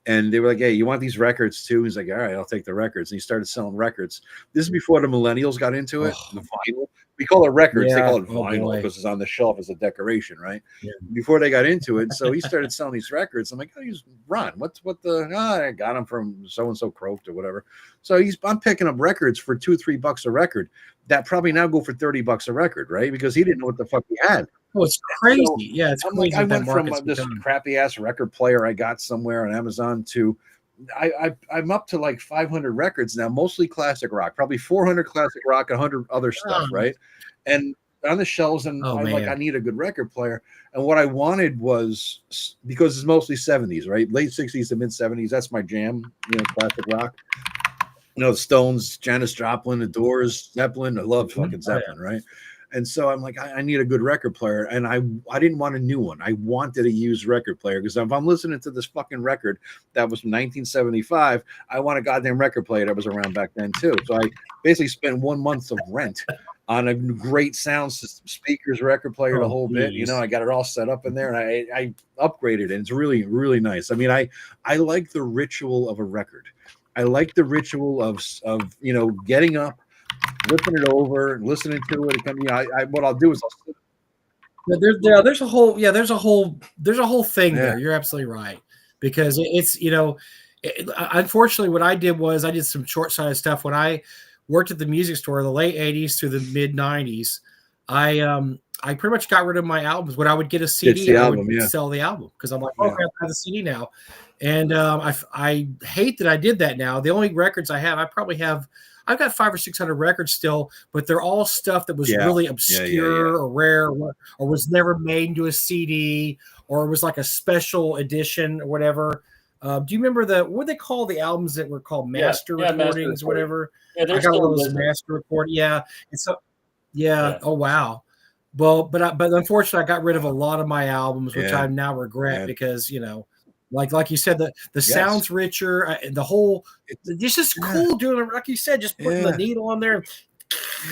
And they were like, hey, you want these records too? He's like, all right, I'll take the records. And he started selling records. This is before the millennials got into it. The vinyl. We call it records. They call it vinyl because it's on the shelf as a decoration, right? Yeah. Before they got into it. So he started selling these records. I'm like, oh, he's Ron. I got them from so-and-so croaked or whatever. So I'm picking up records for $2 or $3 a record that probably now go for $30 a record, right? Because he didn't know what the fuck he had. Oh, it's crazy. So, yeah, it's crazy. Like, I went from this crappy ass record player I got somewhere on Amazon to I'm up to like 500 records now, mostly classic rock, probably 400 classic rock, 100 other stuff, right? And on the shelves, and I need a good record player. And what I wanted was, because it's mostly 70s, right? Late 60s to mid 70s. That's my jam, classic rock. The Stones, Janis Joplin, The Doors, Zeppelin. I love fucking Zeppelin, right? And so I'm like, I need a good record player. And I didn't want a new one. I wanted a used record player, because if I'm listening to this fucking record that was from 1975, I want a goddamn record player that was around back then too. So I basically spent 1 month of rent on a great sound system, speakers, record player, the whole bit. I got it all set up in there, and I upgraded it. It's really, really nice. I mean, I like the ritual of a record. I like the ritual of getting up, flipping it over and listening to it. What I'll do is there's a whole thing there. You're absolutely right, because it's unfortunately what I did was I did some short-sighted stuff when I worked at the music store in the late 80s to the mid 90s. I pretty much got rid of my albums. When I would get a It's CD, the I album, would yeah. sell the album because I'm like, Yeah. okay, I have the CD now. And I hate that I did that now. The only records I have, I've got 500 or 600 records still, but they're all stuff that was Yeah. really obscure or rare or was never made into a CD or it was like a special edition or whatever. Do you remember what they call the albums that were called master recordings or whatever? Yeah, I got one of those master record. Yeah. And so, yeah. Oh, wow. Well, but unfortunately, I got rid of a lot of my albums, which I now regret because, you know, like you said, the sound's richer. The whole, it's just cool doing it. Like you said, just putting the needle on there,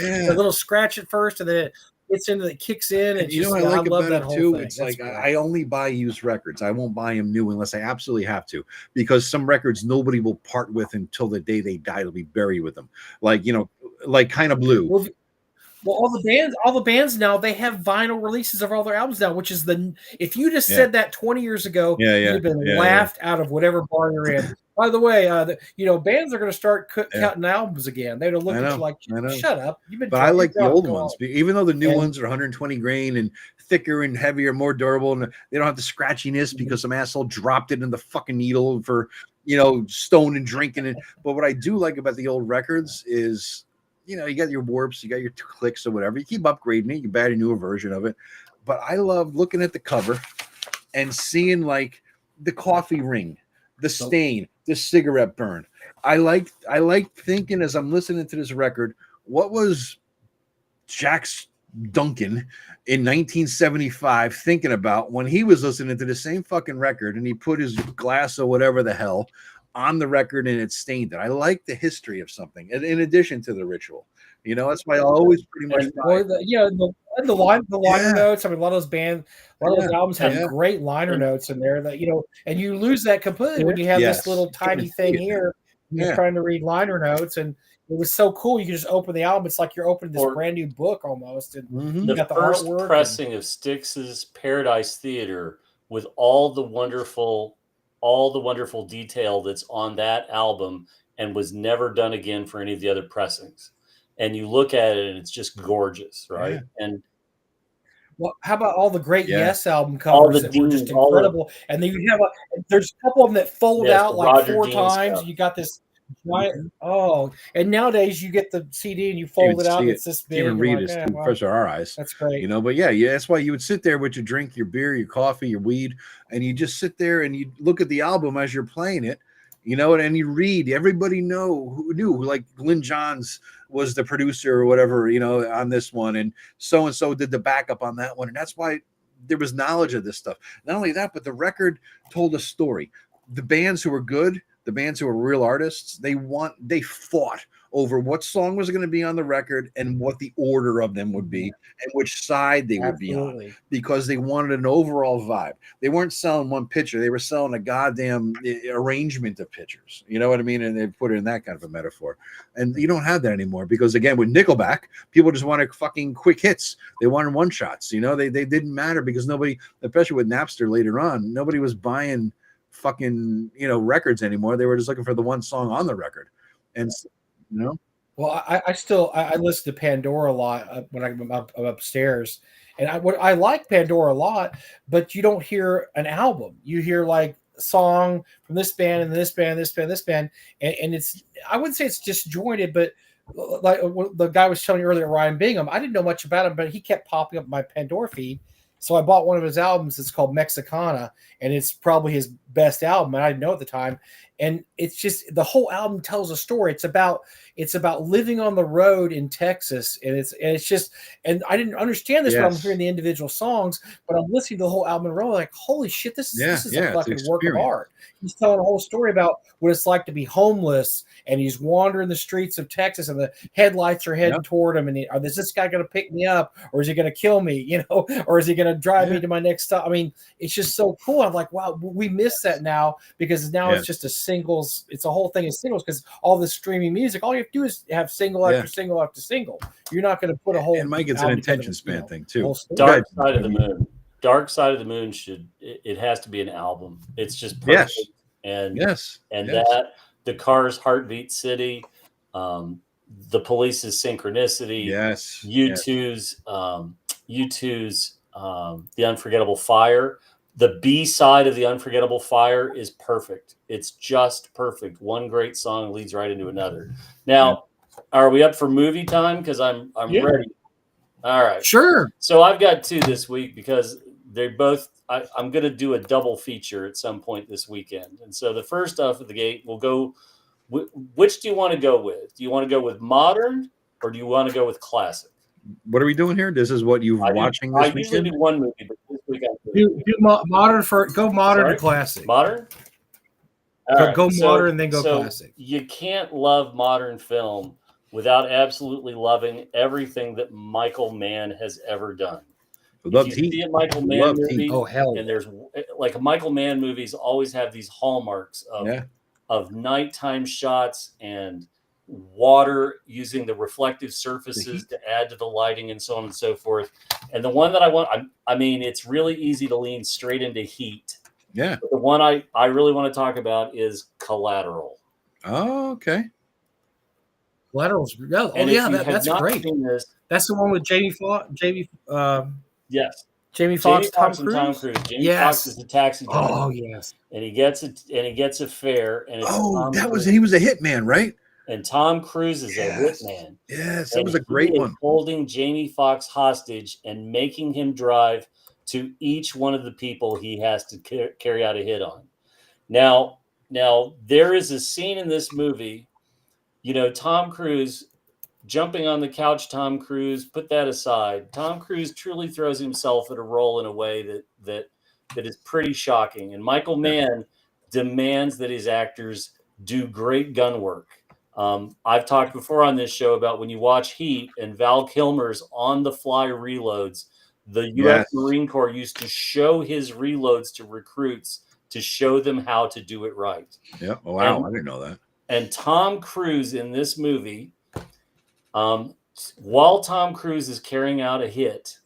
a little scratch at first, and then it kicks in. And you know what I like about it too? It's like I only buy used records. I won't buy them new unless I absolutely have to, because some records nobody will part with until the day they die. They'll be buried with them. Like, you know, like Kind of Blue. Well, all the bands now, they have vinyl releases of all their albums now, which is if you just said that 20 years ago, you'd have been laughed out of whatever bar you're in. By the way, you know, bands are going to start counting albums again. They're going to look at you like, shut up. You've been. But I like the old ones, even though the new ones are 120 grain and thicker and heavier, more durable, and they don't have the scratchiness because some asshole dropped it in the fucking needle for, you know, stone and drinking it. But what I do like about the old records is, you know, you got your warps, you got your clicks or whatever. You keep upgrading it, you buy a newer version of it. But I love looking at the cover and seeing like the coffee ring, the stain, the cigarette burn. I like thinking as I'm listening to this record, what was Jack Duncan in 1975 thinking about when he was listening to the same fucking record and he put his glass or whatever the hell on the record and it stained it. I like the history of something in addition to the ritual. You know, that's why I'll always pretty much the liner notes. I mean, a lot of those bands, a lot of those albums have great liner notes in there that, you know, and you lose that completely when you have this little tiny thing here. You're trying to read liner notes, and it was so cool. You can just open the album. It's like you're opening this brand new book almost. And you got the first artwork pressing of Styx's Paradise Theater with all the wonderful detail that's on that album and was never done again for any of the other pressings. And you look at it and it's just gorgeous, right? And well, how about all the great Yes album covers that were just incredible? And then you have there's a couple of them that fold out like Roger 4 times. Stuff. You got this giant. And nowadays you get the CD and you fold it out. And it's this big. Even read it fresh to our eyes. That's great. You know, but yeah, that's why you would sit there with your drink, your beer, your coffee, your weed, and you just sit there and you look at the album as you're playing it. You know, and you read. Everybody knew like Glyn Johns was the producer or whatever, you know, on this one, and so did the backup on that one, and that's why there was knowledge of this stuff. Not only that, but the record told a story. The bands who were good, the bands who were real artists, they fought over what song was going to be on the record and what the order of them would be and which side they would be on, because they wanted an overall vibe. They weren't selling one picture. They were selling a goddamn arrangement of pictures. You know what I mean? And they put it in that kind of a metaphor. And you don't have that anymore because, again, with Nickelback, people just wanted fucking quick hits. They wanted one shots. You know, they didn't matter because nobody, especially with Napster later on, nobody was buying fucking, you know, records anymore. They were just looking for the one song on the record. And you know, well, I listen to Pandora a lot when I'm upstairs, and I like Pandora a lot, but you don't hear an album. You hear like a song from this band and this band, and it's, I wouldn't say it's disjointed, but like the guy was telling you earlier, Ryan Bingham, I didn't know much about him, but he kept popping up my Pandora feed. So I bought one of his albums. It's called Mexicana, and it's probably his best album. And I didn't know at the time. And it's just, the whole album tells a story. It's about living on the road in Texas, and it's just, and I didn't understand this when I'm hearing the individual songs, but I'm listening to the whole album in a row, like, holy shit, this is a fucking work of art. He's telling a whole story about what it's like to be homeless, and he's wandering the streets of Texas, and the headlights are heading toward him, and is this guy going to pick me up, or is he going to kill me, you know, or is he going to drive me to my next stop? I mean, it's just so cool. I'm like, wow, we miss that now, because now it's just a singles. It's a whole thing of singles, because all this streaming music, all you have to do is have single after single after single. You're not going to put a whole. And Mike, it's an attention span thing too. Dark Side of the Moon. Dark Side of the Moon it has to be an album. It's just perfect. And that the Cars, Heartbeat City, The Police's Synchronicity, Yes. U2's The Unforgettable Fire. The B side of The Unforgettable Fire is perfect. It's just perfect. One great song leads right into another. Now, are we up for movie time? Because I'm ready. All right. Sure. So I've got 2 this week because they're both. I'm going to do a double feature at some point this weekend. And so the first off of the gate, we'll go. Which do you want to go with? Do you want to go with modern or do you want to go with classic? What are we doing here? This is what you're watching this weekend? I usually do one movie, but this week do modern for go modern to classic. Modern? Go modern, then go classic. You can't love modern film without absolutely loving everything that Michael Mann has ever done. If you see a Michael Mann movie, and there's like Michael Mann movies always have these hallmarks of nighttime shots and water using the reflective surfaces to add to the lighting and so on and so forth. And the one that I mean, it's really easy to lean straight into Heat. Yeah. But the one I really want to talk about is Collateral. Oh, okay. Collateral's that's great. That's the one with Jamie Foxx. Yes. Jamie Foxx, Tom Cruise. Tom Cruise. Jamie Foxx is the taxi driver. Oh yes. And he gets a fare. And it's he was a hitman, right? And Tom Cruise is a hitman. Yes, that was a great one. Holding Jamie Foxx hostage and making him drive to each one of the people he has to carry out a hit on. Now there is a scene in this movie, Tom Cruise jumping on the couch. Tom Cruise, put that aside. Tom Cruise truly throws himself at a role in a way that is pretty shocking. And Michael Mann demands that his actors do great gun work. I've talked before on this show about when you watch Heat and Val Kilmer's on-the-fly reloads, the U.S. Marine Corps used to show his reloads to recruits to show them how to do it right. Yeah. Oh, wow. I didn't know that. And Tom Cruise in this movie, while Tom Cruise is carrying out a hit,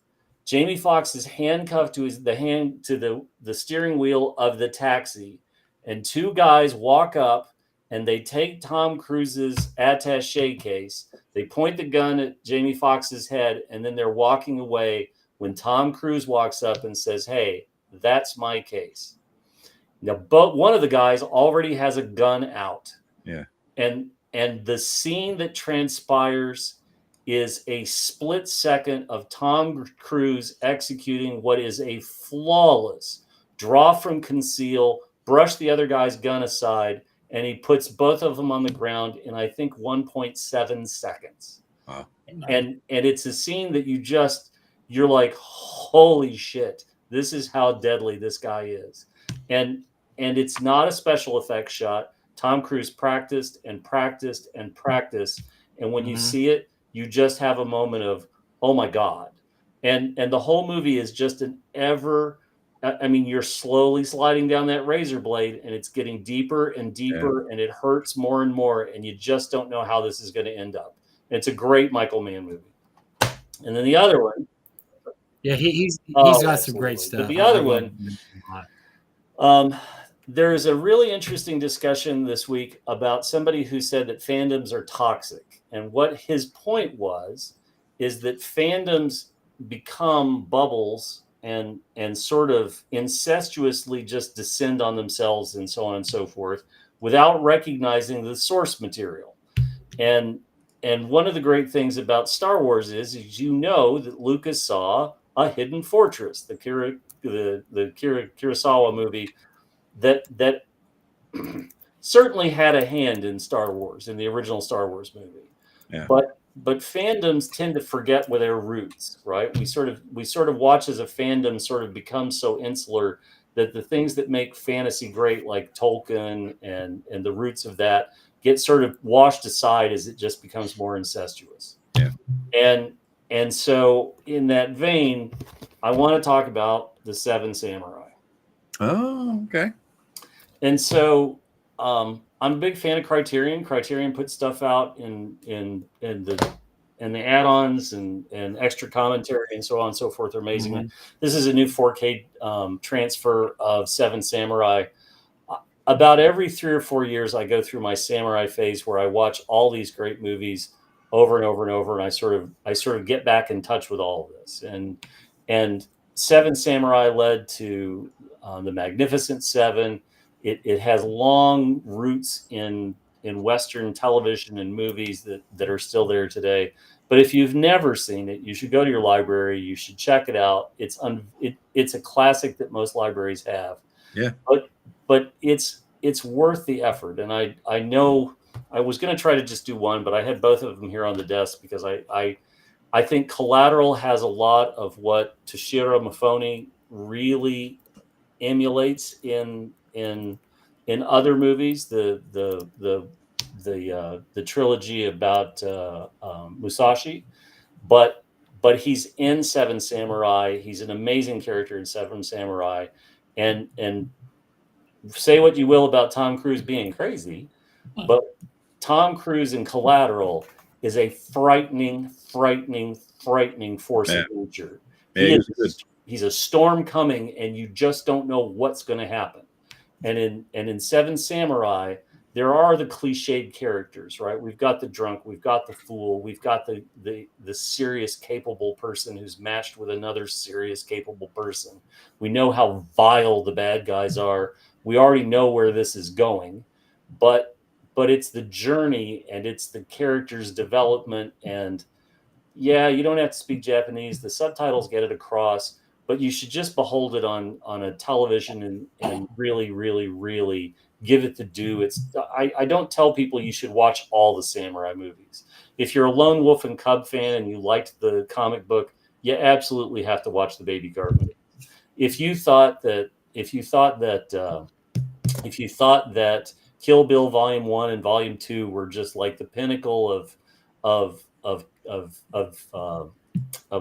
Jamie Foxx is handcuffed to the steering wheel of the taxi, and 2 guys walk up and they take Tom Cruise's attaché case. They point the gun at Jamie Foxx's head, and then they're walking away when Tom Cruise walks up and says, "Hey, that's my case." Now, but one of the guys already has a gun out. Yeah. And the scene that transpires is a split second of Tom Cruise executing what is a flawless draw from conceal, brush the other guy's gun aside, and he puts both of them on the ground in, I think, 1.7 seconds. Wow. And it's a scene that you're like, holy shit, this is how deadly this guy is. And it's not a special effects shot. Tom Cruise practiced and practiced and practiced. And when you see it, you just have a moment of, oh my God. And the whole movie is just you're slowly sliding down that razor blade, and it's getting deeper and deeper, and it hurts more and more, and you just don't know how this is going to end up. It's a great Michael Mann movie. And then the other one. Yeah, he's got some great stuff. But the other one, there's a really interesting discussion this week about somebody who said that fandoms are toxic. And what his point is that fandoms become bubbles and sort of incestuously just descend on themselves and so on and so forth without recognizing the source material. And one of the great things about Star Wars is that Lucas saw a hidden fortress, the Kurosawa movie, that certainly had a hand in Star Wars, in the original Star Wars movie. Yeah. But fandoms tend to forget where their roots, right? We sort of watch as a fandom sort of become so insular that the things that make fantasy great, like Tolkien and the roots of that, get sort of washed aside as it just becomes more incestuous. Yeah. And so in that vein, I want to talk about the Seven Samurai. Oh, okay. And so I'm a big fan of Criterion. Criterion puts stuff out in the add-ons and extra commentary and so on and so forth. They're amazing. Mm-hmm. This is a new 4K transfer of Seven Samurai. About every 3 or 4 years, I go through my samurai phase where I watch all these great movies over and over and over, and I sort of get back in touch with all of this. And Seven Samurai led to the Magnificent Seven. It has long roots in Western television and movies that are still there today. But if you've never seen it, you should go to your library. You should check it out. It's a classic that most libraries have. Yeah. But it's worth the effort. And I know I was going to try to just do one, but I had both of them here on the desk because I think Collateral has a lot of what Toshiro Mifune really emulates in other movies. The trilogy about Musashi, but he's in Seven Samurai. He's an amazing character in Seven Samurai, and say what you will about Tom Cruise being crazy, but Tom Cruise in Collateral is a frightening force of nature. He's a storm coming, and you just don't know what's going to happen. And in Seven Samurai, there are the cliched characters, right? We've got the drunk, we've got the fool, we've got the serious, capable person who's matched with another serious, capable person. We know how vile the bad guys are. We already know where this is going, but it's the journey and it's the character's development. And yeah, you don't have to speak Japanese. The subtitles get it across, but you should just behold it on a television and really, really, really give it the due. I don't tell people you should watch all the samurai movies. If you're a Lone Wolf and Cub fan and you liked the comic book, you absolutely have to watch the Baby Card movie. If you thought that Kill Bill Volume 1 and Volume 2 were just like the pinnacle of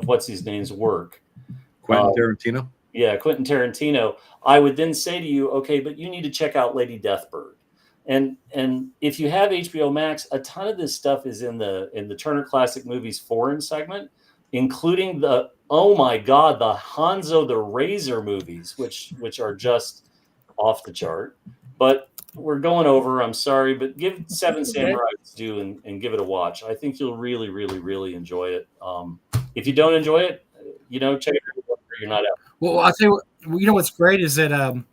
what's his name's work, Quentin Tarantino. Yeah, Quentin Tarantino. I would then say to you, okay, but you need to check out Lady Deathbird. And if you have HBO Max, a ton of this stuff is in the Turner Classic Movies foreign segment, including the Hanzo the Razor movies, which are just off the chart. But we're going over. I'm sorry, but give Seven Samurai its due and give it a watch. I think you'll really, really, really enjoy it. If you don't enjoy it, check it out. You're not out. Well, I'll tell you what, what's great is that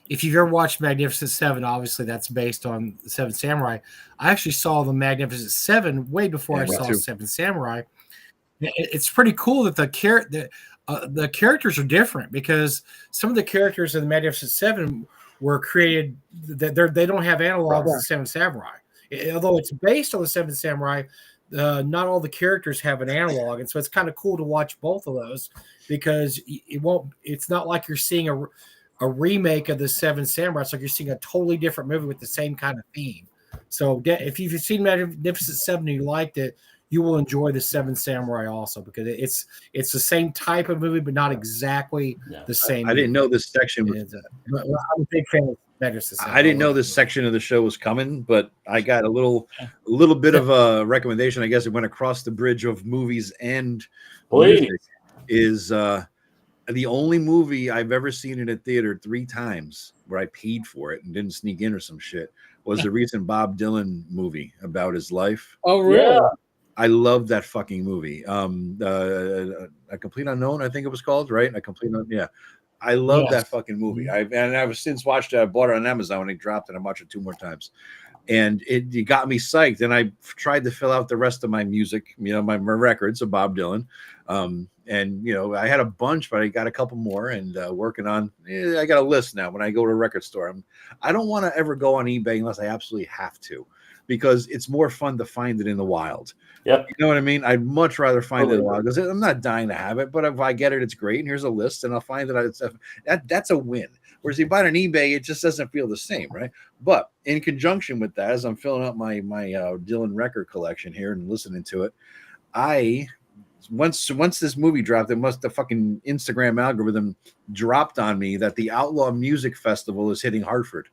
if you've ever watched Magnificent Seven, obviously that's based on the Seven Samurai. I actually saw the Magnificent Seven way before I saw Seven Samurai. It's pretty cool that the characters are different because some of the characters in the Magnificent Seven were created that they don't have analogs to the Seven Samurai. Although it's based on the Seven Samurai, not all the characters have an analog, and so it's kind of cool to watch both of those because it's not like you're seeing a remake of the Seven Samurai. It's like you're seeing a totally different movie with the same kind of theme. So if you've seen Magnificent Seven and you liked it, you will enjoy the Seven Samurai also because it's the same type of movie, but not exactly the same. I didn't know this section was. I'm a big fan of Magnificent Seven. I didn't know this section of the show was coming, but I got a little bit of a recommendation. I guess it went across the bridge of movies and music. Is the only movie I've ever seen in a theater 3 times where I paid for it and didn't sneak in or some shit was the recent Bob Dylan movie about his life. Oh, really? Yeah. I love that fucking movie. A Complete Unknown, I think it was called, right? A Complete Unknown, yeah. I love that fucking movie. I've since watched it. I bought it on Amazon when it dropped, and I watched it 2 more times. And it got me psyched. And I tried to fill out the rest of my music, my records of Bob Dylan. And I had a bunch, but I got a couple more and working on. I got a list now. When I go to a record store, I don't want to ever go on eBay unless I absolutely have to, because it's more fun to find it in the wild. Yep. You know what I mean? I'd much rather find it in the wild because I'm not dying to have it. But if I get it, it's great. And here's a list, and I'll find that's a win. Whereas you buy it on eBay, it just doesn't feel the same, right? But in conjunction with that, as I'm filling out my Dylan record collection here and listening to it, once this movie dropped, the fucking Instagram algorithm dropped on me that the Outlaw Music Festival is hitting Hartford.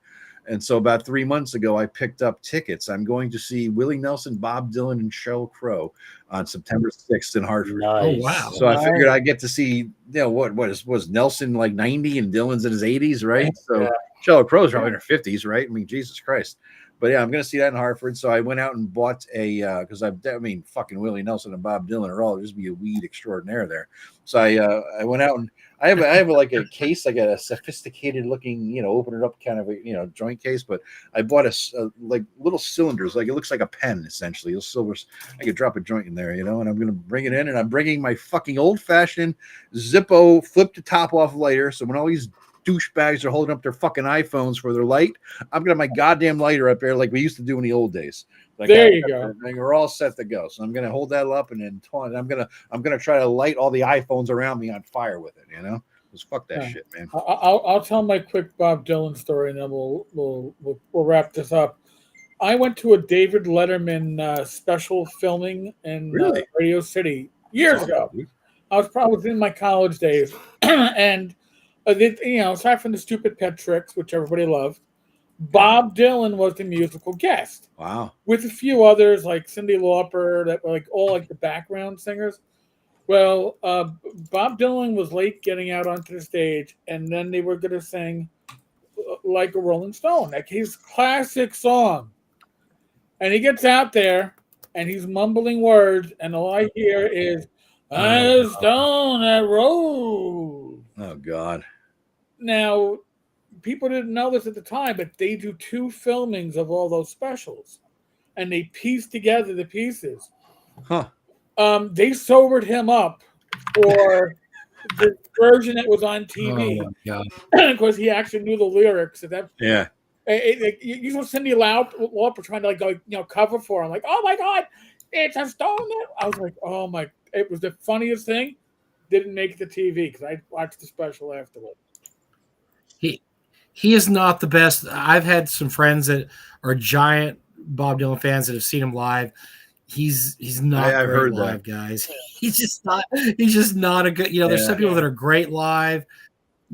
And so about 3 months ago, I picked up tickets. I'm going to see Willie Nelson, Bob Dylan, and Sheryl Crow on September 6th in Hartford. Nice. Oh, wow. So I figured I'd get to see, was Nelson like 90 and Dylan's in his 80s, right? So Sheryl Crow's probably in her 50s, right? I mean, Jesus Christ. But yeah, I'm going to see that in Hartford. So I went out and bought a because I mean, fucking Willie Nelson and Bob Dylan are all just be a weed extraordinaire there. So I went out and I have like a case, like a sophisticated looking, open it up kind of a joint case. But I bought a like little cylinders, like it looks like a pen essentially. You'll silver. I could drop a joint in there, and I'm going to bring it in, and I'm bringing my fucking old fashioned Zippo flip the top off lighter. So when all these douchebags are holding up their fucking iPhones for their light, I'm gonna have my goddamn lighter up there like we used to do in the old days. Like there you go. And we're all set to go. So I'm gonna hold that up and then I'm gonna try to light all the iPhones around me on fire with it. Just fuck that shit, man. I'll tell my quick Bob Dylan story, and then we'll wrap this up. I went to a David Letterman special filming in Radio City years ago. I was probably in my college days, and aside from the stupid pet tricks, which everybody loved, Bob Dylan was the musical guest. Wow. With a few others like Cyndi Lauper that were like all like the background singers. Well, Bob Dylan was late getting out onto the stage, and then they were going to sing Like a Rolling Stone, like his classic song. And he gets out there, and he's mumbling words, and all I hear is, "I stone that road." Oh, God. Now, people didn't know this at the time, but they do 2 filmings of all those specials, and they piece together the pieces. Huh. They sobered him up for the version that was on TV. Oh, yeah. Because he actually knew the lyrics. And that, Yeah. You saw Cyndi Lauper trying to go, cover for him. Like, oh my God, it's a stone. I was like, oh my, it was the funniest thing. Didn't make the TV because I watched the special afterwards. He is not the best. I've had some friends that are giant Bob Dylan fans that have seen him live. He's not I've great heard live, that. guys. He's just not a good, there's some people that are great live.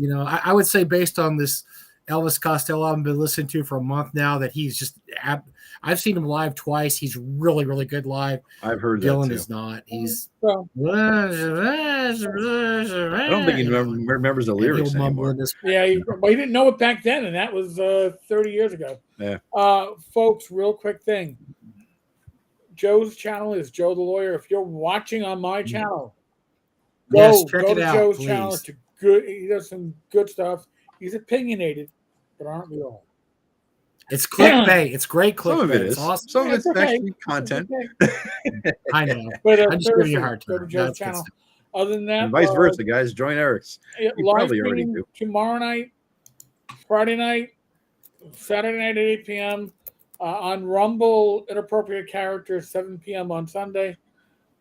I would say based on this Elvis Costello I've been listening to for a month now that he's just, I've seen him live twice. He's really, really good live. I've heard Dylan that too. is not. He's I don't think he remembers the lyrics anymore. Yeah, he didn't know it back then, and that was 30 years ago. Yeah. Folks, real quick thing. Joe's channel is Joe the Lawyer. If you're watching on my channel, go to Joe's channel. It's good. He does some good stuff. He's opinionated, but aren't we all? It's clickbait. It's great clickbait. Some of it is. It's awesome. Some of it's actually content. I know. But I'm just giving you a hard time. Go to Joe's channel. Other than that, And vice versa, guys. Join Eric's. You probably already do. Tomorrow night, Friday night, Saturday night at 8 p.m. On Rumble, Inappropriate Characters, 7 p.m. on Sunday.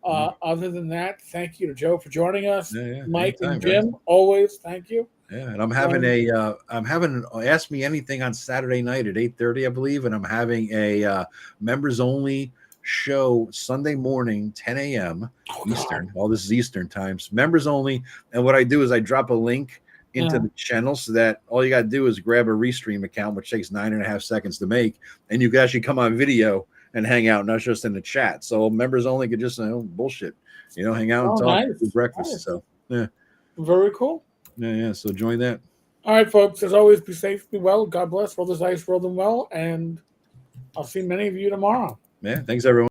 Other than that, thank you to Joe for joining us. Mike and Jim, guys. Always thank you. Yeah, and I'm having Ask Me Anything on Saturday night at 8:30, I believe, and I'm having a members only show Sunday morning, 10 a.m. Eastern. All this is Eastern times, members only. And what I do is I drop a link into the channel so that all you got to do is grab a Restream account, which takes 9.5 seconds to make, and you can actually come on video and hang out, not just in the chat. So members only could just bullshit, hang out and talk, do breakfast. Nice. So yeah, very cool. Yeah. So join that. All right, folks. As always, be safe, be well. God bless. Roll this ice, roll them well, and I'll see many of you tomorrow. Yeah. Thanks, everyone.